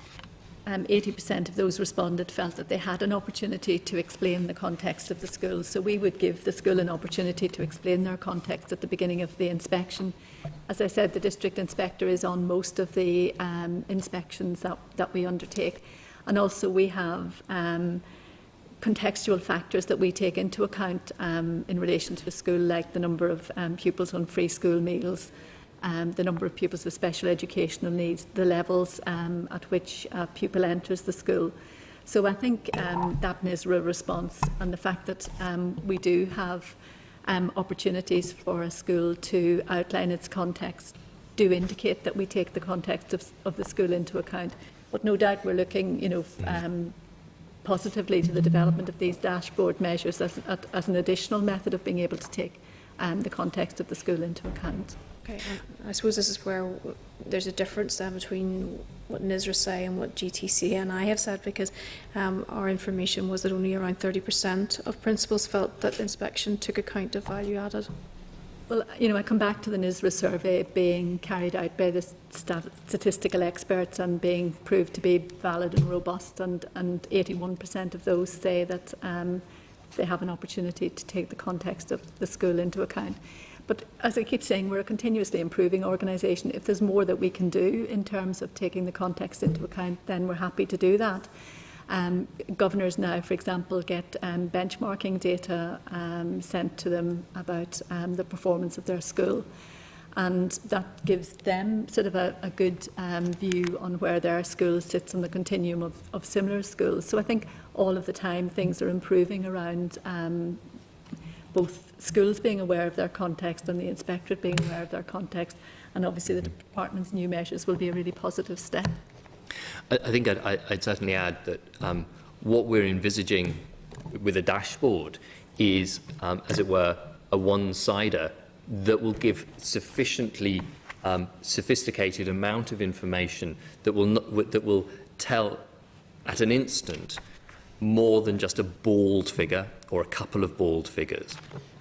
80% of those responded felt that they had an opportunity to explain the context of the school. So we would give the school an opportunity to explain their context at the beginning of the inspection. As I said, the district inspector is on most of the inspections that we undertake. And also we have contextual factors that we take into account in relation to a school, like the number of pupils on free school meals, the number of pupils with special educational needs, the levels at which a pupil enters the school. So I think that NISRA response, and the fact that we do have opportunities for a school to outline its context, do indicate that we take the context of the school into account. But no doubt we're looking, positively to the development of these dashboard measures as an additional method of being able to take the context of the school into account. Okay, I suppose this is where there's a difference then between what NISRA say and what GTC and I have said, because our information was that only around 30% of principals felt that inspection took account of value added. Well, I come back to the NISRA survey being carried out by the statistical experts and being proved to be valid and robust, and 81% of those say that they have an opportunity to take the context of the school into account. But as I keep saying, we're a continuously improving organisation. If there's more that we can do in terms of taking the context into account, then we're happy to do that. Governors now, for example, get benchmarking data sent to them about the performance of their school, and that gives them sort of a good view on where their school sits on the continuum of similar schools. So I think all of the time things are improving around both schools being aware of their context and the inspectorate being aware of their context, and obviously the department's new measures will be a really positive step. I think I'd certainly add that what we're envisaging with a dashboard is, as it were, a one-sider that will give sufficiently sophisticated amount of information that will tell at an instant more than just a bald figure or a couple of bald figures.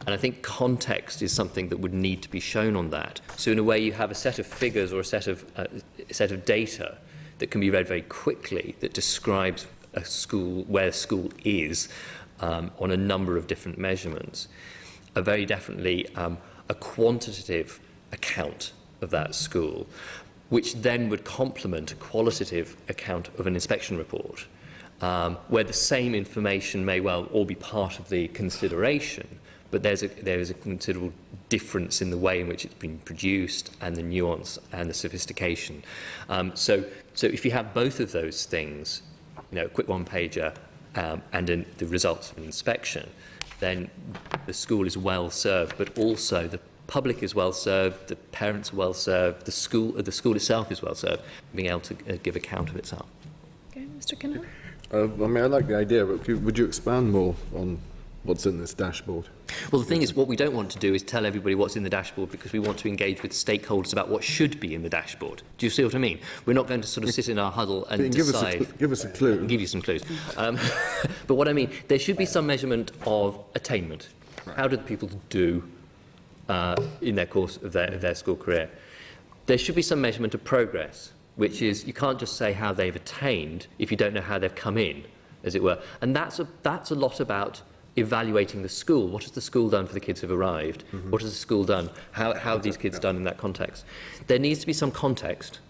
And I think context is something that would need to be shown on that. So in a way, you have a set of figures or a set of data that can be read very quickly that describes a school, where a school is on a number of different measurements. Very definitely a quantitative account of that school, which then would complement a qualitative account of an inspection report, where the same information may well all be part of the consideration, but there is a considerable difference in the way in which it's been produced and the nuance and the sophistication. So if you have both of those things, a quick one-pager and the results of an inspection, then the school is well served, but also the public is well served, the parents are well served, the school itself is well served, being able to give account of itself. Okay, Mr. Kinnan. I like the idea, but would you expand more on what's in this dashboard? Well, the thing is, what we don't want to do is tell everybody what's in the dashboard, because we want to engage with stakeholders about what should be in the dashboard. Do you see what I mean? We're not going to sort of sit in our huddle and decide. Give us a clue. I can give you some clues. But what I mean, there should be some measurement of attainment. Right. How did people do in their course of their school career? There should be some measurement of progress, which is you can't just say how they've attained if you don't know how they've come in, as it were. And that's a lot about evaluating the school. What has the school done for the kids who've arrived? Mm-hmm. What has the school done? How have these kids done in that context? There needs to be some context.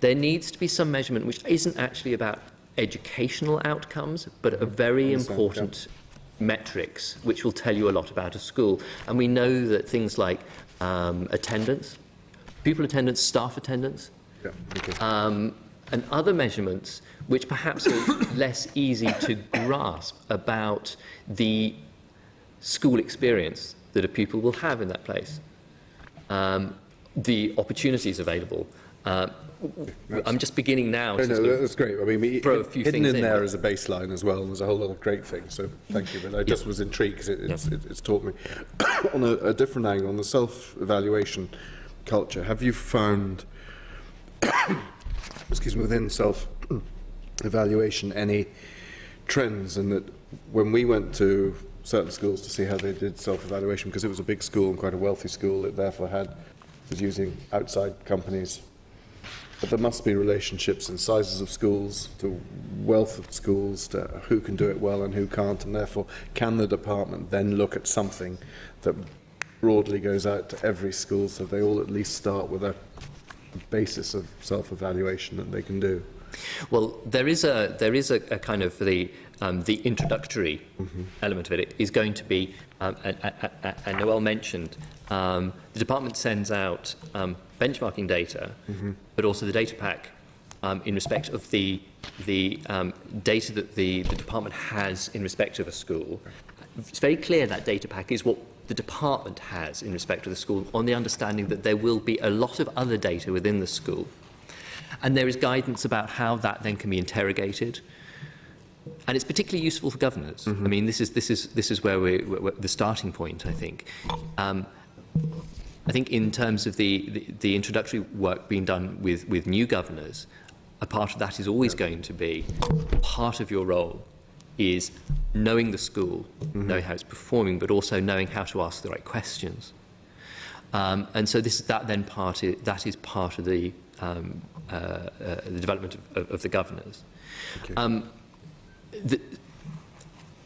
There needs to be some measurement which isn't actually about educational outcomes, but a very important metrics which will tell you a lot about a school. And we know that things like attendance, pupil attendance, staff attendance, and other measurements which perhaps are less easy to grasp about the school experience that a pupil will have in that place, the opportunities available. I'm just beginning now to that's great. I mean, throw a few hidden things in there as a baseline as well. There's a whole lot of great things. So thank you. But I just was intrigued because it's taught me. On a different angle, on the self-evaluation culture, have you found, within self-evaluation, any trends in that? When we went to certain schools to see how they did self-evaluation, because it was a big school and quite a wealthy school, it therefore was using outside companies. But there must be relationships in sizes of schools, to wealth of schools, to who can do it well and who can't, and therefore can the department then look at something that broadly goes out to every school, so they all at least start with a basis of self-evaluation that they can do? Well, there is a kind of the introductory element of it is going to be, and Noel mentioned, the department sends out benchmarking data, but also the data pack in respect of the data that the department has in respect of a school. It's very clear that data pack is what the department has in respect of the school, on the understanding that there will be a lot of other data within the school. And there is guidance about how that then can be interrogated. And it's particularly useful for governors. I mean, this is where we're the starting point, I think. I think in terms of the introductory work being done with new governors, a part of that is always going to be part of your role is knowing the school, knowing how it's performing, but also knowing how to ask the right questions. And so that is part of the development of the governors. Okay.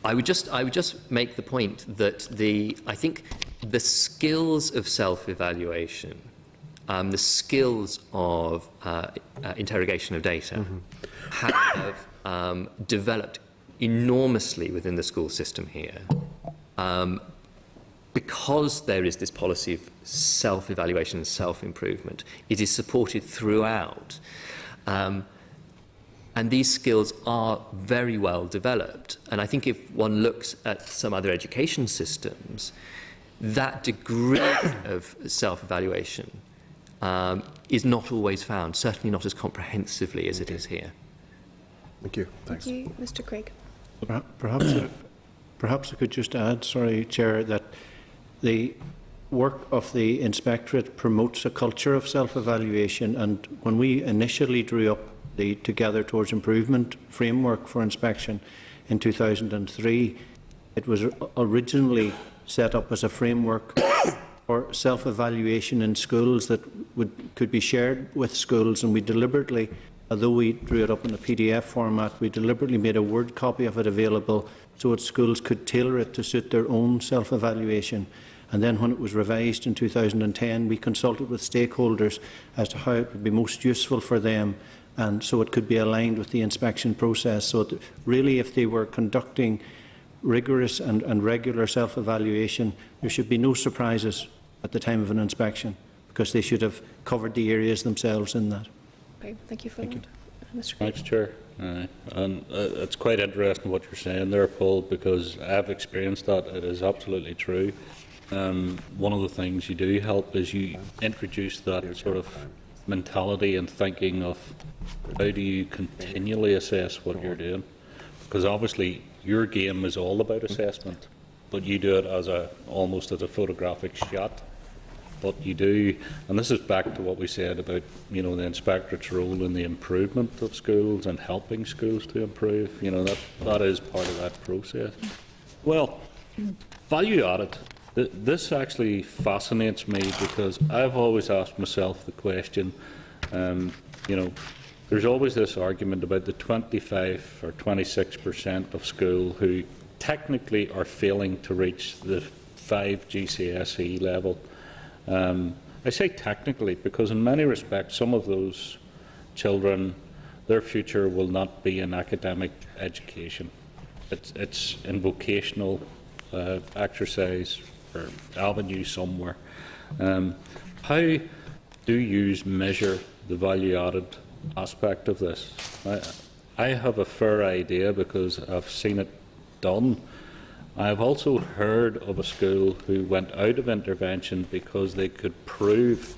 I would just make the point that I think the skills of self-evaluation, the skills of interrogation of data, have developed enormously within the school system here. Because there is this policy of self-evaluation and self-improvement, it is supported throughout. And these skills are very well developed. And I think if one looks at some other education systems, that degree of self-evaluation is not always found, certainly not as comprehensively as it is here. Thank you. Thanks. Thank you, Mr. Craig. Perhaps I could just add, sorry, Chair, that the work of the Inspectorate promotes a culture of self-evaluation, and when we initially drew up the Together Towards Improvement framework for inspection in 2003, it was originally set up as a framework for self-evaluation in schools that could be shared with schools, and we deliberately, although we drew it up in a PDF format, we deliberately made a Word copy of it available so that schools could tailor it to suit their own self-evaluation. And then when it was revised in 2010, we consulted with stakeholders as to how it would be most useful for them, and so it could be aligned with the inspection process. So that really, if they were conducting rigorous and regular self-evaluation, there should be no surprises at the time of an inspection, because they should have covered the areas themselves in that. Okay, thank you for that. Mr. Thanks, Chair. And it's quite interesting what you're saying there, Paul, because I've experienced that. It is absolutely true. One of the things you do help is you introduce that sort of mentality and thinking of how do you continually assess what you're doing, because obviously your game is all about assessment, but you do it as almost as a photographic shot. But you do, and this is back to what we said about, you know, the inspectorate's role in the improvement of schools and helping schools to improve. You know, that is part of that process. Well, value added. This actually fascinates me, because I've always asked myself the question, you know, there's always this argument about the 25 or 26% of school who technically are failing to reach the 5 GCSE level. I say technically because in many respects some of those children, their future will not be in academic education. It's in vocational exercise or avenue somewhere. How do you measure the value added aspect of this? I have a fair idea because I've seen it done. I've also heard of a school who went out of intervention because they could prove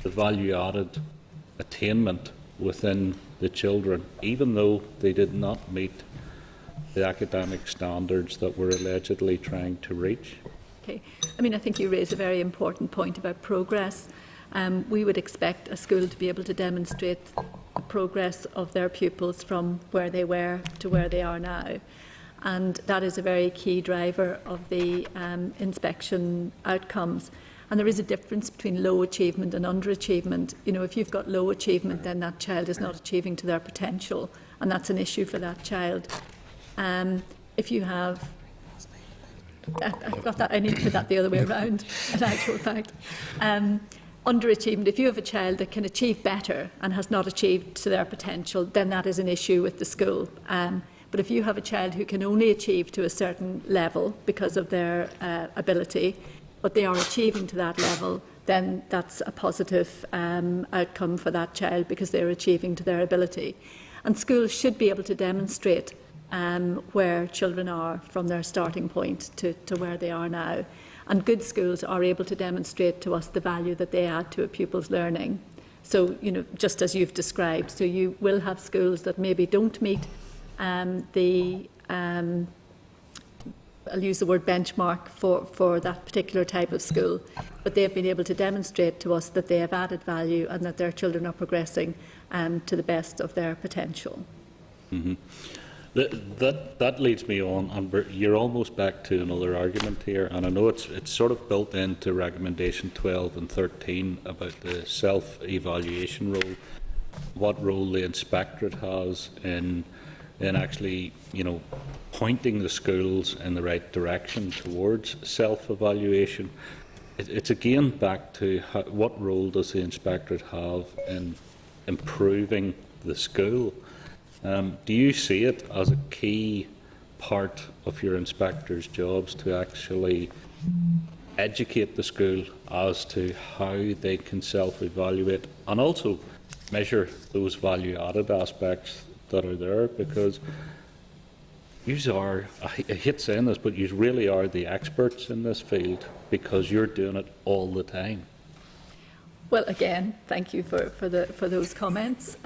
the value-added attainment within the children, even though they did not meet the academic standards that we're allegedly trying to reach. Okay. I mean, I think you raise a very important point about progress. We would expect a school to be able to demonstrate the progress of their pupils from where they were to where they are now. And that is a very key driver of the inspection outcomes. And there is a difference between low achievement and underachievement. You know, if you've got low achievement, then that child is not achieving to their potential, and that's an issue for that child. If you have, I've got that, I need to put that the other way around, in actual fact. Underachievement, if you have a child that can achieve better and has not achieved to their potential, then that is an issue with the school. But if you have a child who can only achieve to a certain level because of their ability, but they are achieving to that level, then that's a positive outcome for that child because they're achieving to their ability. And schools should be able to demonstrate where children are from their starting point to where they are now. And good schools are able to demonstrate to us the value that they add to a pupil's learning. So, you know, just as you've described, so you will have schools that maybe don't meet I'll use the word benchmark for that particular type of school, but they have been able to demonstrate to us that they have added value and that their children are progressing to the best of their potential. Mm-hmm. That leads me on, and you're almost back to another argument here, and I know it's sort of built into recommendation 12 and 13 about the self-evaluation role, what role the inspectorate has in actually, you know, pointing the schools in the right direction towards self-evaluation. It's again back to what role does the inspectorate have in improving the school? Do you see it as a key part of your inspector's jobs to actually educate the school as to how they can self-evaluate and also measure those value-added aspects that are there? Because you are, I hate saying this, but you really are the experts in this field because you're doing it all the time. Well, again, thank you for those comments.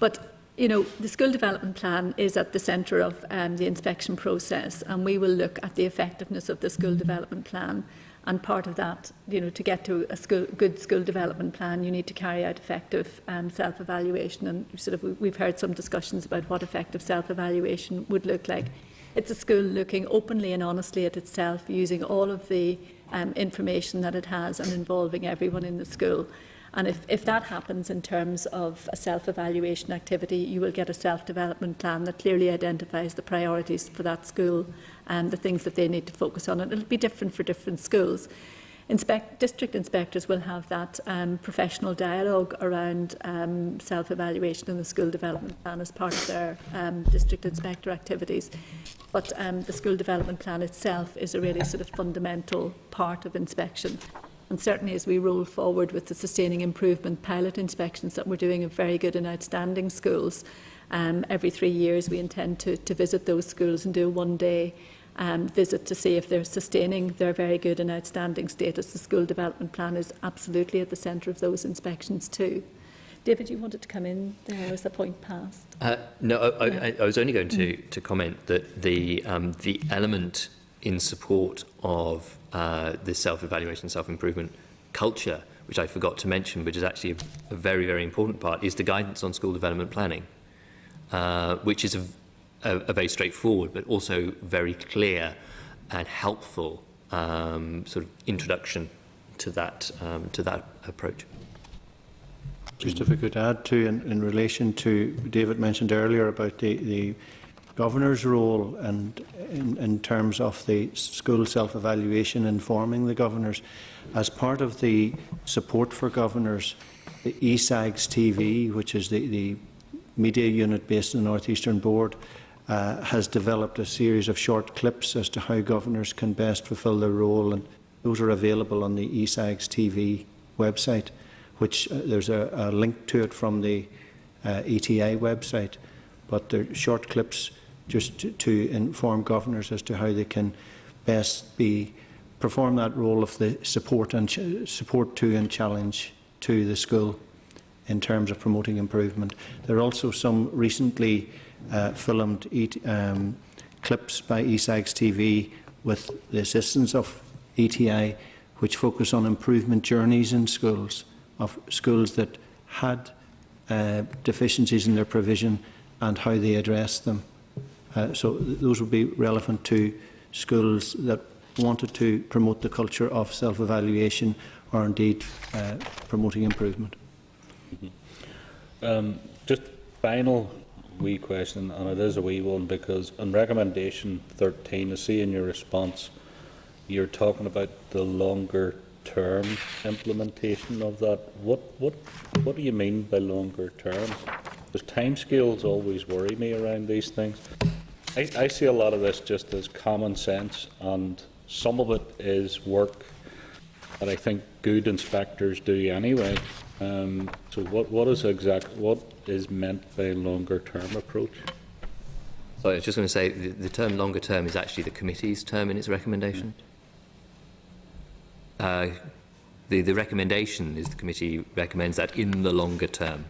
But you know, the school development plan is at the centre of the inspection process, and we will look at the effectiveness of the school development plan. And part of that, you know, to get to a good school development plan, you need to carry out effective self-evaluation. And sort of, we've heard some discussions about what effective self-evaluation would look like. It's a school looking openly and honestly at itself, using all of the information that it has and involving everyone in the school. And if that happens in terms of a self-evaluation activity, you will get a self-development plan that clearly identifies the priorities for that school and the things that they need to focus on. And it'll be different for different schools. District inspectors will have that professional dialogue around self-evaluation in the school development plan as part of their district inspector activities. But the school development plan itself is a really sort of fundamental part of inspection. And certainly as we roll forward with the sustaining improvement pilot inspections that we're doing of very good and outstanding schools, every 3 years we intend to visit those schools and do a one-day visit to see if they're sustaining their very good and outstanding status. The school development plan is absolutely at the centre of those inspections too. David, you wanted to come in there, or was the point passed? No, I was only going to comment that the element in support of the self-evaluation, self-improvement culture, which I forgot to mention, which is actually a very, very important part, is the guidance on school development planning, which is a very straightforward but also very clear and helpful sort of introduction to that approach. Just if I could add to, in relation to David mentioned earlier about the governor's role and in terms of the school self-evaluation informing the governors, as part of the support for governors, the ESAGS TV, which is the media unit based in the North Eastern Board, has developed a series of short clips as to how governors can best fulfil their role, and those are available on the ESAGS TV website, which there's a link to it from the ETA website, but they're short clips just to inform governors as to how they can best perform that role of the support to and challenge to the school in terms of promoting improvement. There are also some recently filmed clips by ESAGS TV with the assistance of ETA, which focus on improvement journeys in schools, of schools that had deficiencies in their provision and how they addressed them. So those would be relevant to schools that wanted to promote the culture of self-evaluation or indeed promoting improvement. Just final wee question, and it is a wee one, because on recommendation 13, I see in your response you're talking about the longer term implementation of that. What do you mean by longer term? Because timescales always worry me around these things. I see a lot of this just as common sense, and some of it is work that I think good inspectors do anyway. So what is meant by longer term approach? So I was just going to say the term longer term is actually the committee's term in its recommendation. The recommendation is the committee recommends that in the longer term.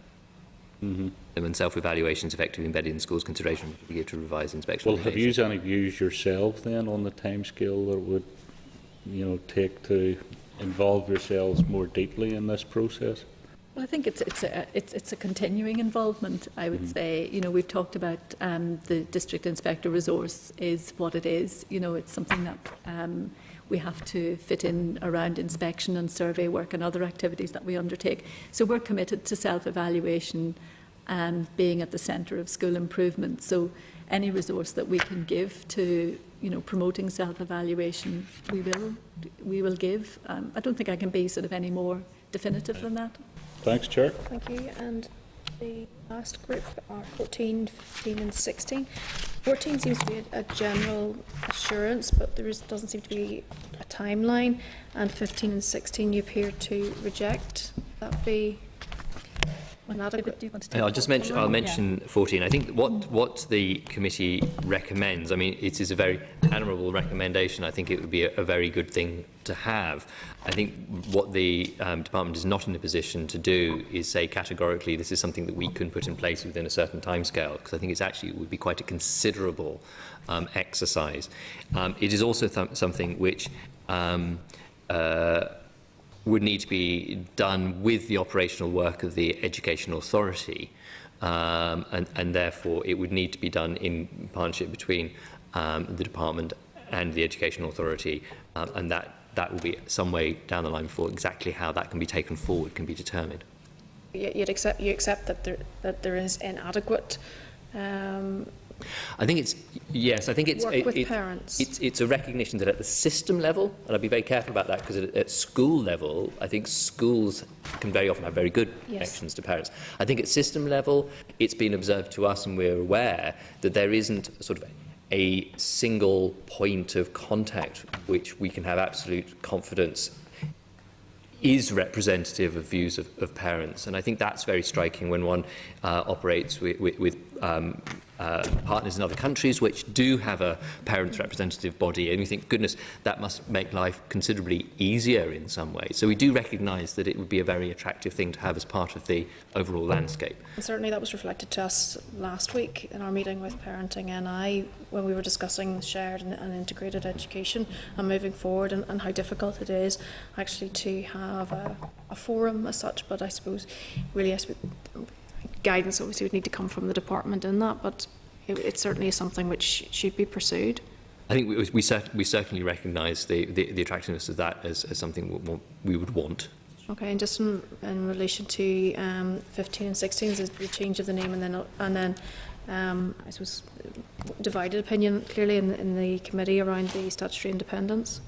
When self-evaluation is effectively embedded in schools' consideration to give to revise inspection. Well, have you any views yourself then on the timescale that would, take to involve yourselves more deeply in this process? Well, I think it's a continuing involvement. I would say, we've talked about the district inspector resource is what it is. It's something that we have to fit in around inspection and survey work and other activities that we undertake. So we're committed to self-evaluation and being at the centre of school improvement. So any resource that we can give to promoting self-evaluation, we will give. I don't think I can be sort of any more definitive than that. Thanks, Chair. Thank you. And the last group are 14, 15 and 16. 14 seems to be a general assurance, but there doesn't seem to be a timeline. And 15 and 16 you appear to reject. That be inadequate? I'll mention 14. I think what the committee recommends, I mean, it is a very admirable recommendation. I think it would be a very good thing to have. I think what the department is not in a position to do is say categorically this is something that we can put in place within a certain timescale, because I think it would be quite a considerable exercise. It is also something which would need to be done with the operational work of the Education Authority, and therefore it would need to be done in partnership between the department and the Education Authority, and that that will be some way down the line before exactly how that can be taken forward can be determined. You accept that there is inadequate. I think it's yes. I think it's work with parents. It's a recognition that at the system level, and I'll be very careful about that because at school level, I think schools can very often have very good connections to parents. I think at system level, it's been observed to us, and we're aware that there isn't sort of a single point of contact which we can have absolute confidence is representative of views of parents. And I think that's very striking when one operates with partners in other countries which do have a parents representative body, and you think, goodness, that must make life considerably easier in some way. So we do recognise that it would be a very attractive thing to have as part of the overall landscape. And certainly that was reflected to us last week in our meeting with Parenting NI when we were discussing shared and integrated education and moving forward, and how difficult it is actually to have a forum as such. But I suppose really guidance obviously would need to come from the department in that, but it certainly is something which should be pursued. I think we certainly recognise the attractiveness of that as something we would want. Okay, and just in relation to 15 and 16, is the change of the name, and then I suppose divided opinion clearly in the committee around the statutory independence.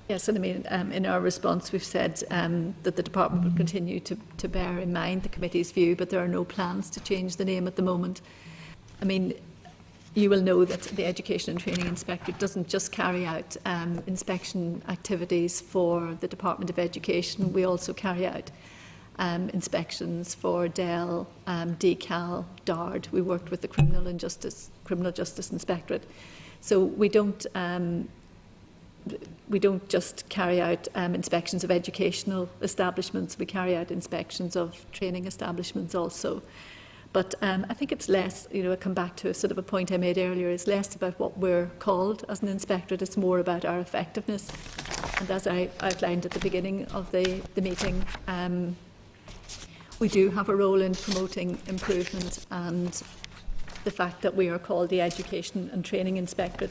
Yes, and I mean, in our response, we've said that the department will continue to bear in mind the committee's view, but there are no plans to change the name at the moment. I mean, you will know that the Education and Training Inspectorate doesn't just carry out inspection activities for the Department of Education. We also carry out inspections for DEL, DCAL, DARD. We worked with the Criminal Justice Inspectorate. So we don't just carry out inspections of educational establishments, we carry out inspections of training establishments also. But I think it's less, I come back to sort of a point I made earlier, it's less about what we're called as an inspectorate, it's more about our effectiveness. And as I outlined at the beginning of the meeting, we do have a role in promoting improvement, and the fact that we are called the Education and Training Inspectorate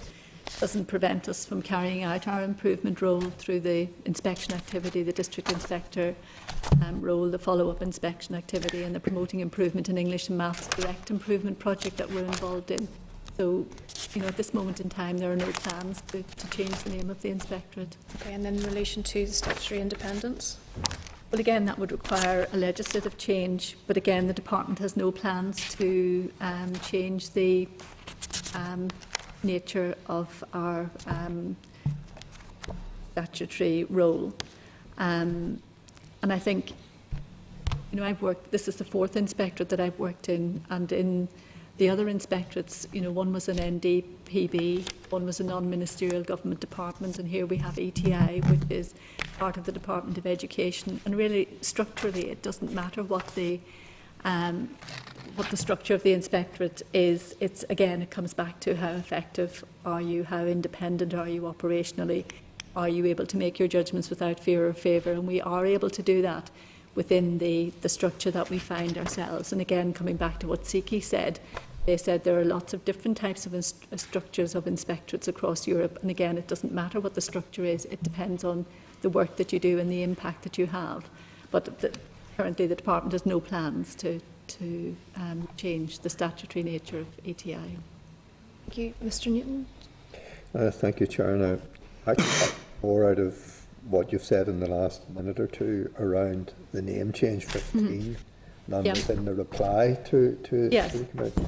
doesn't prevent us from carrying out our improvement role through the inspection activity, the district inspector role, the follow-up inspection activity, and the promoting improvement in English and Maths direct improvement project that we're involved in. So, at this moment in time, there are no plans to change the name of the inspectorate. Okay, and then in relation to the statutory independence? Well, again, that would require a legislative change, but again, the department has no plans to change the nature of our statutory role. And I think, I've worked, this is the fourth inspectorate that I've worked in, and in the other inspectorates, one was an NDPB, one was a non-ministerial government department, and here we have ETI, which is part of the Department of Education. And really, structurally, it doesn't matter what the structure of the inspectorate is. It comes back to how effective are you, how independent are you operationally, are you able to make your judgments without fear or favour, and we are able to do that within the structure that we find ourselves. And again, coming back to what Siki said, they said there are lots of different types of structures of inspectorates across Europe, and again, it doesn't matter what the structure is, it depends on the work that you do and the impact that you have. But currently the department has no plans to change the statutory nature of ETI. Thank you. Mr Newton. Thank you, Chair. Now, I can get more out of what you've said in the last minute or two around the name change 15 than within the reply to the committee.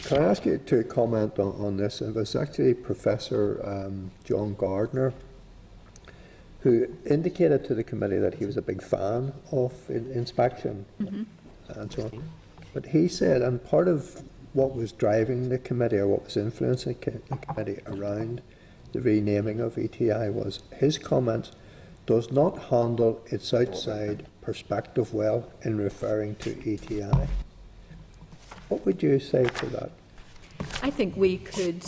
Can I ask you to comment on this? It was actually Professor John Gardner who indicated to the committee that he was a big fan of inspection and so on. But he said, and part of what was driving the committee, or what was influencing the committee around the renaming of ETI, was his comment does not handle its outside perspective well in referring to ETI. What would you say to that? I think we could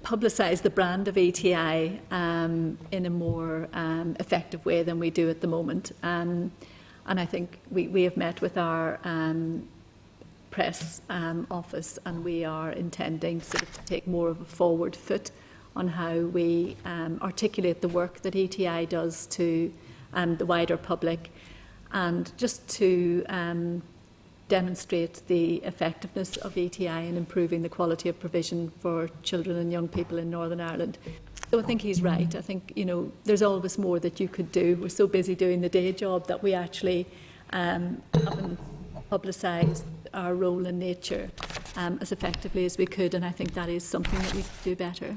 publicise the brand of ETI in a more effective way than we do at the moment. And I think we have met with our press office, and we are intending sort of to take more of a forward foot on how we articulate the work that ETI does to the wider public, and just to demonstrate the effectiveness of ETI in improving the quality of provision for children and young people in Northern Ireland. So I think he's right. I think, you know, there's always more that you could do. We're so busy doing the day job that we actually haven't publicised our role in nature as effectively as we could, and I think that is something that we could do better.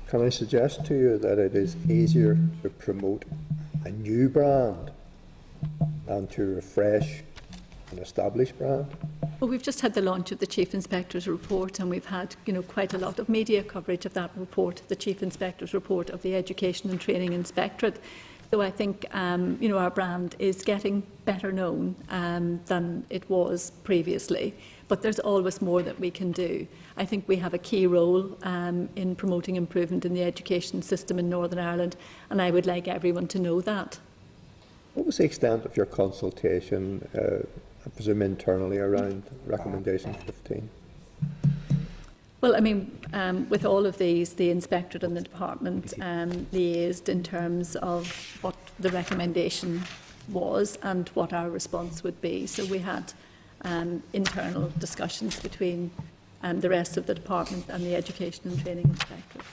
Can I suggest to you that it is easier to promote a new brand than to refresh an established brand? Well, we've just had the launch of the Chief Inspector's report, and we've had, you know, quite a lot of media coverage of that report, the Chief Inspector's report of the Education and Training Inspectorate. So I think, you know, our brand is getting better known than it was previously, but there's always more that we can do. I think we have a key role in promoting improvement in the education system in Northern Ireland, and I would like everyone to know that. What was the extent of your consultation, I presume internally, around recommendation 15? Well, I mean, with all of these, the Inspectorate and the Department liaised in terms of what the recommendation was and what our response would be. So we had internal discussions between the rest of the Department and the Education and Training Inspectorate.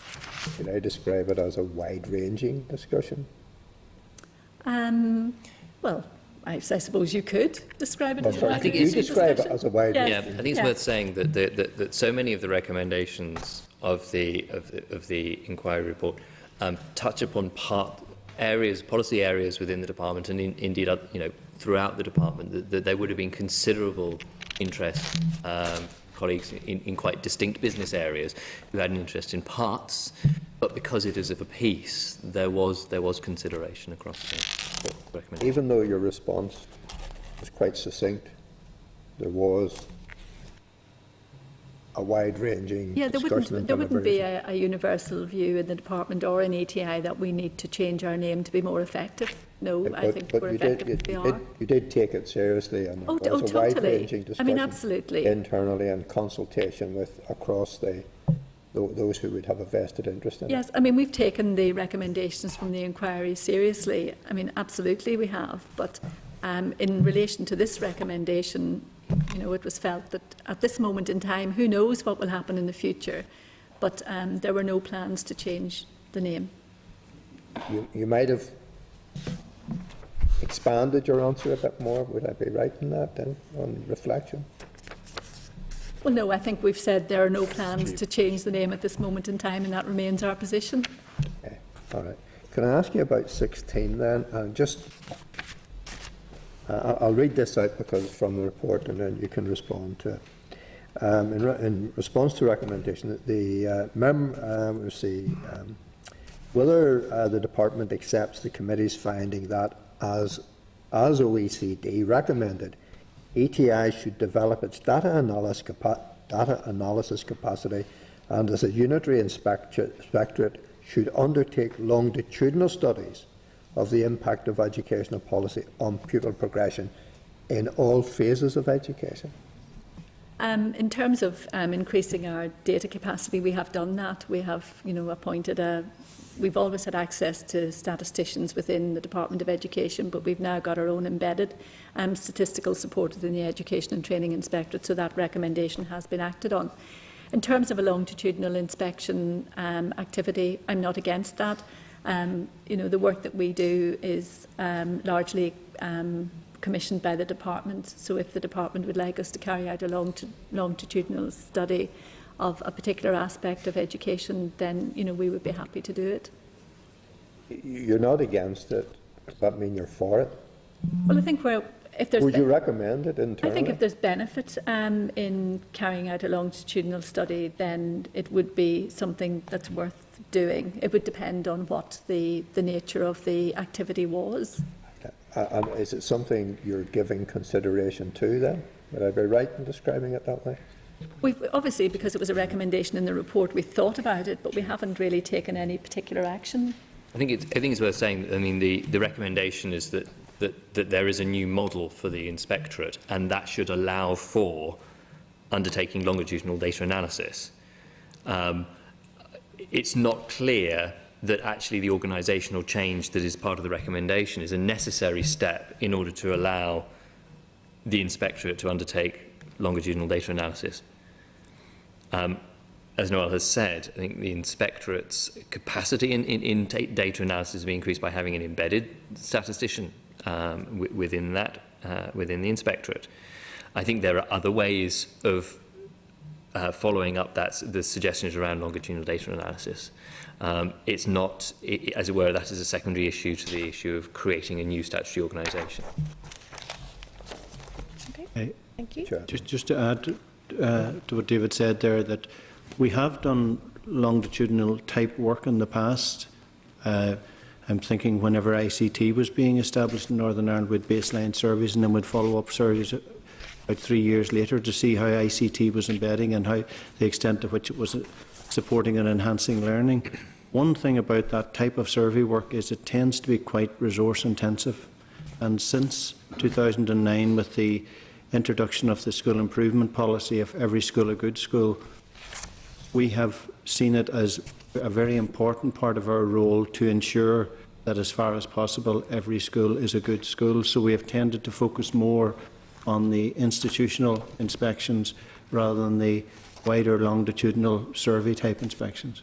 Could I describe it as a wide-ranging discussion? Well, I suppose you could describe it as a I think you describe it as a wide. Yes. Yeah, I think it's worth saying that that so many of the recommendations of the inquiry report touch upon policy areas within the department, and indeed, you know, throughout the department, that there would have been considerable interest. Colleagues in quite distinct business areas who had an interest in parts, but because it is of a piece, there was consideration across the recommendation. Even though your response was quite succinct, there was a wide-ranging discussion. There wouldn't be a universal view in the department or in ETI that we need to change our name to be more effective. No, I think we're effective. You did take it seriously, and there was a totally. wide-ranging discussion. I mean, absolutely. Internally, and consultation with across those who would have a vested interest in it. Yes, I mean, we've taken the recommendations from the inquiry seriously. I mean, absolutely we have. But in relation to this recommendation, you know, it was felt that at this moment in time, who knows what will happen in the future, but there were no plans to change the name. You might have expanded your answer a bit more. Would I be right in that then, on reflection? Well, no, I think we've said there are no plans to change the name at this moment in time, and that remains our position. Okay, all right. Can I ask you about 16 then? I'll read this out because it's from the report, and then you can respond to it. In response to recommendation, whether the department accepts the committee's finding that, as OECD recommended, ETI should develop its data analysis capacity, and as a unitary inspectorate should undertake longitudinal studies of the impact of educational policy on pupil progression in all phases of education. In terms of increasing our data capacity, we have done that. We have, you know, we've always had access to statisticians within the Department of Education, but we've now got our own embedded statistical support within the Education and Training Inspectorate, so that recommendation has been acted on. In terms of a longitudinal inspection activity, I'm not against that. You know, the work that we do is largely commissioned by the department, so if the department would like us to carry out a longitudinal study of a particular aspect of education, then, you know, we would be happy to do it. You're not against it. Does that mean you're for it? Well, I think if there's... Would you recommend it internally? I think if there's benefit in carrying out a longitudinal study, then it would be something that's worth doing. It would depend on what the nature of the activity was. And is it something you're giving consideration to then? Would I be right in describing it that way? We've obviously, because it was a recommendation in the report, we thought about it, but we haven't really taken any particular action. I think it's worth saying that, I mean, the recommendation is that that there is a new model for the inspectorate, and that should allow for undertaking longitudinal data analysis. It's not clear that actually the organisational change that is part of the recommendation is a necessary step in order to allow the inspectorate to undertake longitudinal data analysis. As Noel has said, I think the inspectorate's capacity in data analysis will be increased by having an embedded statistician within the inspectorate. I think there are other ways of following up the suggestions around longitudinal data analysis. It's not, as it were, that is a secondary issue to the issue of creating a new statutory organisation. Okay, thank you. Just to add to what David said there, that we have done longitudinal type work in the past. I'm thinking whenever ICT was being established in Northern Ireland, with baseline surveys, and then we'd follow up surveys about 3 years later to see how ICT was embedding and how the extent to which it was supporting and enhancing learning. One thing about that type of survey work is it tends to be quite resource intensive, and since 2009, with the introduction of the school improvement policy of every school a good school, we have seen it as a very important part of our role to ensure that as far as possible every school is a good school. So we have tended to focus more on the institutional inspections rather than the wider longitudinal survey type inspections.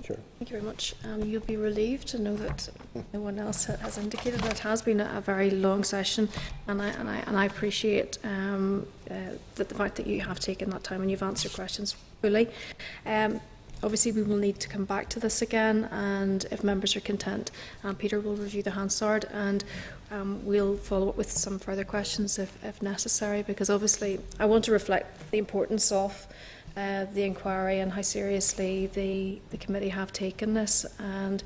Sure. Thank you very much. You'll be relieved to know that no one else has indicated. It has been a very long session, and I appreciate the fact that you have taken that time and you've answered questions fully. Obviously, we will need to come back to this again, and if members are content, Peter will review the Hansard, and we'll follow up with some further questions if necessary, because obviously I want to reflect the importance of the inquiry and how seriously the committee have taken this, and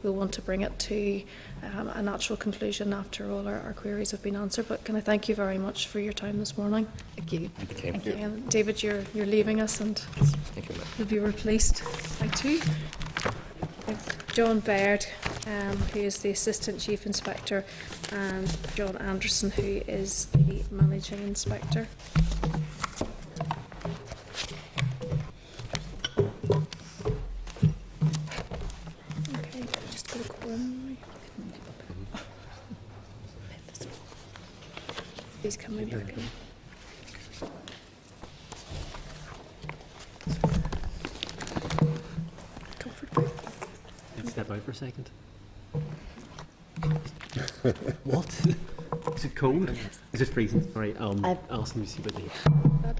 we'll want to bring it to a natural conclusion after all our queries have been answered. But can I thank you very much for your time this morning? Thank you. Thank you. And David, you're leaving us, and Thank you. you'll be replaced by two. John Baird, who is the Assistant Chief Inspector, and John Anderson, who is the Managing Inspector. Okay, just go to quorum. He's coming back in. Step out for a second. What? Is it cold? Is it freezing? Sorry, Alison, you see what That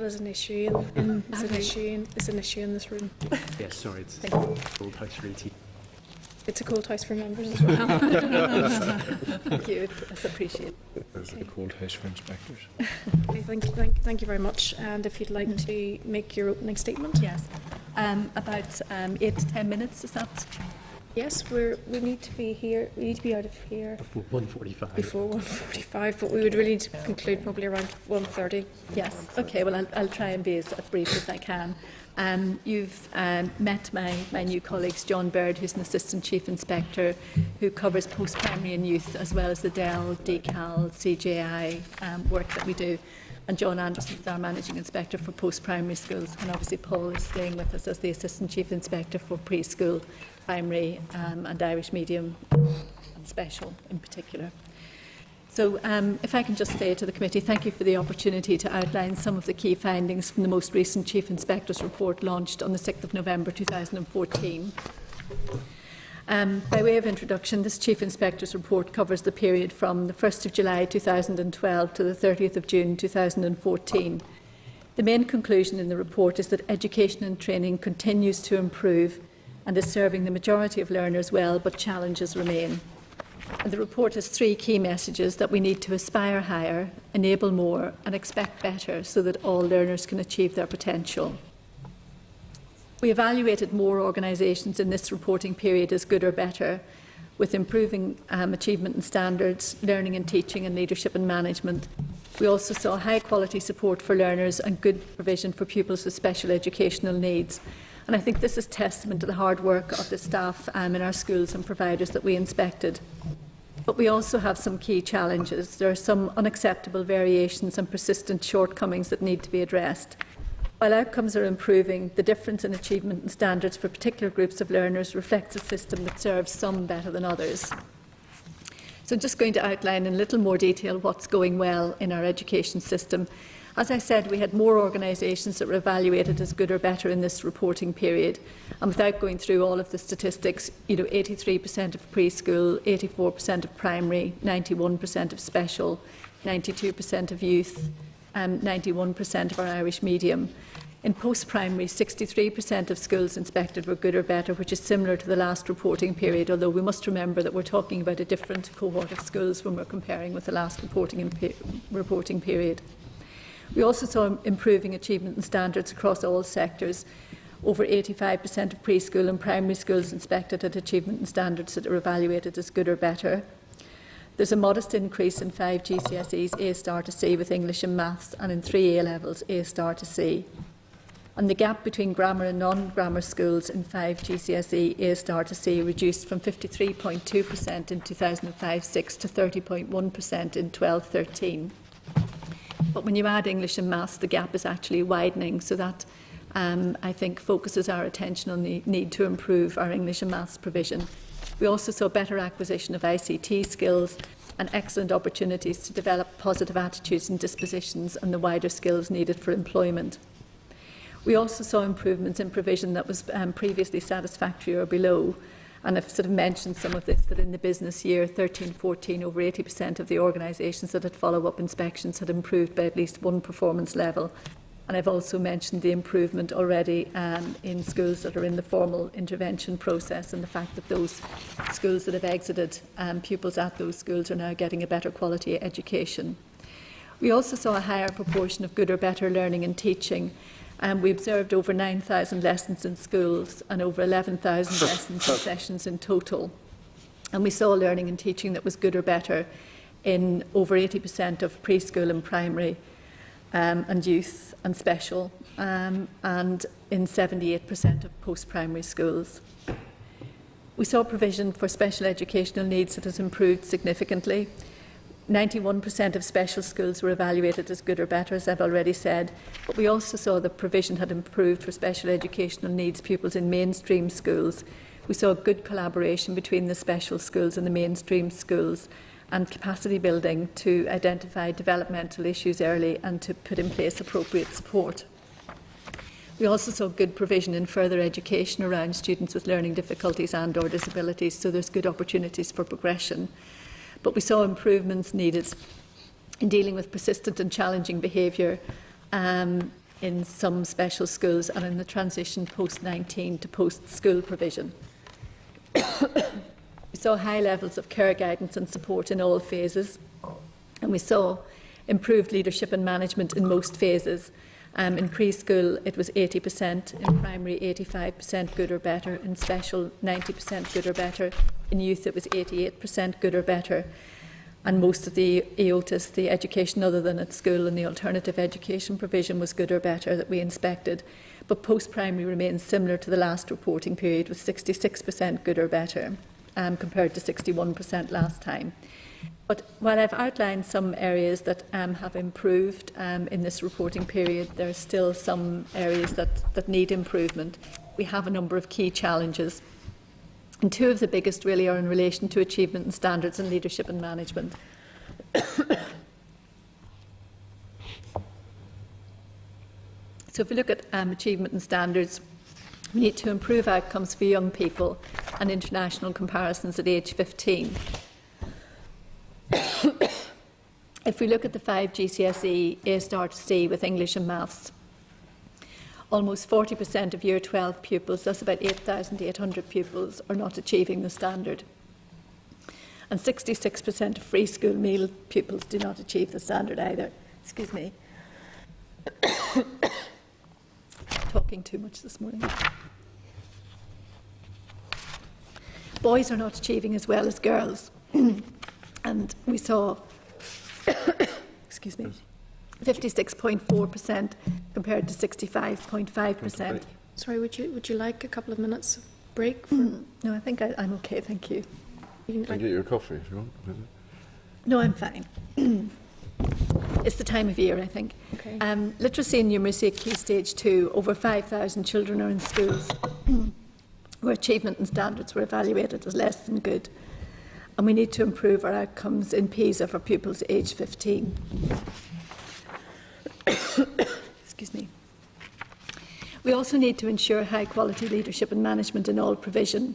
is an issue. It's an issue in this room. Yes, sorry, it's cold house really. It's a cold house for members as well. Thank you. That's appreciated. There's a cold house for inspectors. Okay, thank you very much. And if you'd like to make your opening statement. Yes. About 8 to 10 minutes, is that? Yes, we need to be here. We need to be out of here Before 1:45. Before 1:45, but we would really need to conclude probably around 1:30. Yes. Okay. Well, I'll try and be as brief as I can. You've met my new colleagues, John Baird, who's an Assistant Chief Inspector, who covers post-primary and youth, as well as the DEL, DCAL, CJI work that we do. And John Anderson is our Managing Inspector for post-primary schools. And obviously Paul is staying with us as the Assistant Chief Inspector for preschool, primary and Irish medium and special in particular. So if I can just say to the committee, thank you for the opportunity to outline some of the key findings from the most recent Chief Inspector's report launched on the 6th of November 2014. By way of introduction, this Chief Inspector's report covers the period from the 1st of July 2012 to the 30th of June 2014. The main conclusion in the report is that education and training continues to improve and is serving the majority of learners well, but challenges remain. And the report has 3 key messages: that we need to aspire higher, enable more and expect better so that all learners can achieve their potential. We evaluated more organisations in this reporting period as good or better, with improving achievement and standards, learning and teaching and leadership and management. We also saw high quality support for learners and good provision for pupils with special educational needs. And I think this is testament to the hard work of the staff in our schools and providers that we inspected. But we also have some key challenges. There are some unacceptable variations and persistent shortcomings that need to be addressed. While outcomes are improving, the difference in achievement and standards for particular groups of learners reflects a system that serves some better than others. So I'm just going to outline in a little more detail what's going well in our education system. As I said, we had more organisations that were evaluated as good or better in this reporting period. And without going through all of the statistics, 83% of preschool, 84% of primary, 91% of special, 92% of youth, 91% of our Irish medium. In post-primary, 63% of schools inspected were good or better, which is similar to the last reporting period, although we must remember that we're talking about a different cohort of schools when we're comparing with the last reporting period. We also saw improving achievement and standards across all sectors. Over 85% of preschool and primary schools inspected had achievement and standards that are evaluated as good or better. There's a modest increase in 5 GCSEs A star to C with English and Maths, and in 3 A levels A star to C. And the gap between grammar and non-grammar schools in 5 GCSE A star to C reduced from 53.2% in 2005-06 to 30.1% in 12-13. But when you add English and Maths, the gap is actually widening, so that I think focuses our attention on the need to improve our English and Maths provision. We also saw better acquisition of ICT skills and excellent opportunities to develop positive attitudes and dispositions and the wider skills needed for employment. We also saw improvements in provision that was previously satisfactory or below. And I've sort of mentioned some of this, that in the business year 13-14, over 80% of the organisations that had follow-up inspections had improved by at least one performance level. And I've also mentioned the improvement already in schools that are in the formal intervention process, and the fact that those schools that have exited pupils at those schools are now getting a better quality education. We also saw a higher proportion of good or better learning and teaching. We observed over 9,000 lessons in schools and over 11,000 lessons and sessions in total. And we saw learning and teaching that was good or better in over 80% of preschool and primary and youth and special, and in 78% of post-primary schools. We saw provision for special educational needs that has improved significantly. 91% of special schools were evaluated as good or better, as I've already said, but we also saw that provision had improved for special educational needs pupils in mainstream schools. We saw good collaboration between the special schools and the mainstream schools, and capacity building to identify developmental issues early and to put in place appropriate support. We also saw good provision in further education around students with learning difficulties and/or disabilities, so there's good opportunities for progression. But we saw improvements needed in dealing with persistent and challenging behaviour in some special schools and in the transition post-19 to post-school provision. We saw high levels of care, guidance and support in all phases, and we saw improved leadership and management in most phases. In preschool it was 80%, in primary 85% good or better, in special 90% good or better, in youth it was 88% good or better, and most of the EOTAS, the education other than at school and the alternative education provision, was good or better that we inspected. But post-primary remains similar to the last reporting period, with 66% good or better, compared to 61% last time. But while I've outlined some areas that have improved in this reporting period, there are still some areas that need improvement. We have a number of key challenges, and two of the biggest really are in relation to achievement and standards and leadership and management. So if we look at achievement and standards, we need to improve outcomes for young people and international comparisons at age 15. If we look at the 5 GCSE A star to C with English and Maths, almost 40% of Year 12 pupils, that's about 8,800 pupils, are not achieving the standard. And 66% of free school meal pupils do not achieve the standard either. Excuse me. Talking too much this morning. Boys are not achieving as well as girls. And we saw, excuse me, 56.4% compared to 65.5%. Sorry, would you like a couple of minutes break? For, No, I think I'm okay, thank you. You can get your coffee if you want. No, I'm fine. It's the time of year, I think. Okay. Literacy and numeracy at Key Stage 2, over 5,000 children are in schools where achievement and standards were evaluated as less than good. And we need to improve our outcomes in PISA for pupils aged 15. Excuse me. We also need to ensure high-quality leadership and management in all provision.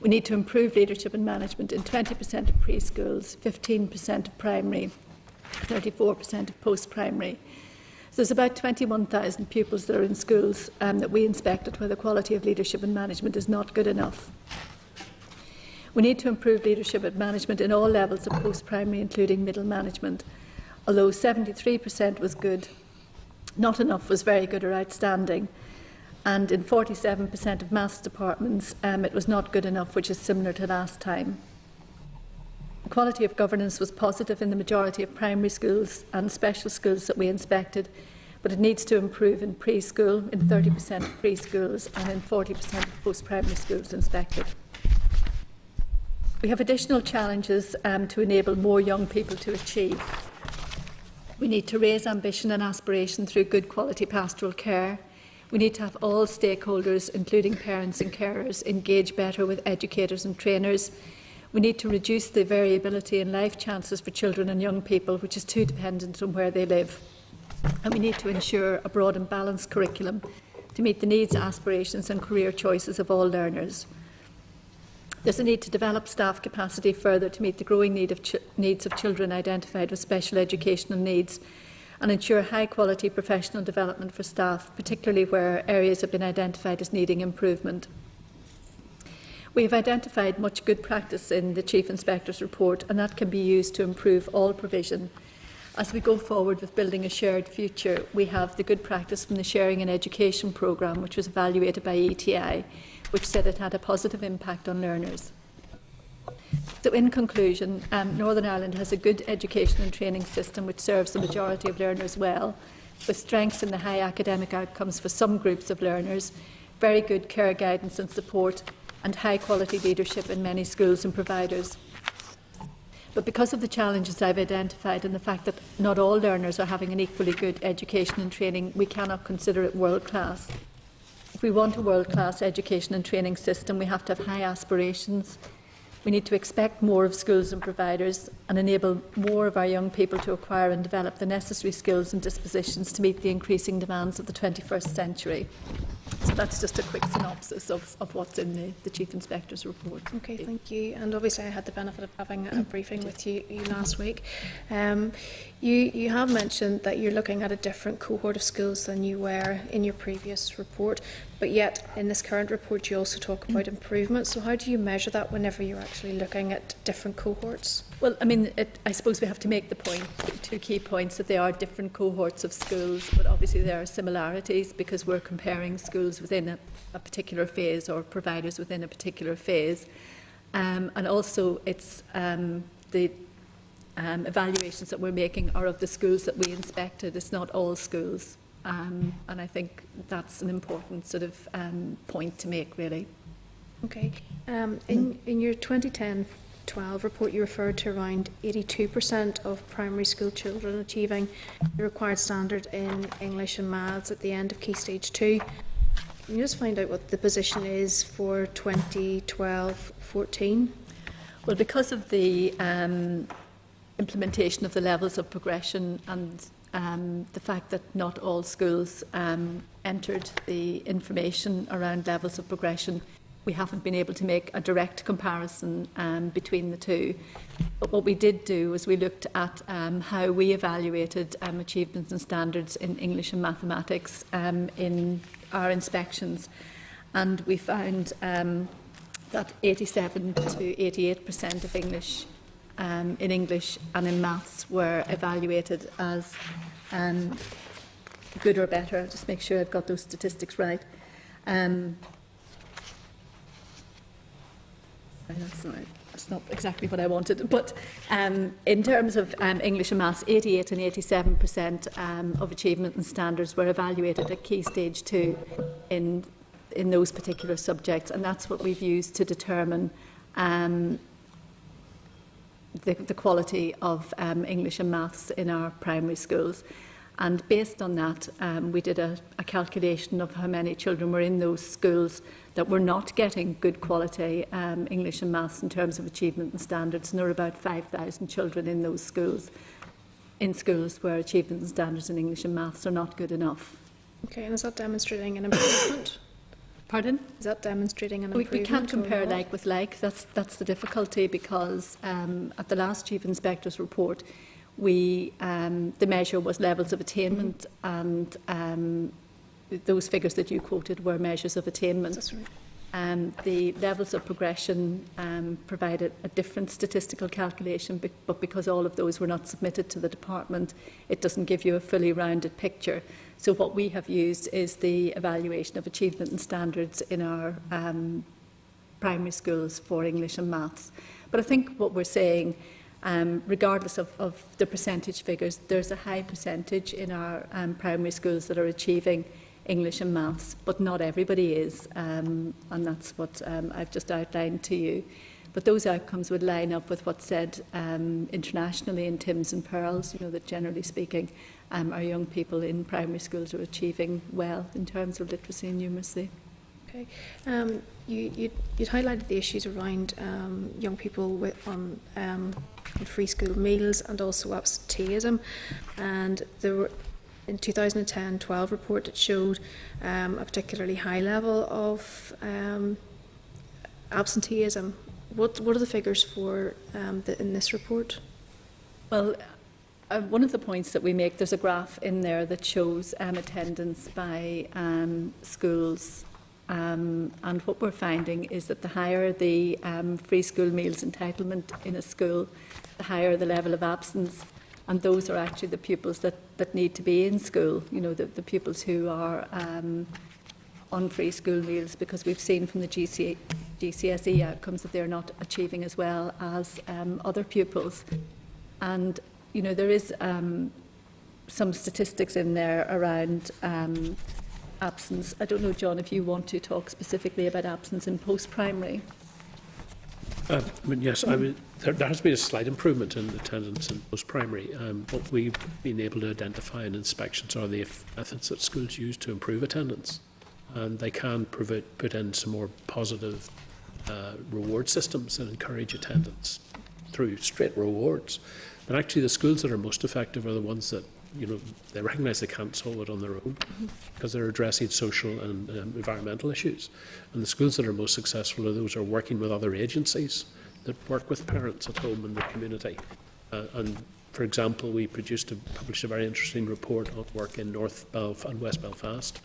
We need to improve leadership and management in 20% of preschools, 15% of primary, 34% of post-primary. So there's about 21,000 pupils that are in schools that we inspected where the quality of leadership and management is not good enough. We need to improve leadership and management in all levels of post-primary, including middle management. Although 73% was good, not enough was very good or outstanding. And in 47% of maths departments, it was not good enough, which is similar to last time. The quality of governance was positive in the majority of primary schools and special schools that we inspected, but it needs to improve in preschool, in 30% of preschools and in 40% of post-primary schools inspected. We have additional challenges to enable more young people to achieve. We need to raise ambition and aspiration through good quality pastoral care. We need to have all stakeholders, including parents and carers, engage better with educators and trainers. We need to reduce the variability in life chances for children and young people, which is too dependent on where they live. And we need to ensure a broad and balanced curriculum to meet the needs, aspirations and career choices of all learners. There's a need to develop staff capacity further to meet the growing needs of children identified with special educational needs and ensure high-quality professional development for staff, particularly where areas have been identified as needing improvement. We have identified much good practice in the Chief Inspector's report, and that can be used to improve all provision. As we go forward with building a shared future, we have the good practice from the Sharing in Education programme, which was evaluated by ETI, which said it had a positive impact on learners. So in conclusion, Northern Ireland has a good education and training system which serves the majority of learners well, with strengths in the high academic outcomes for some groups of learners, very good care guidance and support, and high quality leadership in many schools and providers. But because of the challenges I've identified and the fact that not all learners are having an equally good education and training, we cannot consider it world class. If we want a world-class education and training system, we have to have high aspirations. We need to expect more of schools and providers and enable more of our young people to acquire and develop the necessary skills and dispositions to meet the increasing demands of the 21st century. So that's just a quick synopsis of what's in the Chief Inspector's report. Okay, thank you. And obviously I had the benefit of having a briefing with you last week. You have mentioned that you're looking at a different cohort of schools than you were in your previous report, but yet in this current report you also talk about improvement. So how do you measure that whenever you're actually looking at different cohorts? Well, I mean, I suppose we have to make the point, two key points, that they are different cohorts of schools, but obviously there are similarities because we're comparing schools within a particular phase or providers within a particular phase. And also it's the evaluations that we're making are of the schools that we inspected. It's not all schools. And I think that's an important sort of point to make, really. Okay. In your 2010-12 report, you referred to around 82% of primary school children achieving the required standard in English and Maths at the end of Key Stage 2. Can you just find out what the position is for 2012-14? Well, because of the implementation of the levels of progression and the fact that not all schools entered the information around levels of progression, we haven't been able to make a direct comparison between the two. But what we did do was we looked at how we evaluated achievements and standards in English and mathematics in our inspections, and we found that 87 to 88% of English in English and in maths were evaluated as good or better. I'll just make sure I've got those statistics right. That's right. that's not exactly what I wanted. But in terms of English and Maths, 88 and 87% of achievement and standards were evaluated at Key Stage 2 in those particular subjects, and that's what we've used to determine the quality of English and Maths in our primary schools. And based on that, we did a calculation of how many children were in those schools that were not getting good quality English and Maths in terms of achievement and standards. And there were about 5,000 children in those schools, where achievement and standards in English and Maths are not good enough. Okay, and is that demonstrating an improvement? Pardon? Is that demonstrating an improvement? We can't compare like with like. That's the difficulty, because at the last Chief Inspector's report, the measure was levels of attainment, and those figures that you quoted were measures of attainment. That's right. The levels of progression provided a different statistical calculation, but because all of those were not submitted to the department, it doesn't give you a fully rounded picture. So what we have used is the evaluation of achievement and standards in our primary schools for English and Maths. But I think what we're saying, regardless of the percentage figures, there's a high percentage in our primary schools that are achieving English and Maths, but not everybody is, and that's what I've just outlined to you. But those outcomes would line up with what's said internationally in TIMSS and PEARLS, that generally speaking, our young people in primary schools are achieving well in terms of literacy and numeracy. Okay. You'd highlighted the issues around young people on free school meals and also absenteeism, and there were, in 2010-12 report, it showed a particularly high level of absenteeism. What are the figures for in this report? Well, one of the points that we make, there's a graph in there that shows attendance by schools, and what we're finding is that the higher the free school meals entitlement in a school, the higher the level of absence. And those are actually the pupils that need to be in school, the pupils who are on free school meals, because we've seen from the GCSE outcomes that they're not achieving as well as other pupils. And, there is some statistics in there around absence. I don't know, John, if you want to talk specifically about absence in post-primary. Yes, there has been a slight improvement in attendance in post-primary. What we've been able to identify in inspections are the methods that schools use to improve attendance, and they can put in some more positive reward systems that encourage attendance through straight rewards. But actually, the schools that are most effective are the ones that they recognise they can't solve it on their own, because they're addressing social and environmental issues. And the schools that are most successful are those who are working with other agencies that work with parents at home in the community. And for example, we published a very interesting report on work in North Belfast and West Belfast,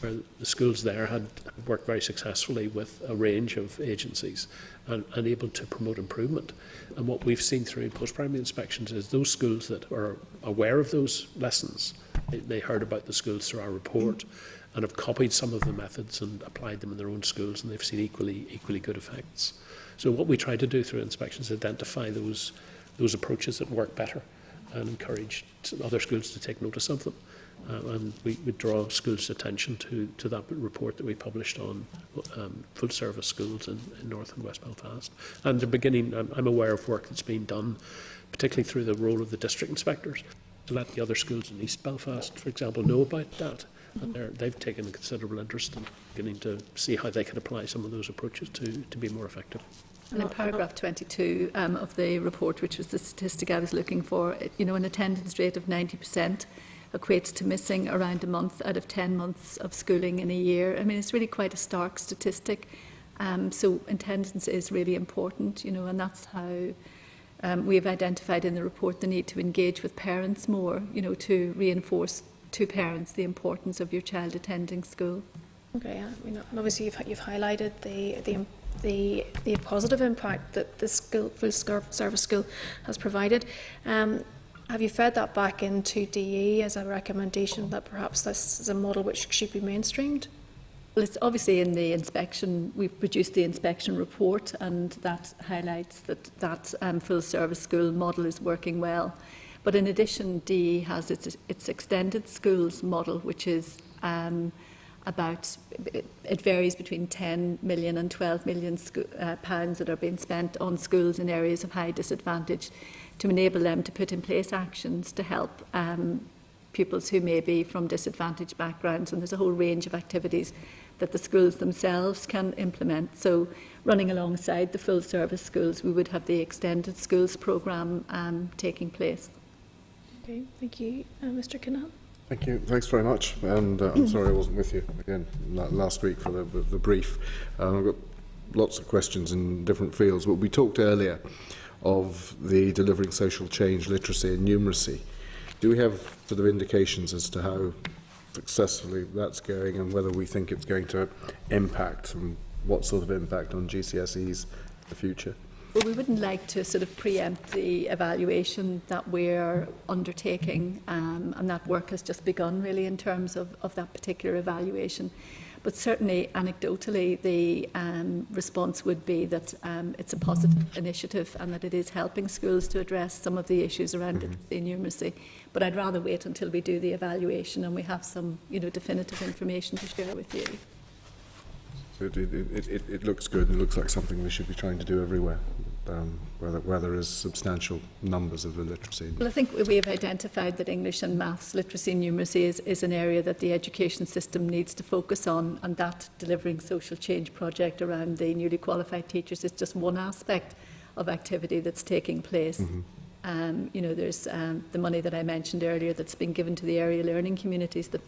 where the schools there had worked very successfully with a range of agencies and able to promote improvement. And what we've seen through post-primary inspections is those schools that are aware of those lessons, they heard about the schools through our report and have copied some of the methods and applied them in their own schools, and they've seen equally good effects. So what we try to do through inspections is identify those approaches that work better and encourage other schools to take notice of them. And we draw schools' attention to that report that we published on full-service schools in North and West Belfast. And the beginning, I'm aware of work that's being done, particularly through the role of the district inspectors, to let the other schools in East Belfast, for example, know about that. And they've taken a considerable interest in beginning to see how they can apply some of those approaches to be more effective. And in paragraph 22 of the report, which was the statistic I was looking for, an attendance rate of 90% equates to missing around a month out of 10 months of schooling in a year. I mean, it's really quite a stark statistic. So attendance is really important, and that's how we have identified in the report the need to engage with parents more, to reinforce to parents the importance of your child attending school. Okay, obviously you've highlighted the positive impact that the full service school has provided. Have you fed that back into DE as a recommendation that perhaps this is a model which should be mainstreamed? Well, it's obviously in the inspection. We've produced the inspection report, and that highlights that full service school model is working well. But in addition, DE has its extended schools model, which is it varies between 10 million and 12 million pounds that are being spent on schools in areas of high disadvantage to enable them to put in place actions to help pupils who may be from disadvantaged backgrounds. And there's a whole range of activities that the schools themselves can implement. So running alongside the full service schools, we would have the extended schools programme taking place. Okay, thank you. Mr. Kinnahan. Thank you. Thanks very much. And I'm sorry I wasn't with you again last week for the brief. I've got lots of questions in different fields. But we talked earlier of the delivering social change, literacy and numeracy. Do we have sort of indications as to how successfully that's going and whether we think it's going to impact and what sort of impact on GCSEs in the future? Well, we wouldn't like to sort of preempt the evaluation that we're undertaking, and that work has just begun really in terms of that particular evaluation. But certainly, anecdotally, the response would be that it's a positive initiative and that it is helping schools to address some of the issues around literacy and numeracy. But I'd rather wait until we do the evaluation and we have some, definitive information to share with you. So it looks good. It looks like something we should be trying to do everywhere, where there is substantial numbers of illiteracy. Well, I think we have identified that English and maths literacy and numeracy is an area that the education system needs to focus on, and that delivering social change project around the newly qualified teachers is just one aspect of activity that's taking place. There's the money that I mentioned earlier that's been given to the area learning communities that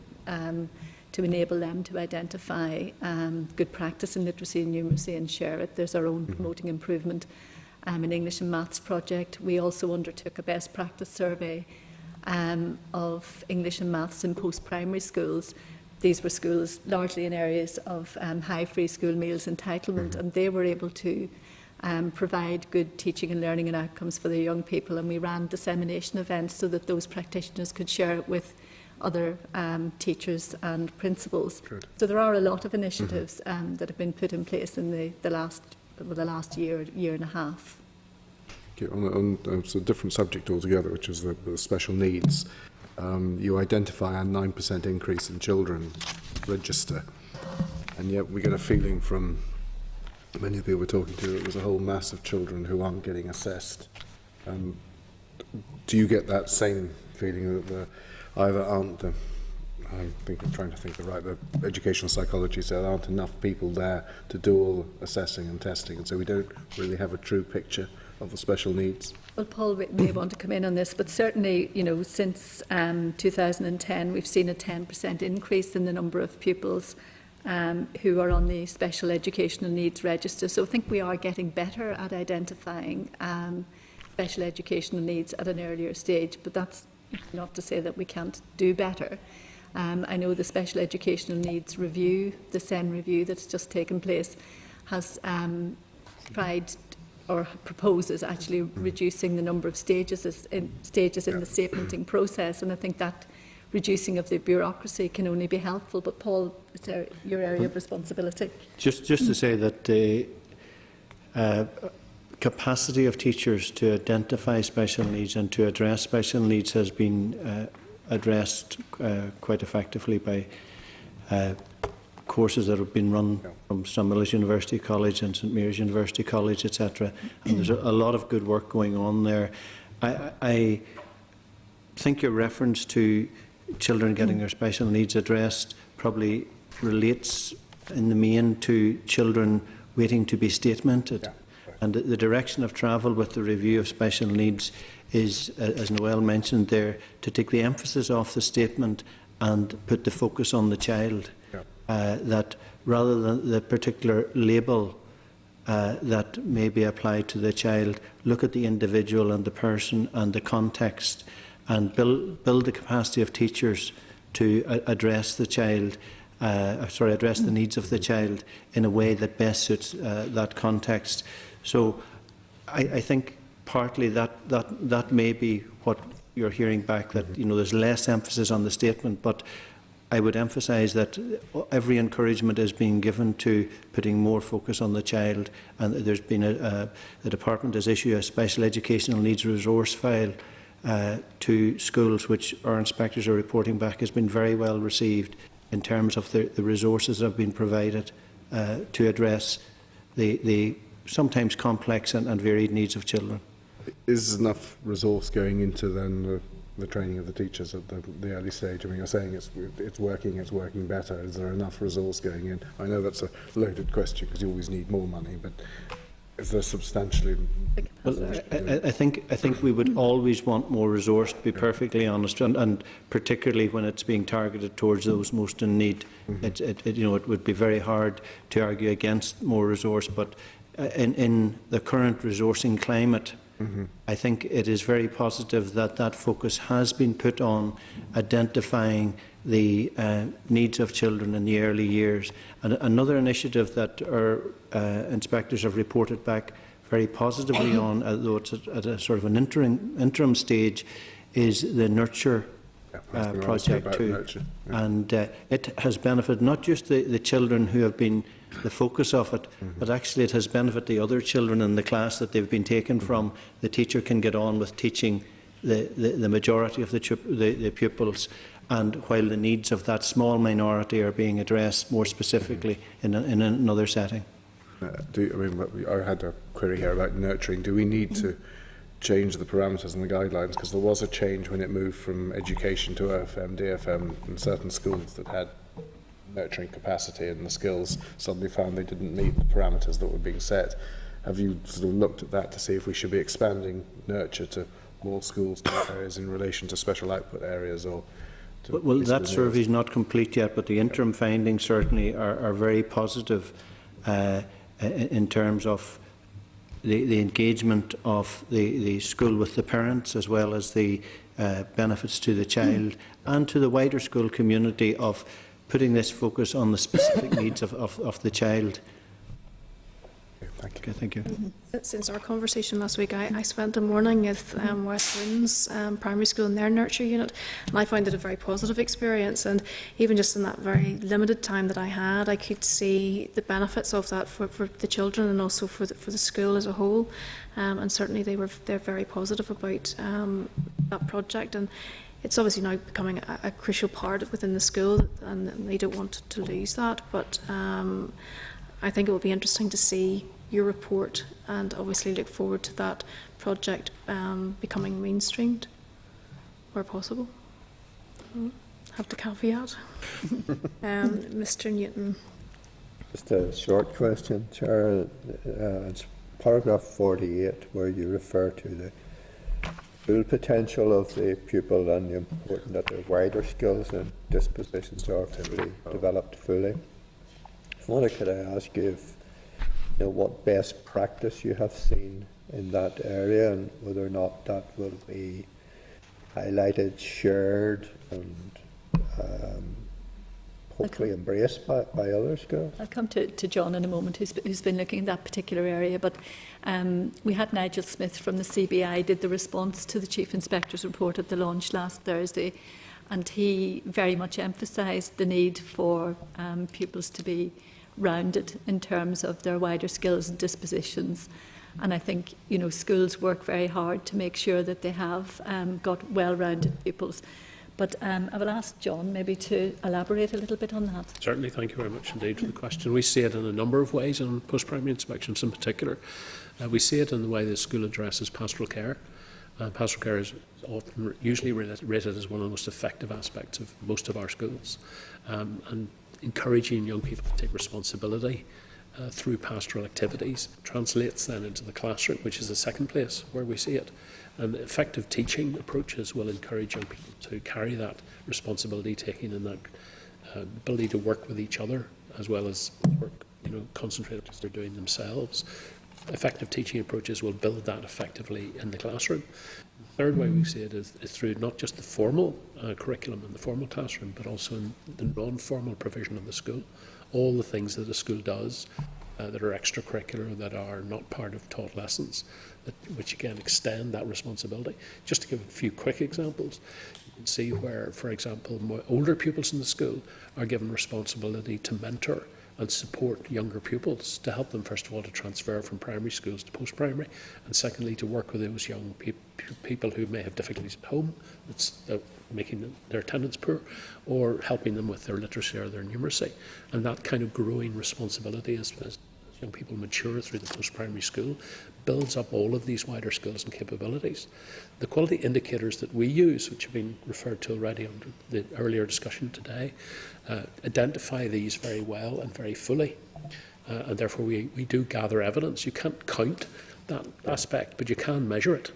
to enable them to identify good practice in literacy and numeracy and share it. There's our own promoting improvement in English and Maths project. We also undertook a best practice survey of English and Maths in post-primary schools. These were schools largely in areas of high free school meals entitlement, and they were able to provide good teaching and learning and outcomes for their young people, and we ran dissemination events so that those practitioners could share it with other teachers and principals. Good. So there are a lot of initiatives that have been put in place in the last year and a half. Okay, on a different subject altogether, which is the special needs. You identify a 9% increase in children register, and yet we get a feeling from many of the people we're talking to that there's a whole mass of children who aren't getting assessed. Do you get that same feeling that the either aren't the, I'm trying to think the educational psychology said there aren't enough people there to do all the assessing and testing, and so we don't really have a true picture of the special needs? Well, Paul may want to come in on this, but certainly, since 2010, we've seen a 10% increase in the number of pupils who are on the special educational needs register. So I think we are getting better at identifying special educational needs at an earlier stage, but that's not to say that we can't do better. I know the Special Educational Needs Review, the SEN review that's just taken place, has tried or proposes actually reducing the number of stages in the statementing process, and I think that reducing of the bureaucracy can only be helpful. But Paul, is there your area of responsibility? Just to say that the capacity of teachers to identify special needs and to address special needs has been addressed quite effectively by courses that have been run from Stumwells University College and St Mary's University College, etc. And there's a lot of good work going on there. I think your reference to children getting their special needs addressed probably relates in the main to children waiting to be statemented. Yeah. And the direction of travel with the review of special needs is, as Noel mentioned there, to take the emphasis off the statement and put the focus on the child. Yeah. That rather than the particular label that may be applied to the child, look at the individual and the person and the context, and build the capacity of teachers to address the child, address the needs of the child in a way that best suits that context. So I think partly that may be what you're hearing back, that there's less emphasis on the statement, but I would emphasise that every encouragement is being given to putting more focus on the child, and there's been the department has issued a special educational needs resource file to schools, which our inspectors are reporting back has been very well received in terms of the resources that have been provided to address the sometimes complex and varied needs of children. Is enough resource going into then the training of the teachers at the early stage? I mean, you're saying it's working better. Is there enough resource going in? I know that's a loaded question because you always need more money, but is there substantially? Well, I think we would always want more resource, to be perfectly honest, and particularly when it's being targeted towards those most in need. It would be very hard to argue against more resource, but in the current resourcing climate, I think it is very positive that focus has been put on identifying the needs of children in the early years. And another initiative that our inspectors have reported back very positively on, although it's at a sort of an interim stage, is the Nurture project too. Nurture, and it has benefited not just the children who have been the focus of it, but actually it has benefited the other children in the class that they've been taken from. The teacher can get on with teaching the majority of the pupils, and while the needs of that small minority are being addressed more specifically in another setting. I had a query here about nurturing. Do we need to change the parameters and the guidelines? Because there was a change when it moved from education to OFM, DFM in certain schools that had nurturing capacity, and the skills suddenly found they didn't meet the parameters that were being set. Have you sort of looked at that to see if we should be expanding nurture to more schools, more areas in relation to special output areas? Or well, that survey is not complete yet, but the interim findings certainly are very positive in terms of the engagement of the school with the parents, as well as the benefits to the child and to the wider school community of putting this focus on the specific needs of the child. Okay, thank you. Since our conversation last week, I spent a morning at West Winds Primary School in their nurture unit, and I found it a very positive experience. And even just in that very limited time that I had, I could see the benefits of that for the children and also for the school as a whole. And certainly they're very positive about that project. And it's obviously now becoming a crucial part within the school, and they don't want to lose that. But I think it will be interesting to see your report, and obviously look forward to that project becoming mainstreamed where possible. Have to caveat. Mr. Newton. Just a short question, Chair. It's paragraph 48 where you refer to the full potential of the pupil and the importance that their wider skills and dispositions are to be developed fully. I wonder, could I ask you if what best practice you have seen in that area, and whether or not that will be highlighted, shared, and hopefully embraced by other schools? I'll come to John in a moment, who's been looking at that particular area. But we had Nigel Smith from the CBI did the response to the Chief Inspector's report at the launch last Thursday, and he very much emphasised the need for pupils to be rounded in terms of their wider skills and dispositions. And I think schools work very hard to make sure that they have got well-rounded pupils. But I will ask John maybe to elaborate a little bit on that. Certainly, thank you very much indeed for the question. We see it in a number of ways in post-primary inspections in particular. We see it in the way the school addresses pastoral care. Pastoral care is often usually rated as one of the most effective aspects of most of our schools. And encouraging young people to take responsibility through pastoral activities translates then into the classroom, which is the second place where we see it. And effective teaching approaches will encourage young people to carry that responsibility taking and that ability to work with each other, as well as work, concentrate as they're doing themselves. Effective teaching approaches will build that effectively in the classroom. The third way we see it is through not just the formal curriculum in the formal classroom, but also in the non-formal provision of the school. All the things that a school does that are extracurricular, that are not part of taught lessons, which again extend that responsibility. Just to give a few quick examples, you can see where, for example, more older pupils in the school are given responsibility to mentor and support younger pupils, to help them, first of all, to transfer from primary schools to post-primary, and secondly, to work with those young people who may have difficulties at home, that's making their attendance poor, or helping them with their literacy or their numeracy. And that kind of growing responsibility as young people mature through the post-primary school builds up all of these wider skills and capabilities. The quality indicators that we use, which have been referred to already under the earlier discussion today, identify these very well and very fully. And therefore we do gather evidence. You can't count that aspect, but you can measure it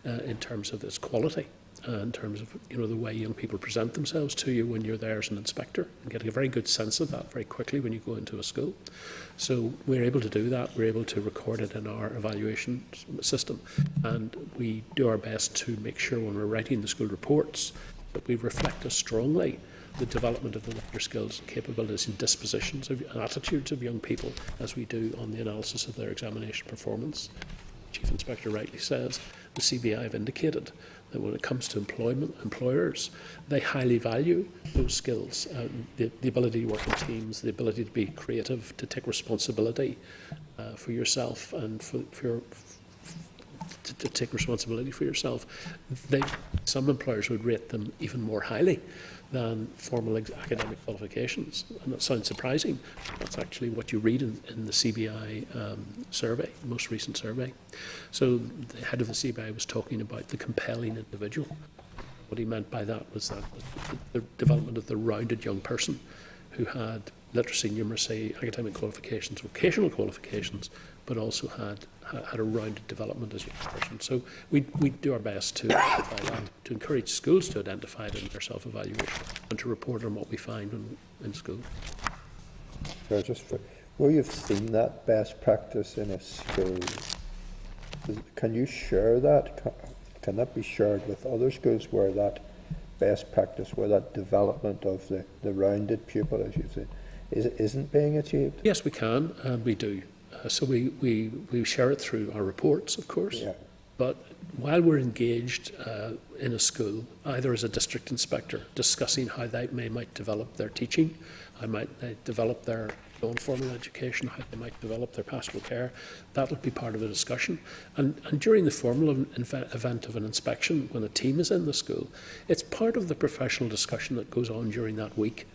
in terms of its quality, in terms of the way young people present themselves to you when you're there as an inspector, and getting a very good sense of that very quickly when you go into a school. So we're able to do that. We're able to record it in our evaluation system, and we do our best to make sure when we're writing the school reports that we reflect as strongly the development of the life skills and capabilities and dispositions and attitudes of young people as we do on the analysis of their examination performance. Chief Inspector rightly says the CBI have indicated that when it comes to employers, they highly value those skills, the ability to work in teams, the ability to be creative, to take responsibility for yourself and to take responsibility for yourself. Some employers would rate them even more highly than formal academic qualifications. And that sounds surprising. That's actually what you read in the CBI survey, the most recent survey. So the head of the CBI was talking about the compelling individual. What he meant by that was that the development of the rounded young person who had literacy, numeracy, academic qualifications, vocational qualifications, but also had a rounded development as a young person. So we do our best to identify that, to encourage schools to identify it in their self-evaluation and to report on what we find in school. So just where you've seen that best practice in a school, can you share that? Can that be shared with other schools where that best practice, where that development of the rounded pupil, as you say, isn't being achieved? Yes, we can, and we do. So we share it through our reports, of course. Yeah. But while we're engaged in a school, either as a district inspector, discussing how they might develop their teaching, how might they develop their non-formal education, how they might develop their pastoral care, that will be part of the discussion. And during the formal event of an inspection, when a team is in the school, it's part of the professional discussion that goes on during that week,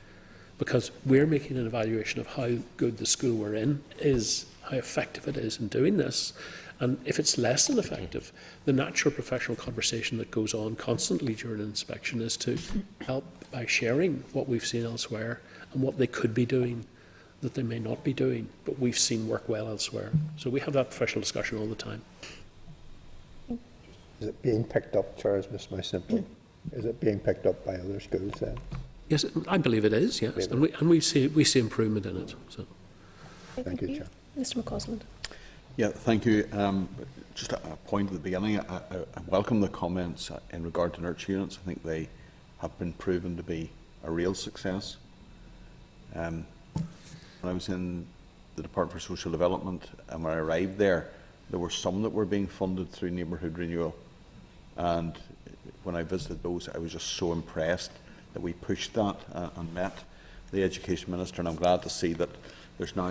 because we're making an evaluation of how good the school we're in is, how effective it is in doing this. And if it's less than effective, the natural professional conversation that goes on constantly during an inspection is to help by sharing what we've seen elsewhere and what they could be doing that they may not be doing, but we've seen work well elsewhere. So we have that professional discussion all the time. Is it being picked up, Chair, is my simple? Is it being picked up by other schools then? Yes, I believe it is, yes. And we see improvement in it. So. Thank you, Chair. Mr. McCausland. Yeah, thank you. Just a point at the beginning. I welcome the comments in regard to nurture units. I think they have been proven to be a real success. When I was in the Department for Social Development and when I arrived there were some that were being funded through neighbourhood renewal. And when I visited those, I was just so impressed that we pushed that and met the Education Minister, and I'm glad to see that there's now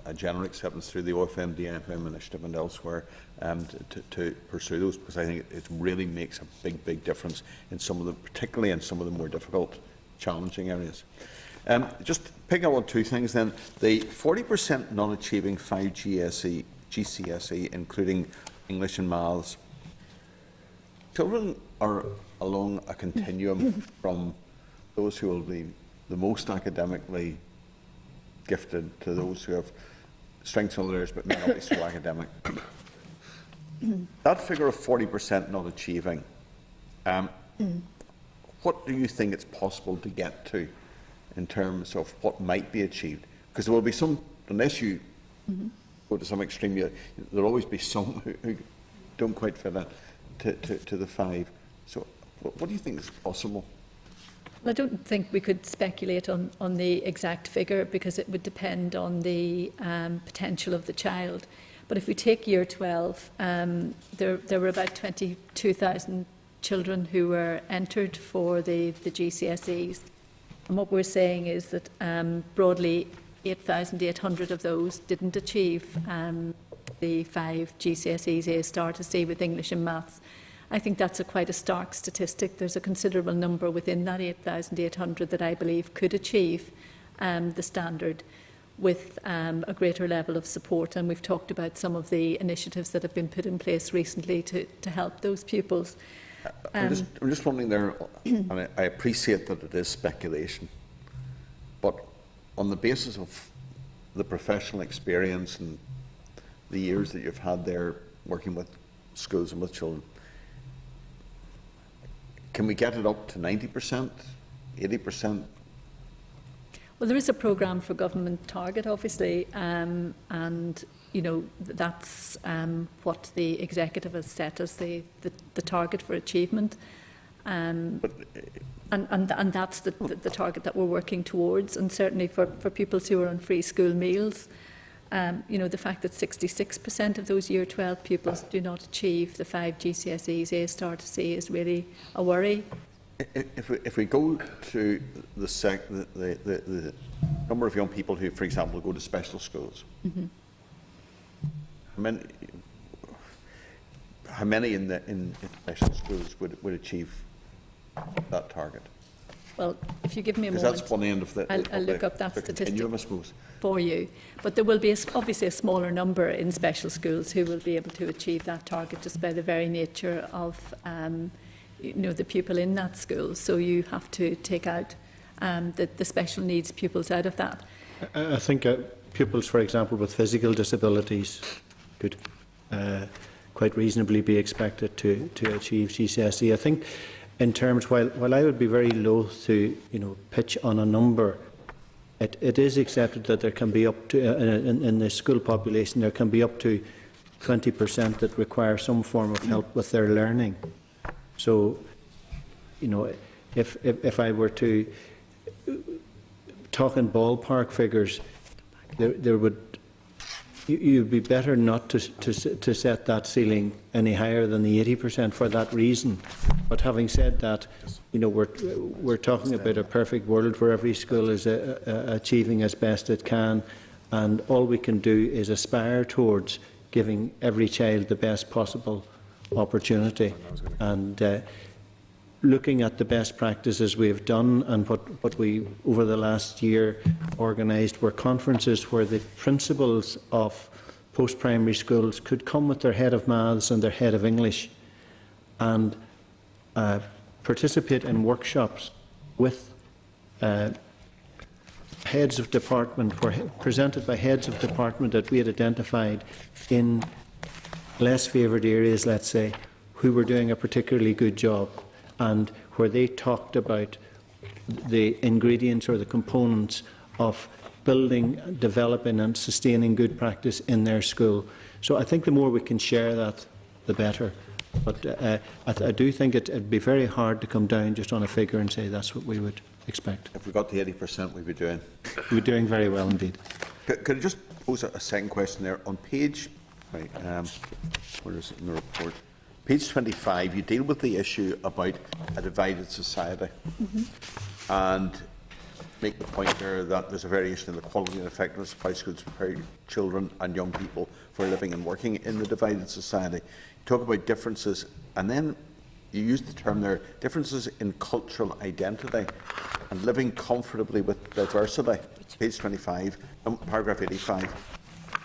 a general acceptance through the OFM, DFM initiative and elsewhere to pursue those, because I think it really makes a big difference in some of the, particularly in some of the more difficult, challenging areas. Just pick up on two things then. The 40% not achieving 5 GCSE, including English and Maths. Children are along a continuum from those who will be the most academically gifted to those who have strengths in other areas but may not be so academic. That figure of 40% not achieving, what do you think it's possible to get to in terms of what might be achieved? Because there will be some, unless you go to some extreme, there will always be some who don't quite fit in to the 5. So what do you think is possible? Well, I don't think we could speculate on the exact figure because it would depend on the potential of the child. But if we take Year 12, there were about 22,000 children who were entered for the GCSEs. And what we're saying is that broadly 8,800 of those didn't achieve the 5 GCSEs A star to C with English and Maths. I think that's quite a stark statistic. There's a considerable number within that 8,800 that I believe could achieve the standard with a greater level of support. And we've talked about some of the initiatives that have been put in place recently to help those pupils. I'm just wondering there, and I appreciate that it is speculation, but on the basis of the professional experience and the years that you've had there working with schools and with children, can we get it up to 90%, 80%? Well, there is a programme for government target, obviously, and you know that's what the executive has set as the target for achievement, and that's the target that we're working towards. And certainly for pupils who are on free school meals, you know, the fact that 66% of those Year 12 pupils do not achieve the 5 GCSEs A star to C is really a worry. If we go to the number of young people who, for example, go to special schools, how many in special schools would achieve that target? Well, if you give me a moment, that's one end of the I'll look up that statistic I suppose, for you. But there will be obviously a smaller number in special schools who will be able to achieve that target just by the very nature of you know, the pupil in that school. So you have to take out the special needs pupils out of that. I think pupils, for example, with physical disabilities could quite reasonably be expected to achieve GCSE. I think in terms, while I would be very loath to pitch on a number, it is accepted that there can be up to, in the school population, there can be up to 20% that require some form of help with their learning. So, if I were to talk in ballpark figures, there would you'd be better not to set that ceiling any higher than the 80% for that reason. But having said that, we're talking about a perfect world where every school is achieving as best it can, and all we can do is aspire towards giving every child the best possible opportunity. And looking at the best practices we have done, and what we over the last year organised were conferences where the principals of post-primary schools could come with their head of maths and their head of English and participate in workshops with heads of department, were presented by heads of department that we had identified in less favoured areas, let's say, who were doing a particularly good job, and where they talked about the ingredients or the components of building, developing and sustaining good practice in their school. So I think the more we can share that, the better. But I do think it'd be very hard to come down just on a figure and say that's what we would expect. If we got to 80%, we'd be doing. We'd be doing very well indeed. Could I just pose a second question there? On page, right, where is it in the report? Page 25, you deal with the issue about a divided society, and make the point there that there's a variation in the quality and effectiveness of how schools prepare children and young people for living and working in the divided society. You talk about differences, and then you use the term there, differences in cultural identity and living comfortably with diversity, page 25, paragraph 85.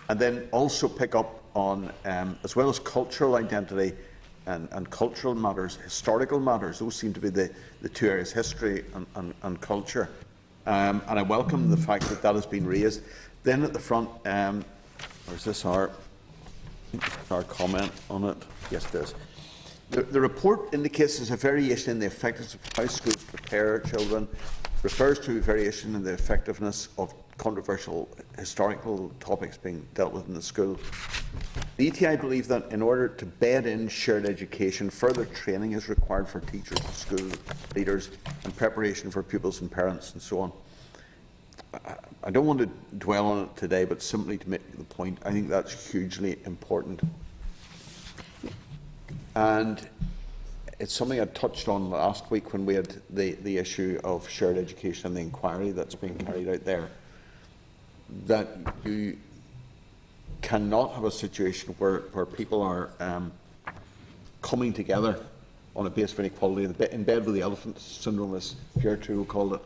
And then also pick up on, as well as cultural identity, and cultural matters, historical matters, those seem to be the two areas, history and culture. And I welcome the fact that that has been raised. Then at the front, where's this our comment on it? Yes, it is. The report indicates there's a variation in the effectiveness of how schools prepare children, refers to a variation in the effectiveness of controversial historical topics being dealt with in the school, The ETI believe that in order to bed in shared education, further training is required for teachers, school leaders, and preparation for pupils and parents and so on. I don't want to dwell on it today, but simply to make the point, I think that's hugely important. And it's something I touched on last week when we had the issue of shared education and the inquiry that's being carried out there, that you cannot have a situation where people are coming together on a base of inequality, in bed with the elephant syndrome, as Pierre Trudeau called it.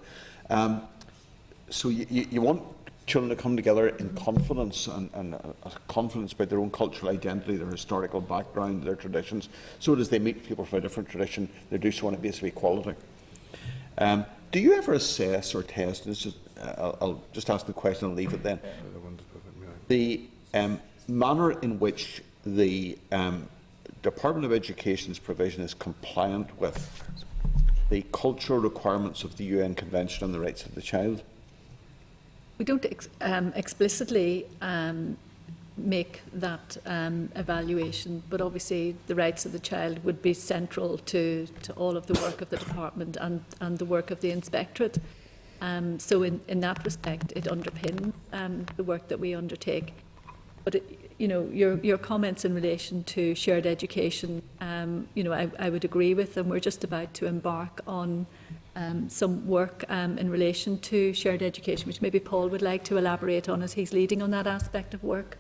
So you want children to come together in confidence and confidence about their own cultural identity, their historical background, their traditions, so that as they meet people from a different tradition, they do so on a base of equality. Do you ever assess or test, and this is, I'll just ask the question and leave it then, the manner in which the Department of Education's provision is compliant with the cultural requirements of the UN Convention on the Rights of the Child? We don't explicitly make that evaluation, but obviously the rights of the child would be central to all of the work of the department and the work of the inspectorate. So in that respect, it underpins the work that we undertake. But your comments in relation to shared education, I would agree with them. We're just about to embark on some work in relation to shared education, which maybe Paul would like to elaborate on as he's leading on that aspect of work.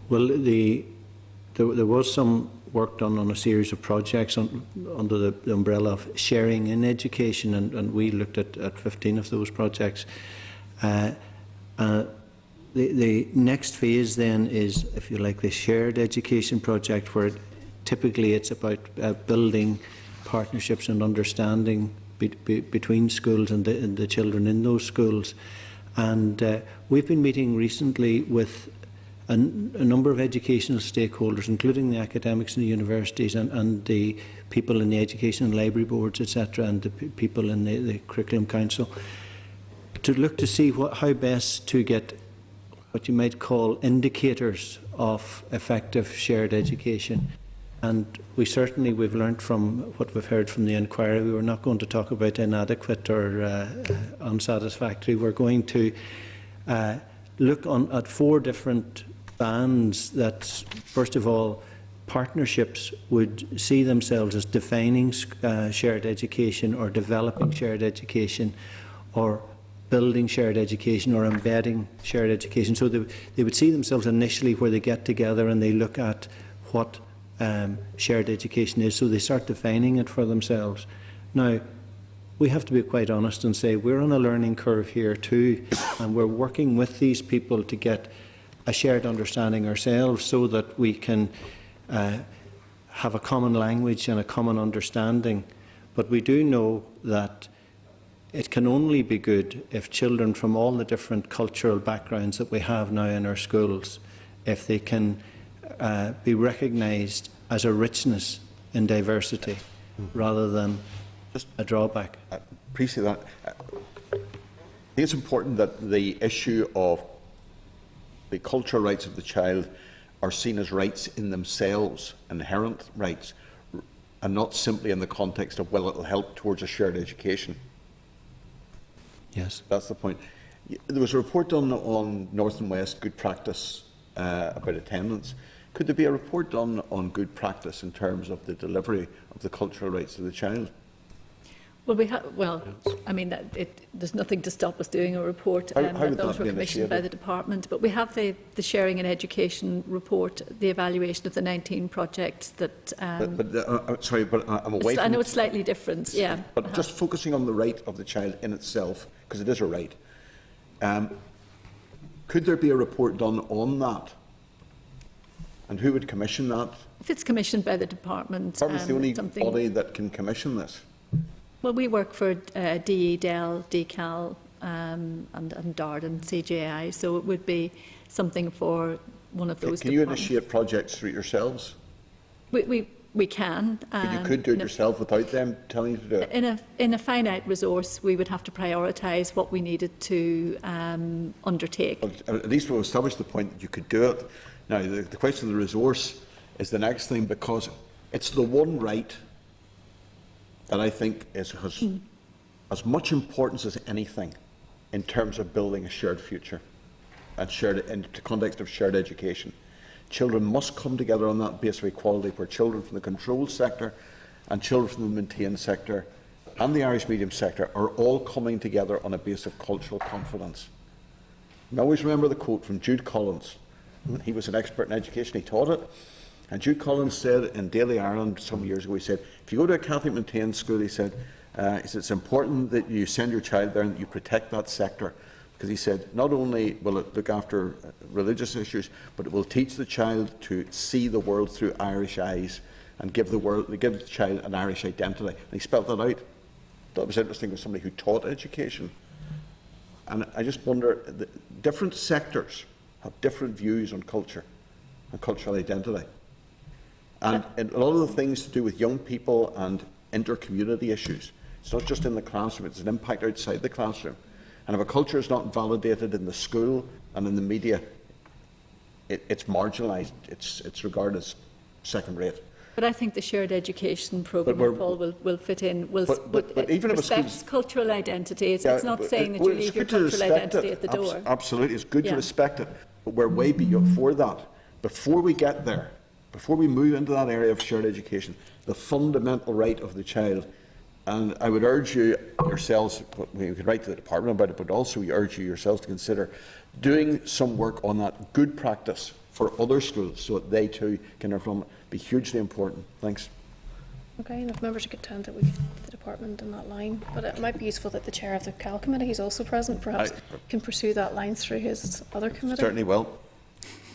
Well, there was some work done on a series of projects under the umbrella of sharing in education, and we looked at 15 of those projects. The next phase then is, if you like, the shared education project, where typically it's about building partnerships and understanding between schools and the children in those schools. And we've been meeting recently with a number of educational stakeholders, including the academics in the universities and the people in the education and library boards, etc., and the people in the curriculum council, to look to see how best to get what you might call indicators of effective shared education. And we've learnt from what we've heard from the inquiry. We were not going to talk about inadequate or unsatisfactory. We're going to look at 4 different bands that, first of all, partnerships would see themselves as defining shared education or developing shared education or building shared education or embedding shared education. So they would see themselves initially where they get together and they look at what shared education is, so they start defining it for themselves. Now, we have to be quite honest and say we're on a learning curve here too, and we're working with these people to get a shared understanding ourselves so that we can have a common language and a common understanding. But we do know that it can only be good if children from all the different cultural backgrounds that we have now in our schools, if they can be recognised as a richness in diversity rather than just a drawback. I appreciate that. I think it's important that the issue of the cultural rights of the child are seen as rights in themselves, inherent rights, and not simply in the context of, well, it will help towards a shared education. Yes. That's the point. There was a report done on North and West good practice about attendance. Could there be a report done on good practice in terms of the delivery of the cultural rights of the child? Well, I mean, there's nothing to stop us doing a report. Those were commissioned by the department, but we have the sharing and education report, the evaluation of the 19 projects that. Sorry, but I'm away from. I know it's slightly different, yeah. But just focusing on the right of the child in itself, because it is a right. Could there be a report done on that? And who would commission that? If it's commissioned by the department. Department's the only body that can commission this. Well, we work for DE, DEL, DCAL and Darden, CJI, so it would be something for one of those. Can you initiate projects through yourselves? We can. But you could do it yourself without them telling you to do it? In a finite resource, we would have to prioritise what we needed to undertake. Well, at least we'll establish the point that you could do it. Now, the question of the resource is the next thing, because it's the one right that I think has as much importance as anything in terms of building a shared future and in the context of shared education. Children must come together on that base of equality, where children from the controlled sector and children from the maintained sector and the Irish medium sector are all coming together on a base of cultural confidence. I always remember the quote from Jude Collins. When he was an expert in education, he taught it. And Jude Collins said in Daily Ireland some years ago, he said, if you go to a Catholic maintained school, he said, it's important that you send your child there and that you protect that sector. Because he said, not only will it look after religious issues, but it will teach the child to see the world through Irish eyes and give the child an Irish identity. And he spelled that out. I thought it was interesting with somebody who taught education. And I just wonder, different sectors have different views on culture and cultural identity. And a lot of the things to do with young people and inter-community issues, it's not just in the classroom, it's an impact outside the classroom. And if a culture is not validated in the school and in the media, it's marginalised, it's regarded as second rate. But I think the shared education programme, Paul, will fit in. But even if respects cultural identity. It's not saying that you leave your cultural identity at the door. Absolutely, it's good to respect it. But we're way before that. Before we get there, before we move into that area of shared education, the fundamental right of the child. And I would urge you yourselves, we could write to the department about it, but also we urge you yourselves to consider doing some work on that good practice for other schools, so that they too can learn from it. Be hugely important. Thanks. Okay, and if members are content that we get the department in that line, but it might be useful that the chair of the CAL committee is also present, perhaps can pursue that line through his other committee. Certainly will.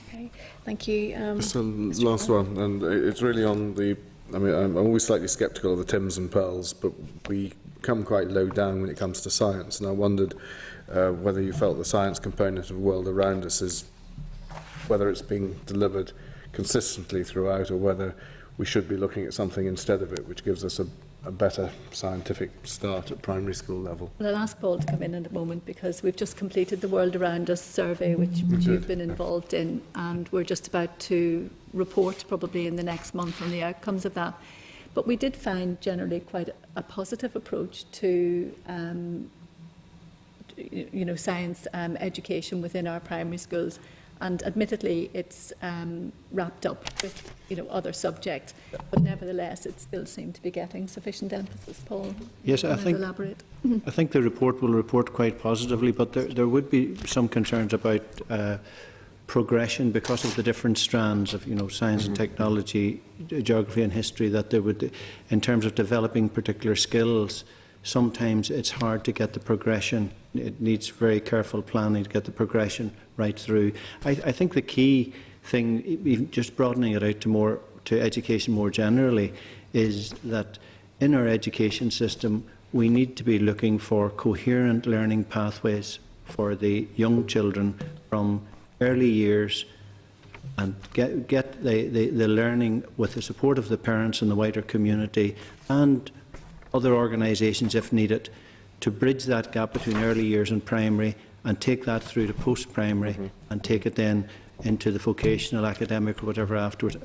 Okay, thank you. Just a last one, and it's really on the. I mean, I'm always slightly sceptical of the Tims and Pearls, but we come quite low down when it comes to science, and I wondered whether you felt the science component of the world around us is, whether it's being delivered consistently throughout, or whether we should be looking at something instead of it, which gives us a better scientific start at primary school level. Well, I'll ask Paul to come in a moment, because we've just completed the World Around Us survey, which you've been involved in, and we're just about to report probably in the next month on the outcomes of that. But we did find generally quite a positive approach to science education within our primary schools. And admittedly, it's wrapped up with other subjects, but nevertheless, it still seemed to be getting sufficient emphasis. Paul, yes, I think the report will report quite positively, but there would be some concerns about progression because of the different strands of science and technology, geography and history. That there would, in terms of developing particular skills, sometimes it's hard to get the progression. It needs very careful planning to get the progression right through. I think the key thing, even just broadening it out to education more generally, is that in our education system we need to be looking for coherent learning pathways for the young children from early years, and get the learning with the support of the parents and the wider community and other organisations if needed, to bridge that gap between early years and primary, and take that through to post-primary, and take it then into the vocational, academic, or whatever afterwards.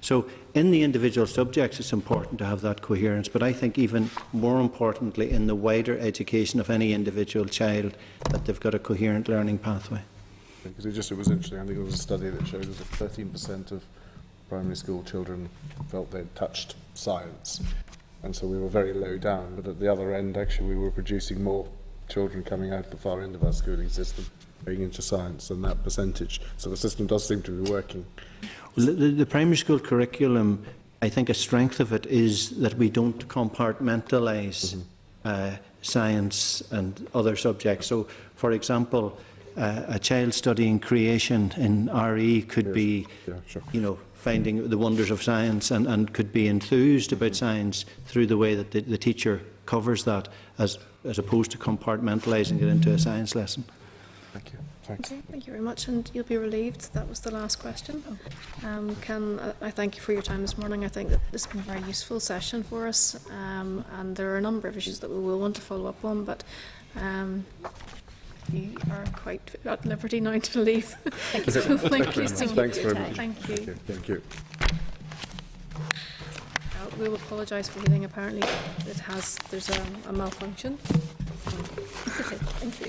So in the individual subjects it's important to have that coherence, but I think even more importantly in the wider education of any individual child, that they've got a coherent learning pathway. Because it was interesting. I think there was a study that showed that 13% of primary school children felt they'd touched science, and so we were very low down, but at the other end actually we were producing more children coming out the far end of our schooling system going into science than that percentage. So the system does seem to be working. Well, the primary school curriculum, I think a strength of it is that we don't compartmentalise science and other subjects. So for example, a child studying creation in RE could be finding the wonders of science, and could be enthused about science through the way that the teacher covers that, as opposed to compartmentalising it into a science lesson. Thank you. Thanks. Okay, thank you very much, and you'll be relieved that was the last question. I thank you for your time this morning. I think that this has been a very useful session for us, and there are a number of issues that we will want to follow up on, but you are quite at liberty now to leave. Thank you so much. Thanks very much. Thank you. Thank you. We will apologise for anything. Apparently, there's a malfunction. Thank you.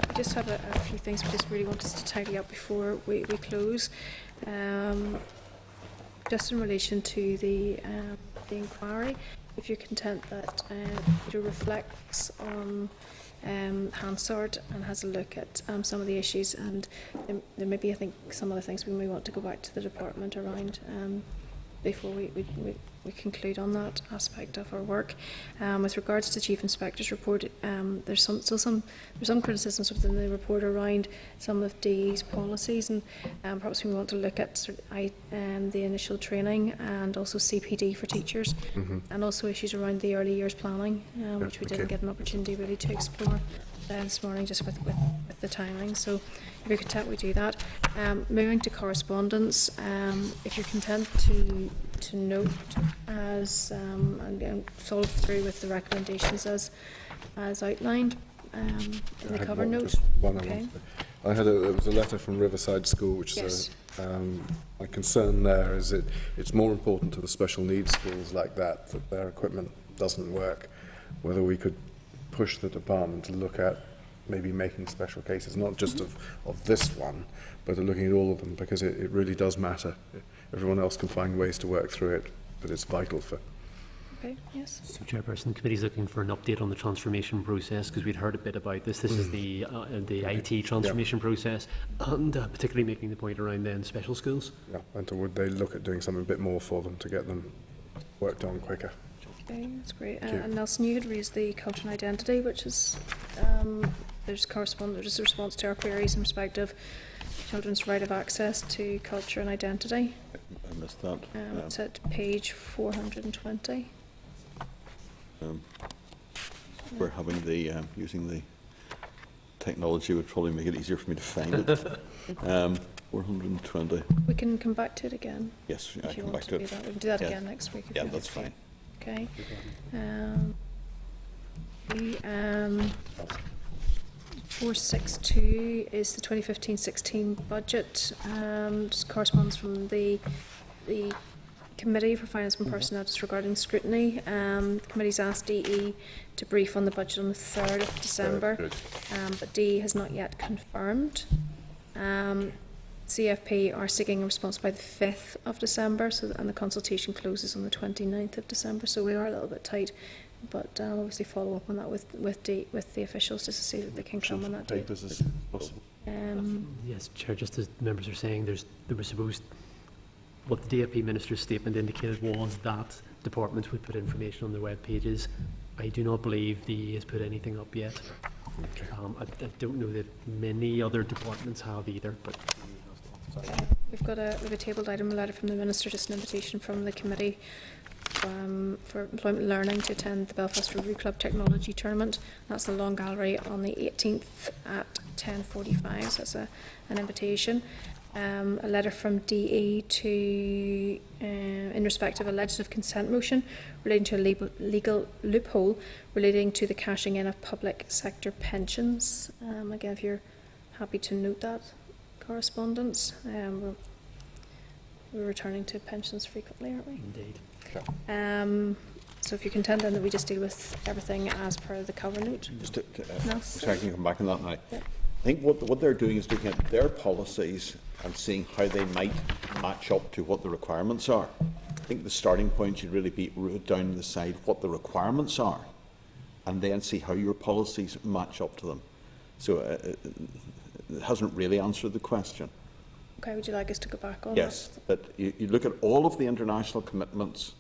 We just have a few things we just really want us to tidy up before we close. Just in relation to the inquiry, if you're content that it reflects on Hansard and has a look at some of the issues, and there may be, I think, some other things we may want to go back to the department around before we conclude on that aspect of our work. With regards to the Chief Inspector's report, there's some criticisms within the report around some of DE's policies, and perhaps we want to look at the initial training and also CPD for teachers, and also issues around the early years planning, which we didn't get an opportunity really to explore this morning, just with the timing. So if you're content, we do that. Moving to correspondence, if you're content to note as and follow through with the recommendations as outlined in the cover note. Okay. There was a letter from Riverside School, which is my concern there is it's more important to the special needs schools like that their equipment doesn't work. Whether we could push the department to look at maybe making special cases, not just of this one, but looking at all of them, because it really does matter. Everyone else can find ways to work through it, but it's vital for. Okay, yes. So, Chairperson, the committee's looking for an update on the transformation process, because we'd heard a bit about this. This is the IT transformation process, and particularly making the point around then special schools. Yeah, and would they look at doing something a bit more for them to get them worked on quicker? Okay, that's great. And Nelson, you had raised the culture and identity, which is there's a response to our queries in respect of children's right of access to culture and identity. I missed that. It's at page 420. We're having the using the technology would probably make it easier for me to find it. 420. We can come back to it again. Yes, I can come back to it. We can do that again next week. Yeah, that's fine. Okay. 462 is the 2015-16 budget. Just corresponds from the Committee for Finance and Personnel just regarding scrutiny. The committee's asked DE to brief on the budget on the 3rd of December, but DE has not yet confirmed. CFP are seeking a response by the 5th of December, and the consultation closes on the 29th of December, so we are a little bit tight, but I'll obviously follow up on that with the officials just to see that they can come on that date. As possible. Yes, Chair, just as members are saying, there was supposed, what the DFP Minister's statement indicated was that departments would put information on their web pages. I do not believe the EE has put anything up yet. Okay. I don't know that many other departments have either, but we have a tabled item, a letter from the Minister, just an invitation from the Committee for Employment Learning to attend the Belfast Rotary Club Technology Tournament. That's the Long Gallery on the 18th at 10:45, so that's an invitation. A letter from DE to, in respect of a legislative consent motion relating to a legal loophole relating to the cashing in of public sector pensions. Again, if you're happy to note that correspondence, we're returning to pensions frequently, aren't we? Indeed. So if you're content then that we just deal with everything as per the cover note. Just so I can come back on that now. Yep. I think what they're doing is looking at their policies and seeing how they might match up to what the requirements are. I think the starting point should really be wrote down on the side what the requirements are, and then see how your policies match up to them. So it hasn't really answered the question. Okay, would you like us to go back on Yes, that you look at all of the international commitments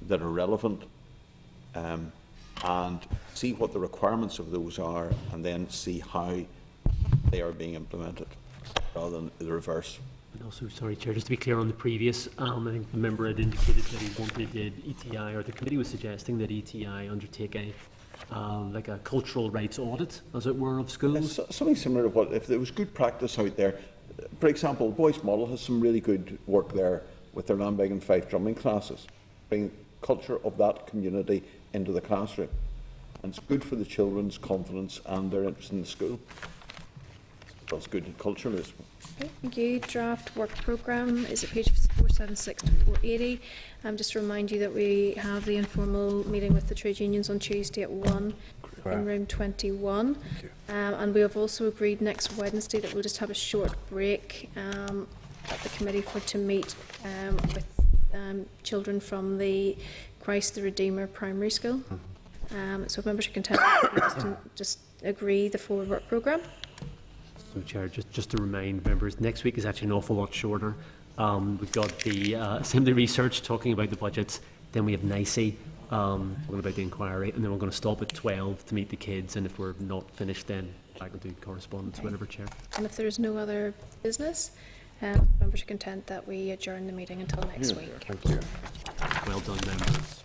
that are relevant and see what the requirements of those are, and then see how they are being implemented, rather than the reverse. And also, sorry, Chair, just to be clear on the previous, I think the member had indicated that he wanted ETI, or the committee was suggesting that ETI undertake a like a cultural rights audit, as it were, of schools? Something similar to what, if there was good practice out there. For example, Boys Model has some really good work there with their lambeg and fife drumming classes, bringing culture of that community into the classroom. And it's good for the children's confidence and their interest in the school. That's good culture, Lisbon. Okay, thank you. Draft work programme is at page 476 to 480. Just to remind you that we have the informal meeting with the trade unions on Tuesday at 1 in room 21. And we have also agreed next Wednesday that we'll just have a short break at the committee to meet with children from the Christ the Redeemer primary school. So if members are content, just agree the forward work programme. So, Chair, just to remind members, next week is actually an awful lot shorter. We've got the Assembly Research talking about the budgets, then we have NICE talking about the inquiry, and then we're going to stop at 12 to meet the kids, and if we're not finished then back and do correspondence, whatever, Chair. And if there is no other business, members are content that we adjourn the meeting until next week. Thank you. Well done, members.